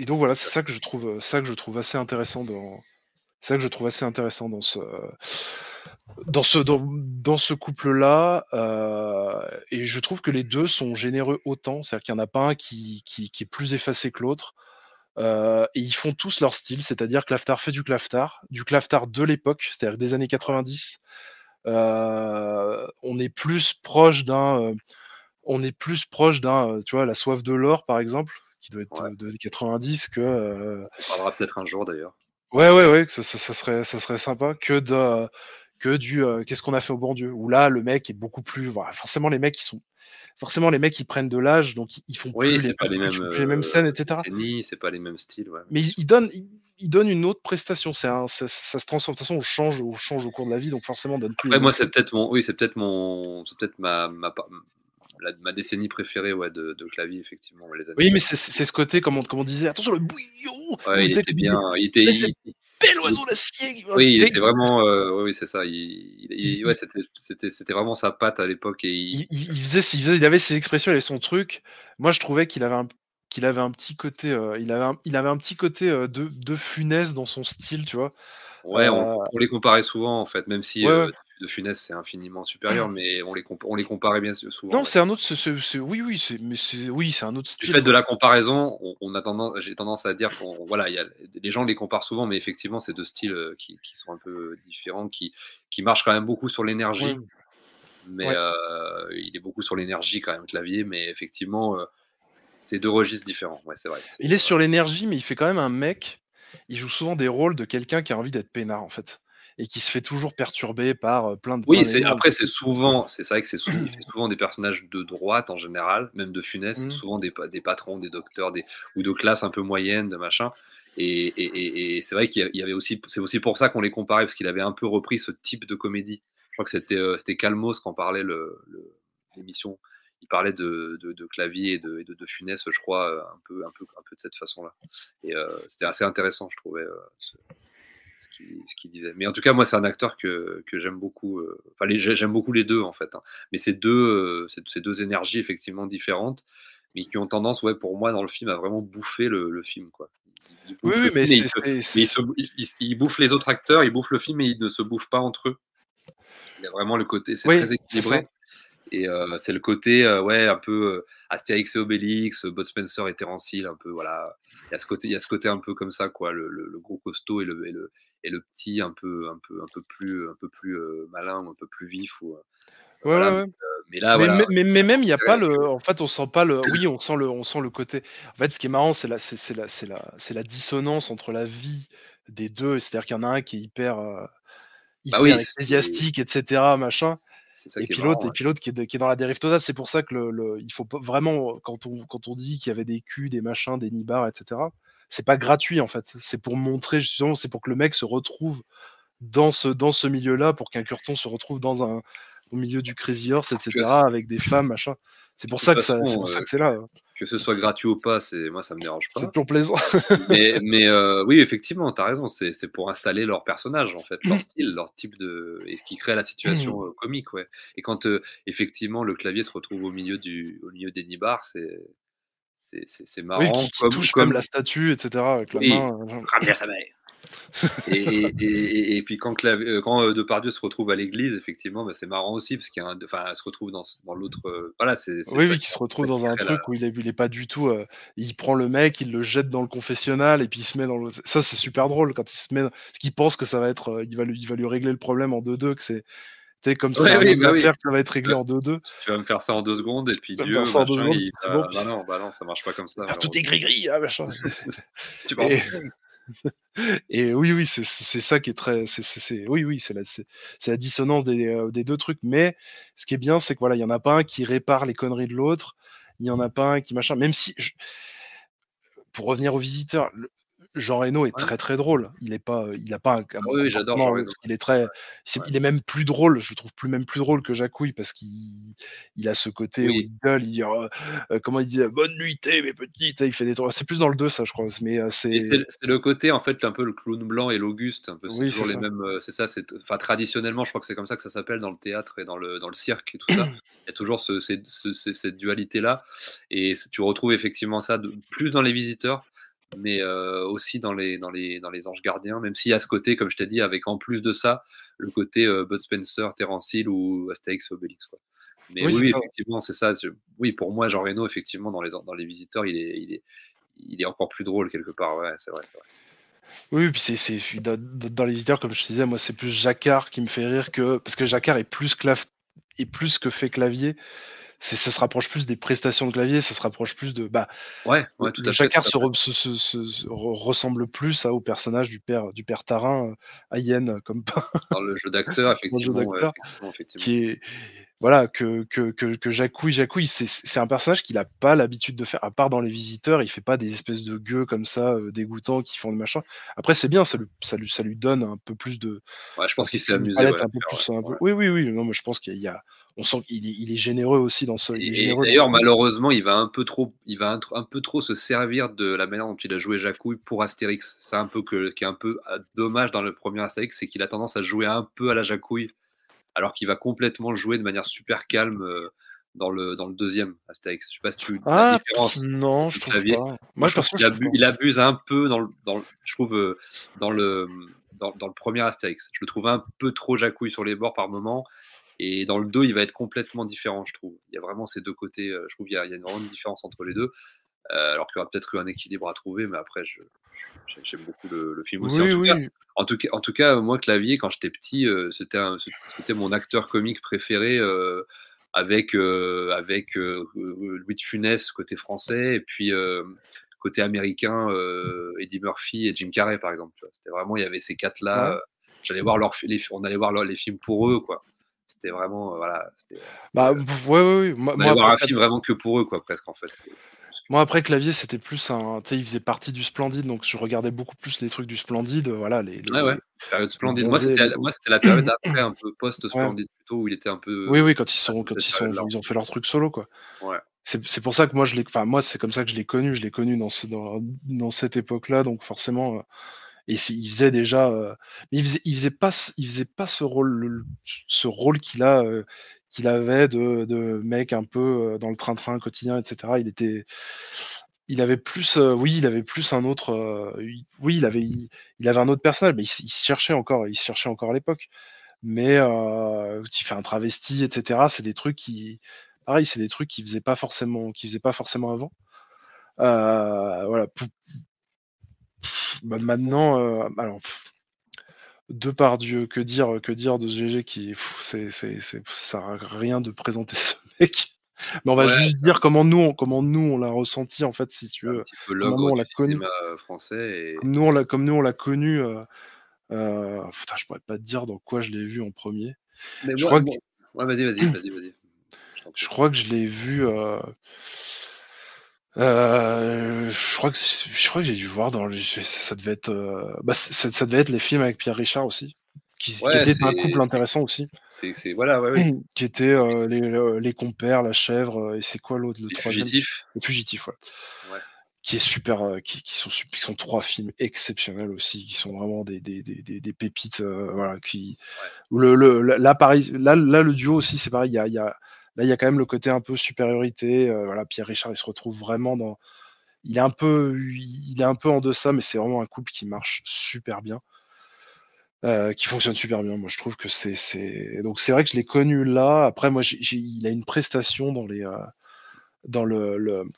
[SPEAKER 11] donc voilà, c'est ça que je trouve assez intéressant dans ce couple-là, et je trouve que les deux sont généreux autant, c'est-à-dire qu'il n'y en a pas un qui est plus effacé que l'autre, et ils font tous leur style, c'est-à-dire que Claftard fait du Claftard de l'époque, c'est-à-dire des années 90. On est plus proche d'un, tu vois, La Soif de l'or, par exemple, qui doit être de 90, que
[SPEAKER 10] on parlera peut-être un jour, d'ailleurs.
[SPEAKER 11] Ouais, ça serait sympa, que du Qu'est-ce qu'on a fait au bon Dieu, où là le mec est beaucoup plus, voilà, forcément les mecs ils prennent de l'âge, donc ils font plus les mêmes scènes, etc.
[SPEAKER 10] C'est pas les mêmes styles, ouais.
[SPEAKER 11] Mais ils donnent une autre prestation, ça se transforme, de toute façon on change au cours de la vie, donc forcément on donne plus.
[SPEAKER 10] Ouais, moi c'est peut-être ma décennie préférée, ouais, de Clavier, effectivement, les années.
[SPEAKER 11] Oui, mais c'est ce côté, comme on disait, attention le bouillon.
[SPEAKER 10] Ouais, il était bien,
[SPEAKER 11] bel oiseau d'acier.
[SPEAKER 10] Oui, il était vraiment, oui, c'est ça. Ouais, c'était vraiment sa patte à l'époque, et
[SPEAKER 11] il avait ses expressions, il avait son truc. Moi, je trouvais qu'il avait un petit côté, il avait un petit côté de Funès dans son style, tu vois.
[SPEAKER 10] Ouais, on les comparait souvent, en fait, même si de Funès c'est infiniment supérieur, mais on les comparait bien souvent.
[SPEAKER 11] Non, c'est un autre, c'est un autre style.
[SPEAKER 10] Du fait de la comparaison, j'ai tendance à dire les gens les comparent souvent, mais effectivement, c'est deux styles qui sont un peu différents, qui marchent quand même beaucoup sur l'énergie. Ouais. Mais il est beaucoup sur l'énergie quand même, Clavier, mais effectivement, c'est deux registres différents. Ouais, c'est vrai.
[SPEAKER 11] Il est sur l'énergie, mais il fait quand même un mec. Il joue souvent des rôles de quelqu'un qui a envie d'être peinard, en fait, et qui se fait toujours perturber par plein de.
[SPEAKER 10] Oui, après c'est vrai que il fait souvent des personnages de droite en général, même de Funès, souvent des patrons, des docteurs, ou de classe un peu moyenne, de machin. Et c'est vrai qu'il y avait aussi, c'est aussi pour ça qu'on les comparait, parce qu'il avait un peu repris ce type de comédie. Je crois que c'était Calmos qui en parlait l'émission. Il parlait de Clavier et de Funès, je crois, un peu de cette façon-là. Et c'était assez intéressant, je trouvais, ce qu'il disait. Mais en tout cas, moi, c'est un acteur que j'aime beaucoup. J'aime beaucoup les deux, en fait. Hein. Mais ces deux énergies, effectivement, différentes, mais qui ont tendance, pour moi, dans le film, à vraiment bouffer le film, quoi.
[SPEAKER 11] Oui, mais
[SPEAKER 10] il bouffe les autres acteurs, il bouffe le film, mais il ne se bouffe pas entre eux. Il y a vraiment le côté, c'est très équilibré. Et c'est le côté, un peu Astérix et Obélix, Bud Spencer et Terence Hill, un peu, voilà. Il y a ce côté un peu comme ça, quoi, le gros costaud et le petit un peu plus malin, ou un peu plus vif.
[SPEAKER 11] Ouais.
[SPEAKER 10] Mais là,
[SPEAKER 11] mais même il n'y a pas en fait, on sent pas on sent le côté. En fait, ce qui est marrant, c'est la dissonance entre la vie des deux. C'est-à-dire qu'il y en a un qui est hyper ecclésiastique, etc., machin. Et puis l'autre qui est dans la dérive totale. C'est pour ça que il faut pas vraiment, quand on dit qu'il y avait des culs, des machins, des nibards, etc., c'est pas gratuit, en fait. C'est pour montrer, justement, c'est pour que le mec se retrouve dans ce milieu-là, pour qu'un Curton se retrouve au milieu du Crazy Horse, etc., avec des femmes, machin. C'est pour ça que c'est là.
[SPEAKER 10] Que ce soit gratuit ou pas, moi, ça me dérange pas.
[SPEAKER 11] C'est toujours plaisant.
[SPEAKER 10] mais oui, effectivement, t'as raison. C'est pour installer leur personnage, en fait, leur style, leur type et ce qui crée la situation comique, ouais. Et quand effectivement le Clavier se retrouve au milieu des nibards, c'est marrant.
[SPEAKER 11] Oui, qui touche comme la statue, etc., avec la main.
[SPEAKER 10] Ramener à sa mère. et puis quand Depardieu se retrouve à l'église, effectivement, c'est marrant aussi, parce qu'il se retrouve dans l'autre.
[SPEAKER 11] Qui se retrouve dans un truc où il est pas du tout. Il prend le mec, il le jette dans le confessionnal, et puis il se met dans le. Ça, c'est super drôle quand il se met. Parce qu'il pense que ça va être. Il va lui régler le problème en 2-2, que c'est. Tu sais, comme ça, que ça va être réglé en 2-2.
[SPEAKER 10] Tu vas me faire ça en 2 secondes, et puis Dieu, non, ça marche pas comme ça.
[SPEAKER 11] Tout est gris-gris, machin. Et oui, c'est ça qui est très, c'est la dissonance des deux trucs. Mais ce qui est bien, c'est que voilà, il y en a pas un qui répare les conneries de l'autre, il y en a pas un qui machin. Même si, pour revenir aux visiteurs, Jean Reno est très très drôle. Il a pas
[SPEAKER 10] oui, j'adore Jean Reno.
[SPEAKER 11] Il est il est même plus drôle. Je le trouve même plus drôle que Jacouille, parce qu'il a ce côté où il gueule, il dit comment il dit, bonne nuitée mes petites. Il fait des trucs. C'est plus dans le 2, ça, je crois. Mais c'est
[SPEAKER 10] le côté, en fait, un peu le clown blanc et l'Auguste. Un peu, c'est toujours les
[SPEAKER 11] ça.
[SPEAKER 10] mêmes. C'est ça. Traditionnellement, je crois que c'est comme ça que ça s'appelle dans le théâtre et dans le cirque et tout ça. Il y a toujours cette dualité là, et tu retrouves effectivement ça plus dans les visiteurs, mais aussi dans les Anges Gardiens, même s'il y a ce côté, comme je t'ai dit, avec en plus de ça le côté Bud Spencer, Terence Hill ou Astérix et Obélix, quoi. Mais oui, effectivement, c'est ça. Oui, pour moi, Jean Reno, effectivement, dans les visiteurs, il est encore plus drôle quelque part. Ouais, c'est vrai.
[SPEAKER 11] Oui, puis c'est dans les visiteurs, comme je te disais, moi, c'est plus Jacquard qui me fait rire, parce que Jacquard est plus que fait Clavier. Ça se rapproche plus des prestations de Clavier, ça se rapproche plus de. Tout à Jacquard ressemble plus au personnage du père Tarin à Yen, comme
[SPEAKER 10] dans le jeu d'acteur, effectivement.
[SPEAKER 11] Qui est que Jacouille, c'est un personnage qu'il a pas l'habitude de faire, à part dans les visiteurs. Il fait pas des espèces de gueux comme ça dégoûtants qui font le machin. Après, c'est bien, ça lui donne un peu plus de.
[SPEAKER 10] Ouais, je pense qu'il s'est amusé.
[SPEAKER 11] Oui. Non, mais je pense on sent qu'il est généreux aussi dans ce.
[SPEAKER 10] Et d'ailleurs, malheureusement, il va un peu trop se servir de la manière dont il a joué Jacouille pour Astérix. C'est qui est un peu dommage dans le premier Astérix, c'est qu'il a tendance à jouer un peu à la Jacouille, alors qu'il va complètement le jouer de manière super calme dans le deuxième Astérix. Je sais pas si tu la différence.
[SPEAKER 11] Non, je trouve pas.
[SPEAKER 10] Moi, je pense qu'il abuse un peu je trouve dans le premier Astérix. Je le trouve un peu trop Jacouille sur les bords par moment. Et dans le 2, il va être complètement différent, je trouve. Il y a vraiment ces deux côtés. Je trouve qu'il y a vraiment une différence entre les deux. Alors qu'il y aura peut-être eu un équilibre à trouver, mais après, j'aime beaucoup le film aussi. En tout cas, moi, Clavier, quand j'étais petit, c'était mon acteur comique préféré, avec Louis de Funès côté français, et puis côté américain, Eddie Murphy et Jim Carrey, par exemple. C'était vraiment, il y avait ces quatre-là. On allait voir les films pour eux, quoi. C'était vraiment, voilà.
[SPEAKER 11] Bah, ouais.
[SPEAKER 10] On allait voir un film vraiment que pour eux, quoi, presque, en fait.
[SPEAKER 11] Moi, après, Clavier, c'était plus un. Tu sais, il faisait partie du Splendide, donc je regardais beaucoup plus les trucs du Splendide. Voilà,
[SPEAKER 10] Ouais. Période Splendide. Moi, c'était la période après, un peu post-Splendide, plutôt, où il était un peu.
[SPEAKER 11] Oui, quand ils ont fait leur truc solo, quoi.
[SPEAKER 10] Ouais.
[SPEAKER 11] C'est pour ça que moi, c'est comme ça que je l'ai connu. Je l'ai connu dans cette époque-là, donc forcément. Et il faisait déjà. Mais il faisait pas ce rôle qu'il avait de mec un peu dans le train-train quotidien, etc. Il avait plus un autre. Il avait un autre personnage, mais il se cherchait encore à l'époque. Mais il fait un travesti, etc. C'est des trucs c'est des trucs qu'il faisait pas forcément avant. Voilà. Maintenant, alors. Depardieu, que dire de ce GG qui, ça a rien de présenter ce mec. Mais on va juste dire comment nous on l'a ressenti, en fait, si tu veux.
[SPEAKER 10] Comment nous on l'a connu. Français et...
[SPEAKER 11] Comme nous on l'a connu. Putain, je pourrais pas te dire dans quoi je l'ai vu en premier.
[SPEAKER 10] Mais
[SPEAKER 11] je
[SPEAKER 10] crois
[SPEAKER 11] que...
[SPEAKER 10] vas-y.
[SPEAKER 11] Je crois que je l'ai vu. Je crois que j'ai dû voir ça devait être ça devait être les films avec Pierre Richard aussi, qui était un couple intéressant aussi.
[SPEAKER 10] Voilà, ouais.
[SPEAKER 11] Qui était les compères, la chèvre, et c'est quoi l'autre, le troisième? Le fugitif, ouais. Qui est super, qui sont 3 films exceptionnels aussi, qui sont vraiment des pépites, voilà, là le duo aussi, c'est pareil, Là, il y a quand même le côté un peu supériorité. Voilà, Pierre Richard, il se retrouve vraiment dans. Il est un peu en deçà, mais c'est vraiment un couple qui marche super bien, qui fonctionne super bien. Moi, je trouve que donc c'est vrai que je l'ai connu là. Après, moi, il a une prestation dans le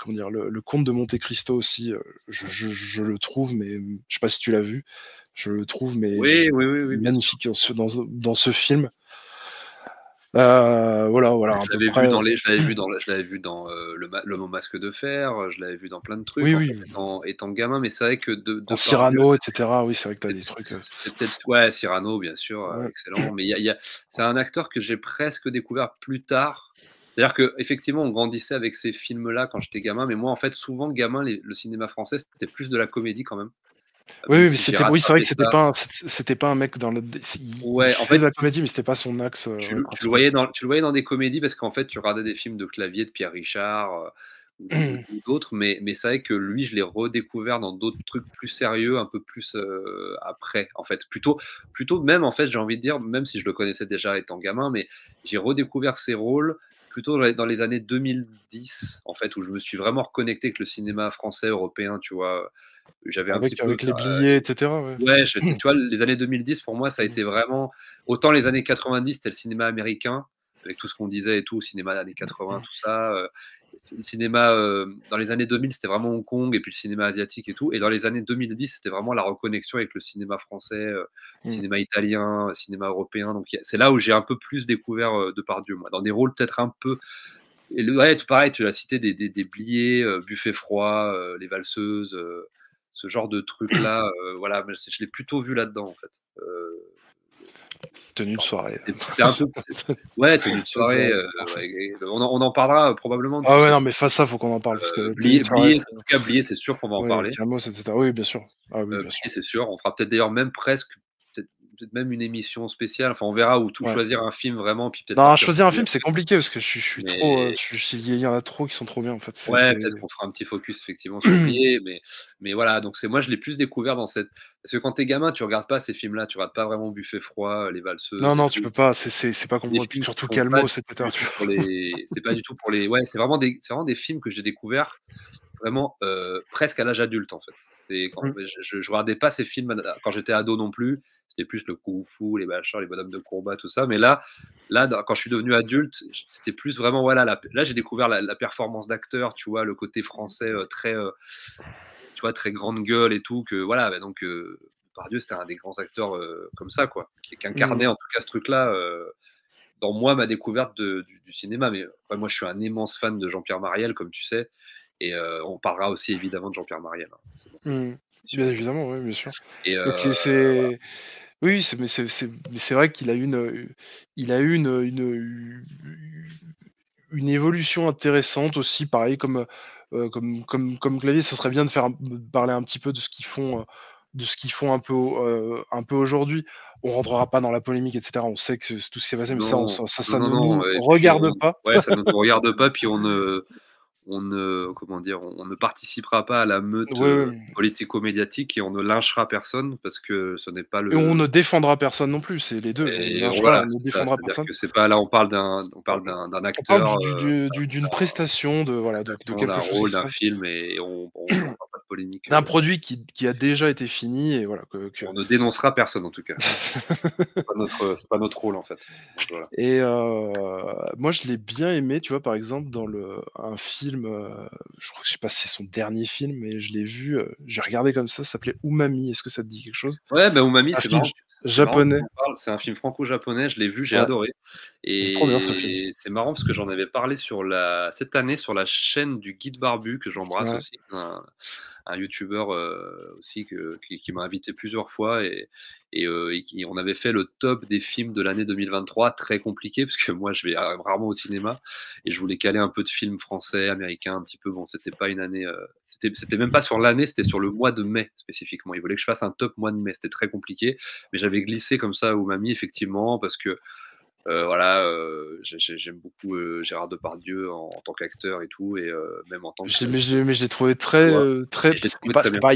[SPEAKER 11] Comte de Monte Cristo aussi. Je le trouve, mais je sais pas si tu l'as vu. Je le trouve, mais
[SPEAKER 10] oui.
[SPEAKER 11] magnifique dans ce film. Voilà.
[SPEAKER 10] Je l'avais vu dans l'homme au masque de fer. Je l'avais vu dans plein de trucs. Étant gamin, mais c'est vrai que
[SPEAKER 11] dans Cyrano, etc. Oui, c'est vrai que t'as des trucs.
[SPEAKER 10] C'est peut-être Cyrano, bien sûr, excellent. Mais c'est un acteur que j'ai presque découvert plus tard. C'est-à-dire que effectivement, on grandissait avec ces films-là quand j'étais gamin, mais moi, en fait, souvent gamin, le cinéma français, c'était plus de la comédie quand même.
[SPEAKER 11] Oui, mais c'est vrai que c'était pas un mec dans le. Il fait de la comédie, mais c'était pas son axe.
[SPEAKER 10] Tu le voyais dans des comédies parce qu'en fait, tu regardais des films de Clavier, de Pierre Richard ou d'autres, mais c'est vrai que lui, je l'ai redécouvert dans d'autres trucs plus sérieux, un peu plus après, en fait. Plutôt même, en fait, j'ai envie de dire, même si je le connaissais déjà étant gamin, mais j'ai redécouvert ses rôles plutôt dans les années 2010, en fait, où je me suis vraiment reconnecté avec le cinéma français, européen, tu vois. J'avais
[SPEAKER 11] avec les billets, etc.
[SPEAKER 10] Tu vois, les années 2010 pour moi ça a été vraiment autant les années 90 c'était le cinéma américain avec tout ce qu'on disait et tout, cinéma des années 80, tout ça. Le cinéma dans les années 2000 c'était vraiment Hong Kong et puis le cinéma asiatique et tout, et dans les années 2010 c'était vraiment la reconnexion avec le cinéma français, cinéma italien, cinéma européen. Donc c'est là où j'ai un peu plus découvert Depardieu, moi, dans des rôles peut-être un peu. Et pareil, tu l'as cité, des Blier, Buffet froid, Les Valseuses. Ce genre de truc-là, voilà, je l'ai plutôt vu là-dedans, en fait.
[SPEAKER 11] Tenue de soirée.
[SPEAKER 10] Ouais, tenue de soirée. On en parlera probablement.
[SPEAKER 11] Ah ouais, non, mais face à ça, faut qu'on en parle. Parce que
[SPEAKER 10] Blier, c'est sûr qu'on va en parler.
[SPEAKER 11] Oui, bien sûr.
[SPEAKER 10] Blier, c'est sûr. On fera peut-être d'ailleurs même peut-être même une émission spéciale. Enfin, on verra où choisir un film vraiment. Puis
[SPEAKER 11] non, choisir un film, c'est compliqué parce que je suis trop. Il y en a trop qui sont trop bien, en fait.
[SPEAKER 10] Peut-être qu'on fera un petit focus effectivement sur Blier, mais voilà. Donc moi, je l'ai plus découvert dans cette. Parce que quand t'es gamin, tu regardes pas ces films-là, tu regardes pas vraiment Buffet froid, Les Valseuses.
[SPEAKER 11] Non, tu peux pas. C'est pas compréhensible. Surtout Calmo, etc.
[SPEAKER 10] C'est pas du tout pour les. Ouais, c'est vraiment des films que j'ai découverts vraiment presque à l'âge adulte, en fait. Je regardais pas ces films quand j'étais ado non plus. C'était plus le kung fu, les machins, les bonhommes de combat, tout ça. Mais là, quand je suis devenu adulte, c'était plus vraiment, voilà, là, j'ai découvert la performance d'acteur, tu vois, le côté français très, tu vois, très grande gueule et tout. Que voilà, donc Depardieu, c'était un des grands acteurs comme ça, quoi, qui incarnait en tout cas ce truc-là. Dans moi, ma découverte du cinéma. Mais après, moi, je suis un immense fan de Jean-Pierre Mariel, comme tu sais. Et on parlera aussi évidemment de Jean-Pierre Mariel.
[SPEAKER 11] Bien évidemment, oui, bien sûr.
[SPEAKER 10] Et
[SPEAKER 11] Oui, mais c'est vrai qu'il a eu une évolution intéressante aussi, pareil comme Clavier. Ce serait bien de parler un petit peu de ce qu'ils font un peu aujourd'hui. On rentrera pas dans la polémique, etc. On sait que tout ce qui s'est passé, mais ça ne nous regarde pas.
[SPEAKER 10] Ouais, ça ne nous regarde pas, puis on ne participera pas à la meute politico-médiatique et on ne lynchera personne parce que ce n'est pas le.
[SPEAKER 11] Et on ne défendra personne non plus, c'est les deux. On ne défendra personne.
[SPEAKER 10] Que c'est pas là, on parle d'un acteur.
[SPEAKER 11] On parle d'une prestation de quelque chose.
[SPEAKER 10] Rôle, d'un film et on n'a pas de polémique.
[SPEAKER 11] C'est un produit qui a déjà été fini et voilà.
[SPEAKER 10] On ne dénoncera personne en tout cas. c'est pas notre rôle en fait. Donc, voilà.
[SPEAKER 11] Et moi je l'ai bien aimé, tu vois, par exemple dans un film, je sais pas si c'est son dernier film, mais je l'ai vu, j'ai regardé comme ça s'appelait Umami. Est-ce que ça te dit quelque chose?
[SPEAKER 10] Ouais, Umami, c'est marrant.
[SPEAKER 11] Japonais.
[SPEAKER 10] C'est un film franco-japonais, je l'ai vu, j'ai adoré. Et c'est marrant parce que j'en avais parlé cette année sur la chaîne du Guide Barbu, que j'embrasse aussi, un youtubeur aussi qui m'a invité plusieurs fois et on avait fait le top des films de l'année 2023, très compliqué parce que moi je vais rarement au cinéma et je voulais caler un peu de films français, américains un petit peu. Bon, c'était pas une année, c'était même pas sur l'année, c'était sur le mois de mai spécifiquement. Il voulait que je fasse un top mois de mai, c'était très compliqué, mais j'avais glissé comme ça Umami effectivement parce que j'aime beaucoup Gérard Depardieu en tant qu'acteur et tout, et même en tant que.
[SPEAKER 11] Mais je l'ai trouvé très. C'était pas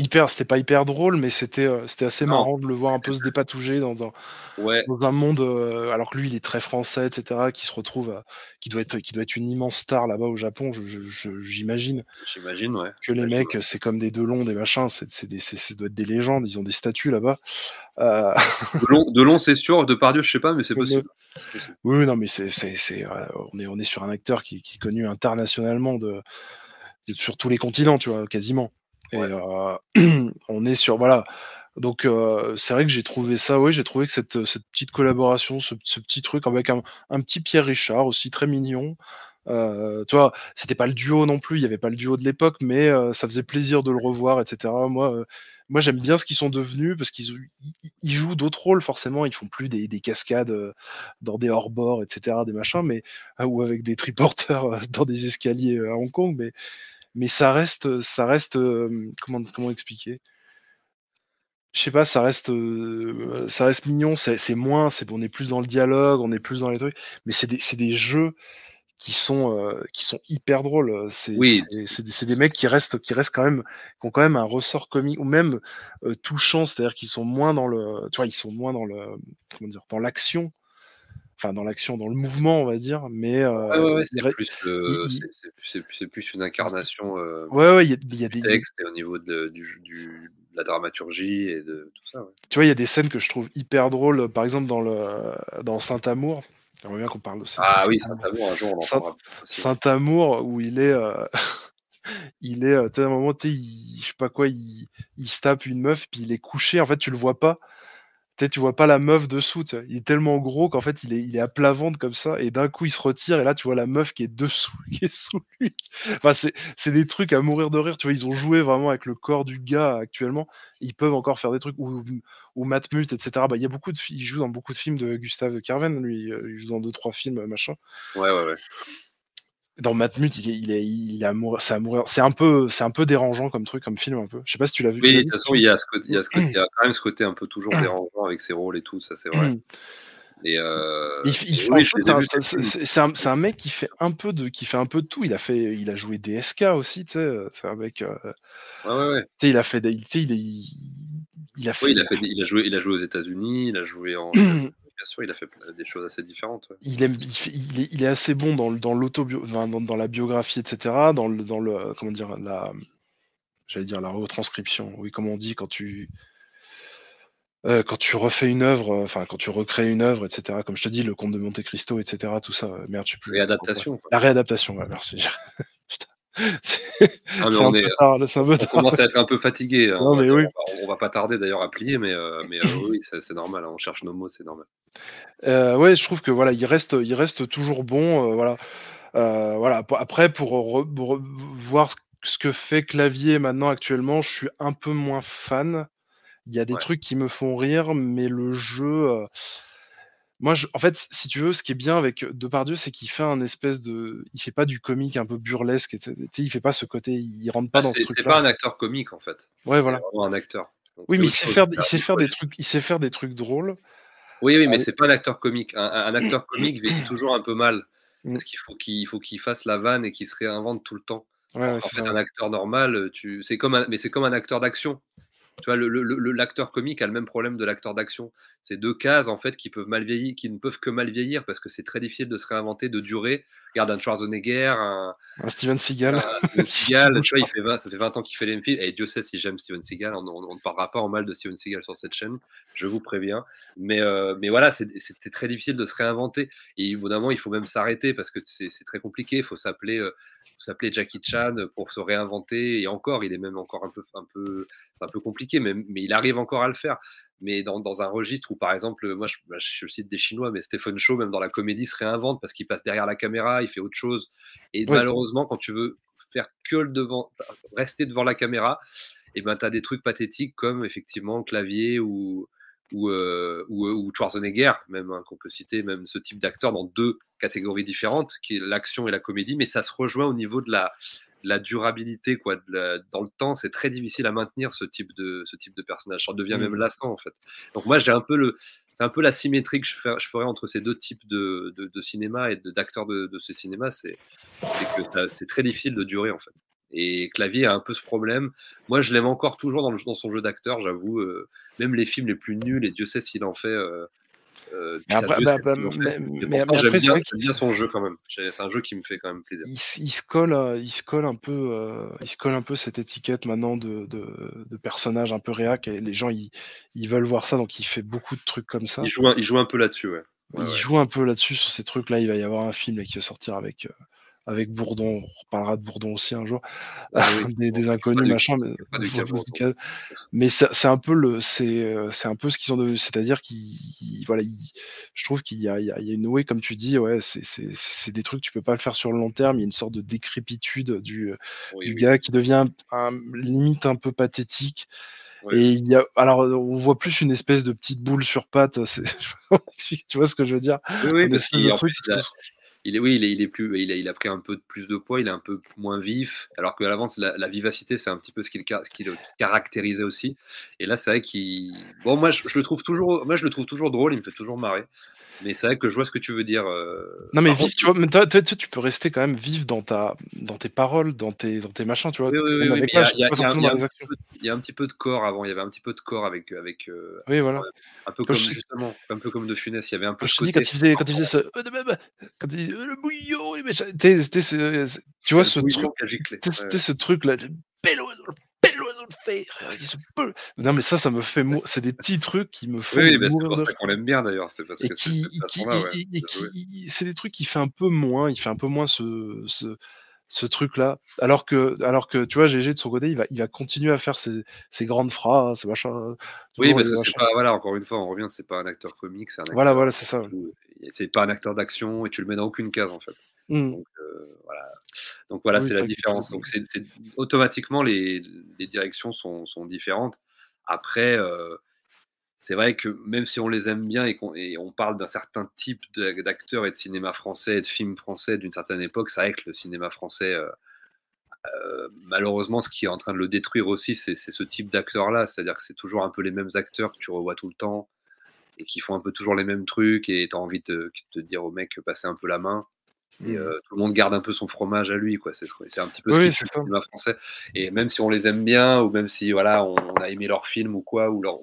[SPEAKER 11] hyper drôle, mais c'était assez marrant de le voir un peu se dépatouiller dans un monde. Alors que lui, il est très français, etc. Qui se retrouve, qui doit être une immense star là-bas au Japon. J'imagine.
[SPEAKER 10] J'imagine, ouais.
[SPEAKER 11] Que les mecs, c'est comme des Delon, des machins. Ça doit être des légendes. Ils ont des statues là-bas.
[SPEAKER 10] Delon, c'est sûr. Depardieu, je sais pas, mais c'est possible.
[SPEAKER 11] Oui, non, mais on est sur un acteur qui est connu internationalement sur tous les continents, tu vois, quasiment. Ouais. Et on est sur Donc c'est vrai que j'ai trouvé ça, j'ai trouvé que cette petite collaboration, ce petit truc avec un petit Pierre Richard aussi très mignon. Tu vois, c'était pas le duo non plus, il y avait pas le duo de l'époque, mais ça faisait plaisir de le revoir, etc. Moi j'aime bien ce qu'ils sont devenus parce qu'ils jouent d'autres rôles forcément, ils font plus des cascades dans des hors-bords, etc., des machins, mais ou avec des triporteurs dans des escaliers à Hong Kong, mais ça reste comment expliquer? Je sais pas, ça reste mignon, on est plus dans le dialogue, on est plus dans les trucs, mais c'est des jeux qui sont hyper drôles. C'est des mecs qui restent quand même, qui ont quand même un ressort comique ou même touchant, c'est-à-dire qu'ils sont moins dans dans l'action. Enfin, dans le mouvement, on va dire, mais
[SPEAKER 10] c'est plus une incarnation.
[SPEAKER 11] Il y a
[SPEAKER 10] des textes et au niveau de la dramaturgie et de tout ça. Ouais.
[SPEAKER 11] Tu vois, il y a des scènes que je trouve hyper drôles, par exemple dans Saint-Amour. J'aimerais bien qu'on parle de ça.
[SPEAKER 10] Ah oui, Saint-Amour, un jour on en parlera.
[SPEAKER 11] Saint-Amour, où il est, à un moment, je sais pas quoi, il se tape une meuf, puis il est couché, en fait, tu le vois pas. Tu vois pas la meuf dessous, il est tellement gros qu'en fait il est à plat ventre comme ça, et d'un coup il se retire et là tu vois la meuf qui est dessous, qui est sous lui. Enfin c'est des trucs à mourir de rire, tu vois, ils ont joué vraiment avec le corps du gars actuellement, ils peuvent encore faire des trucs ou Matmut, etc. Il joue dans beaucoup de films de Gustave de Kerven, lui, il joue dans 2-3 films machin.
[SPEAKER 10] Ouais.
[SPEAKER 11] Dans Matmut, il est à mourir, c'est un peu dérangeant comme truc, comme film un peu. Je sais pas si tu l'as vu.
[SPEAKER 10] Oui, de toute façon, il y a quand même ce côté un peu toujours dérangeant avec ses rôles et tout, ça c'est vrai. Et
[SPEAKER 11] c'est un mec qui fait un peu de tout. Il a joué DSK aussi, tu sais. C'est un mec.
[SPEAKER 10] Ouais.
[SPEAKER 11] Tu sais, il a fait.
[SPEAKER 10] Il a joué aux États-Unis, il a joué en. Bien sûr, il a fait des choses assez différentes. Ouais.
[SPEAKER 11] Il est assez bon dans la biographie, etc. Dans le comment dire la retranscription. Oui, comme on dit quand tu refais une œuvre, enfin quand tu recrées une œuvre, etc. Comme je te dis, le Comte de Monte Cristo, etc. Tout ça. Merde, je sais plus.
[SPEAKER 10] Réadaptation.
[SPEAKER 11] La réadaptation. Ouais, merci.
[SPEAKER 10] On commence à être un peu fatigué. Hein.
[SPEAKER 11] Non, mais oui.
[SPEAKER 10] On va pas tarder d'ailleurs à plier, mais oui, c'est normal. Hein, on cherche nos mots, c'est normal.
[SPEAKER 11] Ouais, je trouve que il reste toujours bon. Après, pour voir ce que fait Clavier maintenant actuellement, je suis un peu moins fan. Il y a des trucs qui me font rire, mais le jeu, moi, en fait, si tu veux, ce qui est bien avec Depardieu, c'est qu'il fait un espèce de, il fait pas du comique un peu burlesque, tu sais, il fait pas ce côté, il rentre pas dans ce truc-là.
[SPEAKER 10] C'est pas un acteur comique en fait.
[SPEAKER 11] Ouais, voilà.
[SPEAKER 10] C'est vraiment un acteur. Donc,
[SPEAKER 11] oui, mais il sait faire des trucs drôles.
[SPEAKER 10] Oui, mais c'est pas un acteur comique. Un acteur comique vit toujours un peu mal parce qu'il faut qu'il fasse la vanne et qu'il se réinvente tout le temps. En fait, un acteur normal, c'est comme un acteur d'action. Tu vois, l'acteur comique a le même problème de l'acteur d'action. C'est deux cases en fait qui ne peuvent que mal vieillir parce que c'est très difficile de se réinventer, de durer. Regarde un Schwarzenegger, un
[SPEAKER 11] Steven Seagal.
[SPEAKER 10] Tu vois, ça fait 20 ans qu'il fait les mêmes films. Et Dieu sait si j'aime Steven Seagal. On ne parlera pas en mal de Steven Seagal sur cette chaîne, je vous préviens. Mais voilà, c'était très difficile de se réinventer. Et au bout d'un moment, il faut même s'arrêter parce que c'est très compliqué. Il faut s'appeler Jackie Chan pour se réinventer. Et encore, il est même encore c'est un peu compliqué, mais il arrive encore à le faire. Mais dans un registre où, par exemple, moi, je cite des Chinois, mais Stephen Chow, même dans la comédie, se réinvente parce qu'il passe derrière la caméra, il fait autre chose. Et malheureusement, quand tu veux faire que rester devant la caméra, et ben, tu as des trucs pathétiques comme, effectivement, Clavier ou Schwarzenegger, même, hein, qu'on peut citer, même ce type d'acteur dans deux catégories différentes, qui est l'action et la comédie, mais ça se rejoint au niveau de la durabilité, quoi. Dans le temps, c'est très difficile à maintenir ce type de personnage. Ça devient même lassant, en fait. Donc moi, c'est un peu la symétrie que je ferais entre ces deux types de cinéma et d'acteurs de ce cinéma, c'est que c'est très difficile de durer, en fait. Et Clavier a un peu ce problème. Moi, je l'aime encore toujours dans son jeu d'acteur, j'avoue. Même les films les plus nuls, et Dieu sait s'il en fait.
[SPEAKER 11] Mais après,
[SPEAKER 10] j'aime bien son jeu quand même. C'est un jeu qui me fait quand même plaisir.
[SPEAKER 11] Il se colle un peu cette étiquette maintenant de personnage un peu réac, et les gens ils veulent voir ça, donc il fait beaucoup de trucs comme ça.
[SPEAKER 10] Il joue un peu là-dessus, ouais.
[SPEAKER 11] Il joue un peu là-dessus sur ces trucs-là. Il va y avoir un film qui va sortir avec Bourdon. On reparlera de Bourdon aussi un jour. Des inconnus, machin. Mais c'est un peu ce qu'ils ont c'est-à-dire je trouve qu'il y a une comme tu dis, ouais, c'est des trucs, tu peux pas le faire sur le long terme. Il y a une sorte de décrépitude du gars qui devient limite un peu pathétique. Et alors on voit plus une espèce de petite boule sur pattes. Tu vois ce que je veux dire?
[SPEAKER 10] Oui, parce qu'il il a pris un peu plus de poids, il est un peu moins vif, alors qu'à l'avant, la vivacité, c'est un petit peu ce qui le caractérisait aussi. Et là, c'est vrai moi, je le trouve toujours drôle, il me fait toujours marrer. Mais c'est vrai que je vois ce que tu veux dire.
[SPEAKER 11] Non, mais vif, tu vois, mais tu peux rester quand même vif dans tes paroles, dans tes machins, tu vois.
[SPEAKER 10] Oui, il y a un petit peu de corps avant. Il y avait un petit peu de corps avec
[SPEAKER 11] oui, voilà.
[SPEAKER 10] Un peu comme De Funès. Il y avait un peu.
[SPEAKER 11] Je te dis, quand il faisait ce, quand il disait le bouillon, tu vois ce truc, c'était ce truc là, bel oiseau de fer. Non, mais ça me fait mourir. C'est des petits trucs qui me font mourir.
[SPEAKER 10] C'est pour ça qu'on l'aime bien d'ailleurs. C'est parce que
[SPEAKER 11] c'est des trucs qui fait un peu moins. Il fait un peu moins ce truc-là. Alors que tu vois, GG de son côté, il va continuer à faire ses grandes phrases, ses machins.
[SPEAKER 10] Oui, parce que c'est pas, voilà, encore une fois, on revient, c'est pas un acteur comique, c'est un acteur.
[SPEAKER 11] Voilà, c'est ça.
[SPEAKER 10] C'est pas un acteur d'action et tu le mets dans aucune case en fait. Donc voilà, c'est la différence. Donc c'est automatiquement les directions sont différentes. Après, c'est vrai que même si on les aime bien et on parle d'un certain type d'acteurs et de cinéma français et de films français d'une certaine époque, c'est vrai que le cinéma français, malheureusement, ce qui est en train de le détruire aussi, c'est ce type d'acteurs-là. C'est-à-dire que c'est toujours un peu les mêmes acteurs que tu revois tout le temps et qui font un peu toujours les mêmes trucs et tu as envie de dire au mec passer un peu la main. Et tout le monde garde un peu son fromage à lui, quoi. C'est un petit peu ce qui fait le cinéma français. Et même si on les aime bien, ou même si voilà, on a aimé leur film ou quoi, ou leur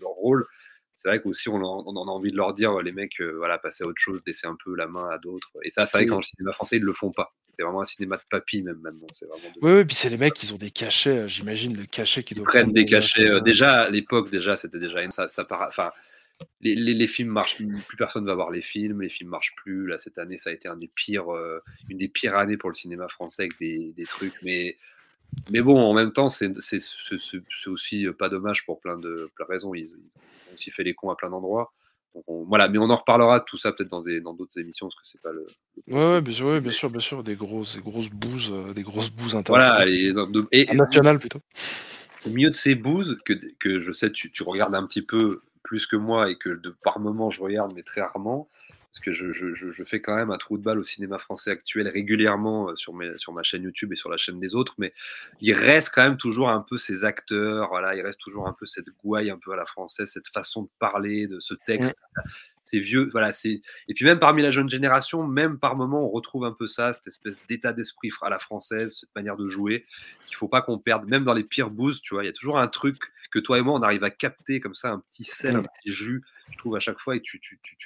[SPEAKER 10] rôle, c'est vrai qu'aussi on a envie de leur dire, les mecs, voilà, passez à autre chose, laissez un peu la main à d'autres. Et ça, c'est vrai que dans le cinéma français, ils le font pas. C'est vraiment un cinéma de papy même maintenant. C'est vraiment.
[SPEAKER 11] Oui, puis c'est les mecs, ils ont des cachets. J'imagine le cachet qu'ils
[SPEAKER 10] prennent des cachets. Déjà à l'époque, c'était déjà enfin. Les films marchent, plus personne va voir les films marchent plus. Là, cette année, ça a été une des pires années pour le cinéma français avec des trucs. Mais bon, en même temps, c'est aussi pas dommage pour plein de raisons. Ils ont aussi fait les cons à plein d'endroits. Donc voilà, mais on en reparlera de tout ça peut-être dans d'autres émissions parce que c'est pas le.
[SPEAKER 11] Ouais, bien sûr, des grosses bouses intéressantes.
[SPEAKER 10] Voilà,
[SPEAKER 11] national plutôt.
[SPEAKER 10] au milieu de ces bouses que je sais tu regardes un petit peu plus que moi et que par moment je regarde, mais très rarement, parce que je fais quand même un trou de balle au cinéma français actuel régulièrement sur ma chaîne YouTube et sur la chaîne des autres, mais il reste quand même toujours un peu ces acteurs, voilà, il reste toujours un peu cette gouaille un peu à la française, cette façon de parler, de ce texte, c'est vieux, voilà, et puis même parmi la jeune génération, même par moment, on retrouve un peu ça, cette espèce d'état d'esprit à la française, cette manière de jouer, qu'il faut pas qu'on perde, même dans les pires boosts, tu vois, il y a toujours un truc que toi et moi, on arrive à capter comme ça, un petit sel, un petit jus, je trouve à chaque fois, et tu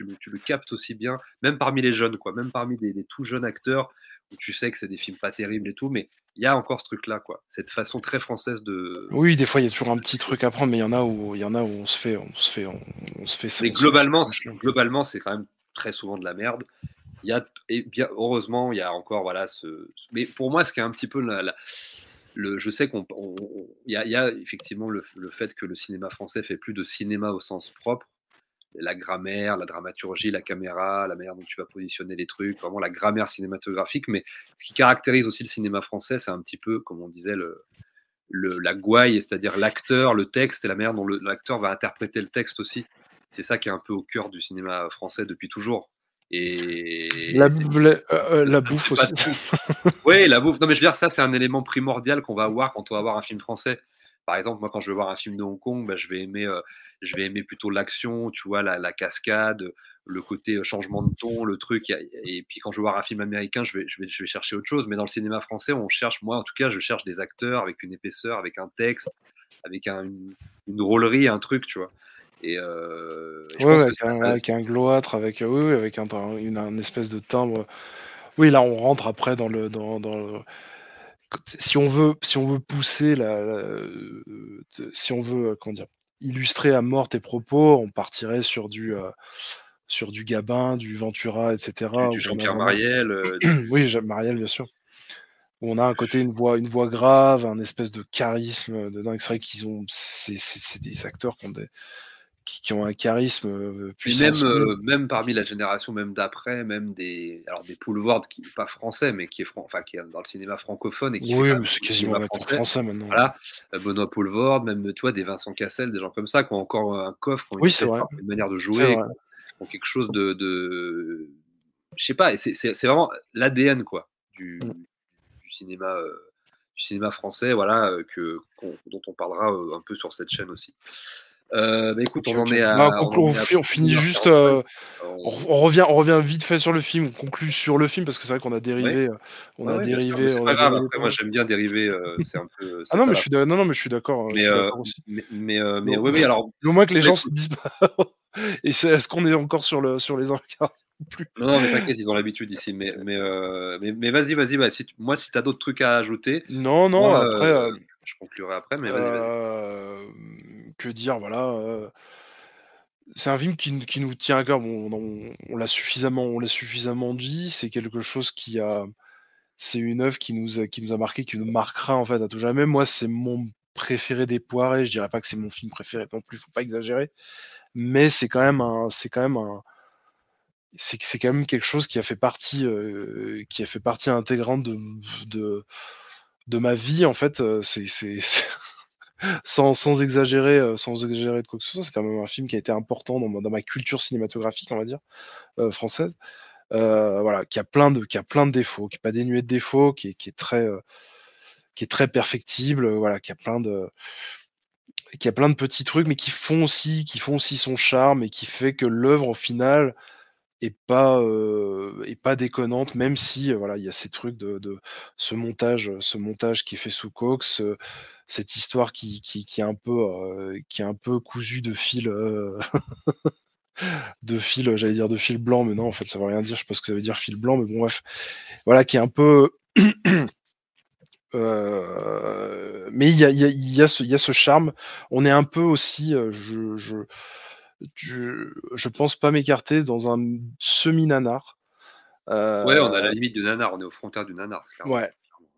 [SPEAKER 10] le captes aussi bien, même parmi les jeunes, quoi, même parmi des tout jeunes acteurs, où tu sais que c'est des films pas terribles et tout, mais il y a encore ce truc-là, quoi, cette façon très française de.
[SPEAKER 11] Oui, des fois il y a toujours un petit truc à prendre, mais il y en a où on se fait.
[SPEAKER 10] Mais globalement, c'est quand même très souvent de la merde. Et bien heureusement, il y a encore mais pour moi, ce qui est un petit peu je sais il y a effectivement le fait que le cinéma français fait plus de cinéma au sens propre. La grammaire, la dramaturgie, la caméra, la manière dont tu vas positionner les trucs, vraiment la grammaire cinématographique. Mais ce qui caractérise aussi le cinéma français, c'est un petit peu, comme on disait, la gouaille, c'est-à-dire l'acteur, le texte et la manière dont l'acteur va interpréter le texte aussi. C'est ça qui est un peu au cœur du cinéma français depuis toujours. Et
[SPEAKER 11] la bouffe aussi.
[SPEAKER 10] Oui, la bouffe. Non, mais je veux dire, ça, c'est un élément primordial qu'on va avoir quand on va voir un film français. Par exemple, moi, quand je vais voir un film de Hong Kong, bah, je vais aimer plutôt l'action, tu vois, la cascade, le côté changement de ton, le truc. Et puis, quand je vais voir un film américain, je vais chercher autre chose. Mais dans le cinéma français, moi, en tout cas, je cherche des acteurs avec une épaisseur, avec un texte, avec une drôlerie, un truc, tu vois. Et
[SPEAKER 11] avec un gloâtre, avec une espèce de timbre. Oui, là, on rentre après dans le. Si on veut pousser si on veut illustrer à mort tes propos, on partirait sur du Gabin, du Ventura, etc.
[SPEAKER 10] Du Jean-Pierre Mariel.
[SPEAKER 11] Oui, Mariel, bien sûr. Où on a un côté une voix grave, un espèce de charisme de dingue. C'est vrai qu'ils ont, c'est des acteurs qui ont un charisme puissant.
[SPEAKER 10] Même parmi la génération même d'après, même des Poulvord qui n'est pas français, mais qui est dans le cinéma francophone et qui
[SPEAKER 11] mais c'est quasiment français maintenant.
[SPEAKER 10] Voilà, Benoît Poulvord, même toi, des Vincent Cassel, des gens comme ça qui ont encore un coffre, qui ont une manière de jouer, qui ont quelque chose de je sais pas, c'est vraiment l'ADN quoi du cinéma français, voilà, dont on parlera un peu sur cette chaîne aussi. Écoute, on en est à.
[SPEAKER 11] On finit juste. On revient vite fait sur le film. On conclut sur le film parce que c'est vrai qu'on a dérivé.
[SPEAKER 10] C'est pas grave. Après, moi, j'aime bien dériver. C'est un peu.
[SPEAKER 11] Ah non, mais je suis d'accord.
[SPEAKER 10] Mais oui. Alors.
[SPEAKER 11] Au moins que les gens se disent pas. Et est-ce qu'on est encore sur les encarts plus?
[SPEAKER 10] Non, mais t'inquiète, ils ont l'habitude ici. Mais vas-y. Bah, si t'as d'autres trucs à ajouter.
[SPEAKER 11] Non. Après.
[SPEAKER 10] Je conclurai après, mais vas-y.
[SPEAKER 11] Que dire, voilà. C'est un film qui nous tient à cœur. On l'a suffisamment dit. C'est quelque chose c'est une œuvre qui nous a marqué, qui nous marquera en fait à tout jamais. Moi, c'est mon préféré des Poirets. Je dirais pas que c'est mon film préféré non plus. Faut pas exagérer. Mais c'est quand même quelque chose qui a fait partie intégrante de ma vie en fait. C'est sans exagérer de quoi que ce soit, c'est quand même un film qui a été important dans ma culture cinématographique, on va dire, française. Voilà, qui a plein de défauts, qui est pas dénué de défauts, qui est très perfectible, voilà, qui a plein de petits trucs, mais qui font aussi son charme et qui fait que l'œuvre au final est pas déconnante, même si voilà, il y a ces trucs de ce montage qui est fait sous Cox, cette histoire qui est un peu cousue de fil j'allais dire de fil blanc, mais non, en fait ça veut rien dire, je sais pas ce que ça veut dire fil blanc, mais bon bref, voilà, qui est un peu mais il y a ce charme. On est un peu aussi, je pense pas m'écarter dans un semi-nanar.
[SPEAKER 10] Ouais, on est à la limite du nanar, on est aux frontières du nanar. Clairement.
[SPEAKER 11] Ouais.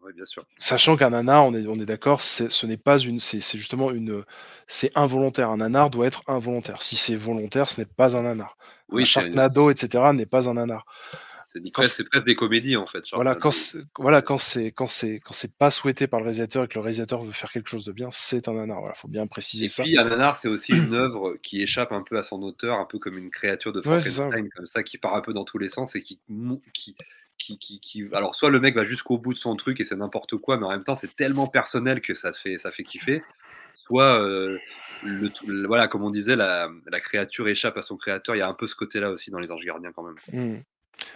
[SPEAKER 10] Ouais, bien sûr.
[SPEAKER 11] Sachant qu'un nanar, on est d'accord, ce n'est pas c'est justement c'est involontaire. Un nanar doit être involontaire. Si c'est volontaire, ce n'est pas un nanar. Oui, un Sharknado, etc. n'est pas un nanar.
[SPEAKER 10] C'est presque des comédies en fait. Genre,
[SPEAKER 11] quand c'est pas souhaité par le réalisateur et que le réalisateur veut faire quelque chose de bien, c'est un nanar. Voilà, faut bien préciser ça.
[SPEAKER 10] Et puis un nanar, c'est aussi une œuvre qui échappe un peu à son auteur, un peu comme une créature de Frankenstein, comme ça, qui part un peu dans tous les sens et qui alors soit le mec va jusqu'au bout de son truc et c'est n'importe quoi, mais en même temps c'est tellement personnel que ça fait kiffer. Soit voilà, comme on disait, la créature échappe à son créateur. Il y a un peu ce côté-là aussi dans Les Anges Gardiens quand même.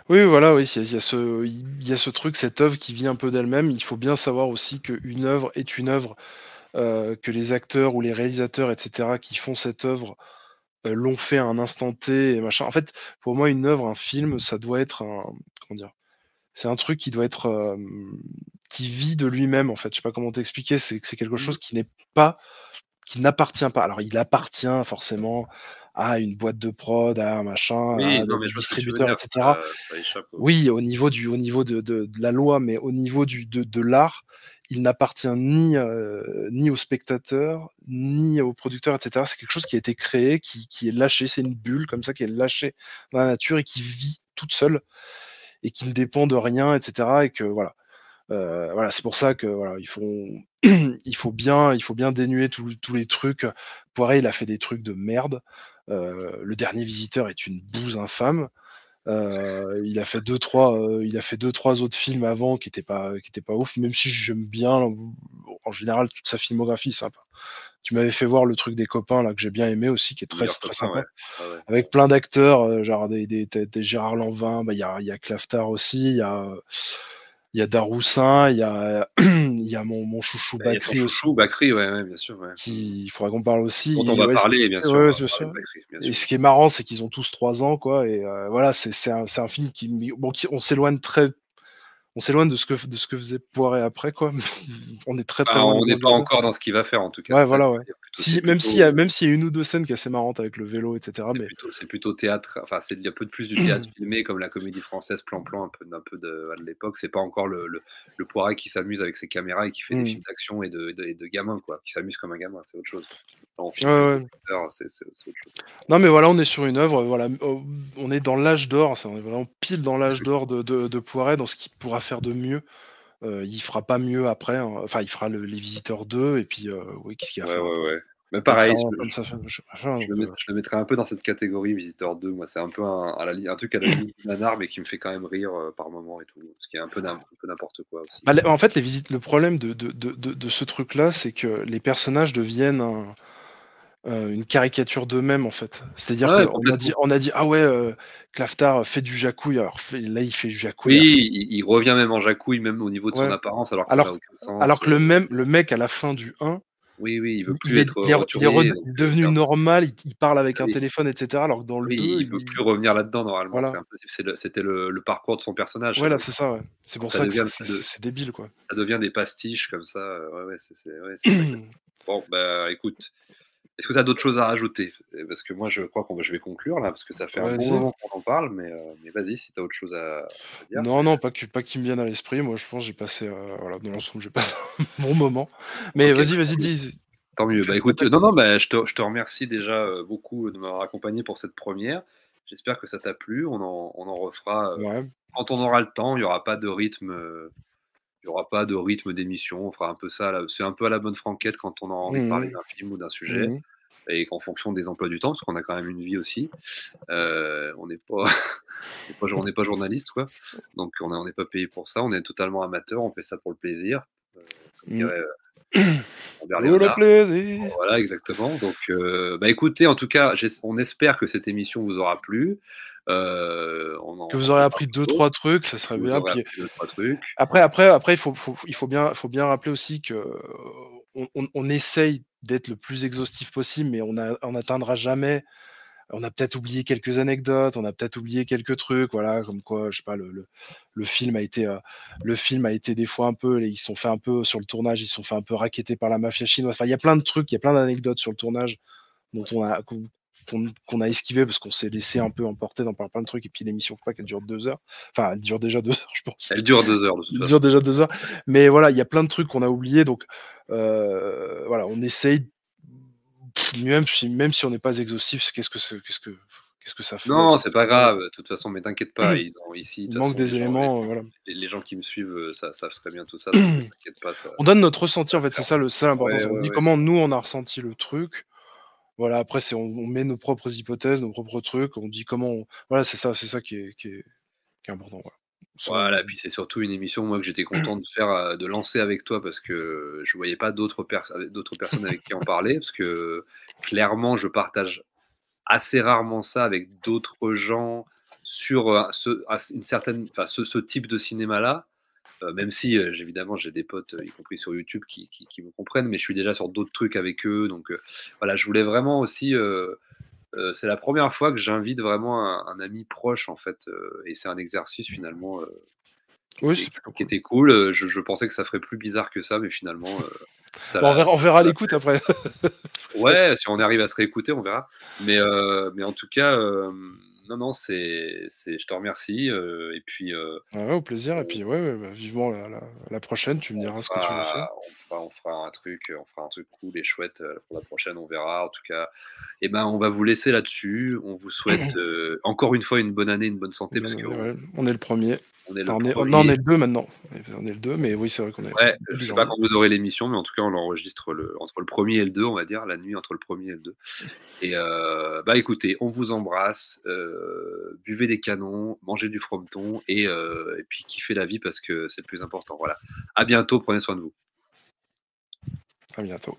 [SPEAKER 11] Oui, voilà, oui, il y a ce truc, cette œuvre qui vit un peu d'elle-même. Il faut bien savoir aussi qu'une œuvre est une œuvre, que les acteurs ou les réalisateurs, etc., qui font cette œuvre l'ont fait à un instant T et machin. En fait, pour moi, une œuvre, un film, ça doit être c'est un truc qui doit être qui vit de lui-même en fait. Je sais pas comment t'expliquer. C'est quelque chose qui n'appartient pas. Alors, il appartient forcément à une boîte de prod, à un machin, à des distributeurs, etc.
[SPEAKER 10] Ça échappe,
[SPEAKER 11] oui, au niveau de la loi, mais au niveau de l'art, il n'appartient ni au spectateur, ni au producteur, etc. C'est quelque chose qui a été créé, qui est lâché. C'est une bulle comme ça qui est lâchée dans la nature et qui vit toute seule et qui ne dépend de rien, etc. Et que voilà. Voilà, c'est pour ça que voilà, il faut bien dénuer tous les trucs. Poiret, il a fait des trucs de merde. Le Dernier Visiteur est une bouse infâme. Il a fait deux trois autres films avant qui étaient pas ouf, même si j'aime bien en général toute sa filmographie, sympa. Tu m'avais fait voir le truc des copains là que j'ai bien aimé aussi, qui est très sympa, avec plein d'acteurs, genre des Gérard Lanvin, il y a Claftard aussi, il y a Daroussin, il y a mon chouchou Bakri aussi.
[SPEAKER 10] Bakri, ouais, bien sûr. Ouais.
[SPEAKER 11] Il faudrait qu'on parle aussi.
[SPEAKER 10] Dont on va parler, bien sûr.
[SPEAKER 11] Ouais, bien sûr. Bakri, bien sûr. Et ce qui est marrant, c'est qu'ils ont tous 3 ans, quoi. Et voilà, c'est un film on s'éloigne de ce que faisait Poiret après, quoi. On est très loin.
[SPEAKER 10] On n'est pas encore dans ce qu'il va faire, en tout cas.
[SPEAKER 11] Ouais, voilà, ouais. Même s'il y a une ou deux scènes qui est assez marrante avec le vélo, etc.
[SPEAKER 10] C'est plutôt théâtre. Enfin, c'est un peu plus du théâtre filmé, comme la comédie française Plan-Plan, un peu de l'époque. C'est pas encore le Poiret qui s'amuse avec ses caméras et qui fait des films d'action et de gamins, quoi. Qui s'amuse comme un gamin, c'est autre chose. C'est autre chose.
[SPEAKER 11] Non, mais voilà, on est sur une œuvre. Voilà, on est dans l'âge d'or. On est vraiment pile dans l'âge d'or de Poiret, dans ce qu'il pourra faire de mieux. Il fera pas mieux après, hein. Enfin il fera Les Visiteurs 2 et puis oui, qu'est-ce qu'il va faire
[SPEAKER 10] mais pareil, je le mettrais un peu dans cette catégorie Visiteur 2. Moi, c'est un peu un truc à la limite du nanar, mais qui me fait quand même rire par moment et tout, ce qui est un peu n'importe quoi aussi.
[SPEAKER 11] En fait, le problème de ce truc-là, c'est que les personnages deviennent une caricature d'eux-mêmes en fait. C'est-à-dire qu'on a dit ah ouais, Claftard fait du jacouille, alors là il fait du jacouille.
[SPEAKER 10] Oui, il revient même en jacouille, même au niveau de son apparence, alors que ça n'a aucun sens.
[SPEAKER 11] Alors que le mec à la fin du 1,
[SPEAKER 10] il veut plus être
[SPEAKER 11] retourné, il est devenu normal, il parle avec un téléphone, etc. Alors que dans le 2,
[SPEAKER 10] il veut plus revenir là-dedans normalement. Voilà. C'était le parcours de son personnage.
[SPEAKER 11] Voilà, c'est ça. Ouais. C'est pour ça que c'est débile, quoi.
[SPEAKER 10] Ça devient des pastiches comme ça. C'est bon, bah écoute. Est-ce que tu as d'autres choses à rajouter? Parce que moi, je crois que je vais conclure là, parce que ça fait un bon moment qu'on en parle, mais vas-y, si tu as autre chose à dire.
[SPEAKER 11] Non, pas qui me vienne à l'esprit. Moi, je pense que j'ai passé, dans l'ensemble, j'ai passé un bon moment. Mais vas-y, dis.
[SPEAKER 10] Tant mieux. Bah écoute, je te remercie déjà beaucoup de m'avoir accompagné pour cette première. J'espère que ça t'a plu. On en refera quand on aura le temps. Il n'y aura pas de rythme. Il n'y aura pas de rythme d'émission, on fera un peu ça, c'est un peu à la bonne franquette quand on a envie de parler d'un film ou d'un sujet, et qu'en fonction des emplois du temps, parce qu'on a quand même une vie aussi, on n'est pas journaliste, quoi. Donc on n'est pas payé pour ça, on est totalement amateur, on fait ça pour le plaisir, comme dirait
[SPEAKER 11] le plaisir.
[SPEAKER 10] Voilà, exactement. Donc écoutez, en tout cas, on espère que cette émission vous aura plu.
[SPEAKER 11] Que vous aurez appris 2-3 trucs, ça serait bien. Puis...
[SPEAKER 10] 2-3 trucs.
[SPEAKER 11] Après, il faut bien rappeler aussi que on essaye d'être le plus exhaustif possible, mais on n'atteindra jamais. On a peut-être oublié quelques anecdotes, on a peut-être oublié quelques trucs, voilà, comme quoi, je sais pas, le film a été des fois un peu, ils se sont fait un peu sur le tournage, ils se sont fait un peu racketter par la mafia chinoise. Enfin, il y a plein de trucs, il y a plein d'anecdotes sur le tournage dont qu'on a esquivé parce qu'on s'est laissé un peu emporter dans plein de trucs, et puis l'émission, je crois qu'elle dure 2 heures. Enfin, elle dure déjà 2 heures, je pense.
[SPEAKER 10] Elle dure 2 heures, de toute façon.
[SPEAKER 11] Elle dure déjà 2 heures. Mais voilà, il y a plein de trucs qu'on a oubliés, donc voilà, on essaye, même si on n'est pas exhaustif, qu'est-ce qu'est-ce que ça fait.
[SPEAKER 10] Non, c'est pas grave. De toute façon, mais t'inquiète pas. Ils ont ici.
[SPEAKER 11] Il manque des éléments. Voilà.
[SPEAKER 10] Les gens qui me suivent savent très bien tout ça. Donc t'inquiète pas. Ça...
[SPEAKER 11] On donne notre ressenti en fait. C'est ça l'important.
[SPEAKER 10] Ouais,
[SPEAKER 11] on dit comment nous on a ressenti le truc. Voilà. Après, on met nos propres hypothèses, nos propres trucs. On dit comment. Voilà, c'est ça qui est important. Voilà.
[SPEAKER 10] Voilà, puis c'est surtout une émission moi que j'étais content de faire, de lancer avec toi parce que je voyais pas d'autres personnes avec qui en parler parce que clairement je partage assez rarement ça avec d'autres gens sur ce type de cinéma-là. Même si évidemment j'ai des potes, y compris sur YouTube, qui me comprennent, mais je suis déjà sur d'autres trucs avec eux. Donc voilà, je voulais vraiment aussi. C'est la première fois que j'invite vraiment un ami proche en fait, et c'est un exercice finalement qui était cool. Je pensais que ça ferait plus bizarre que ça, mais finalement.
[SPEAKER 11] On verra l'écoute après.
[SPEAKER 10] Ouais, si on arrive à se réécouter, on verra. Mais en tout cas, non, je te remercie. Et puis.
[SPEAKER 11] Au plaisir. Et puis vivement la prochaine. Tu me diras ce que tu veux faire.
[SPEAKER 10] On fera un truc cool et chouette pour la prochaine. On verra. En tout cas, on va vous laisser là-dessus. On vous souhaite encore une fois une bonne année, une bonne santé, parce que
[SPEAKER 11] on est le premier. On est le 2 maintenant. On est le 2, mais oui, c'est vrai qu'on est.
[SPEAKER 10] Ouais, je sais pas quand vous aurez l'émission, mais en tout cas, on l'enregistre entre le 1er et le 2, on va dire, la nuit entre le 1er et le 2. Et écoutez, on vous embrasse, buvez des canons, mangez du frometon et puis kiffez la vie parce que c'est le plus important. Voilà. À bientôt, prenez soin de vous.
[SPEAKER 11] À bientôt.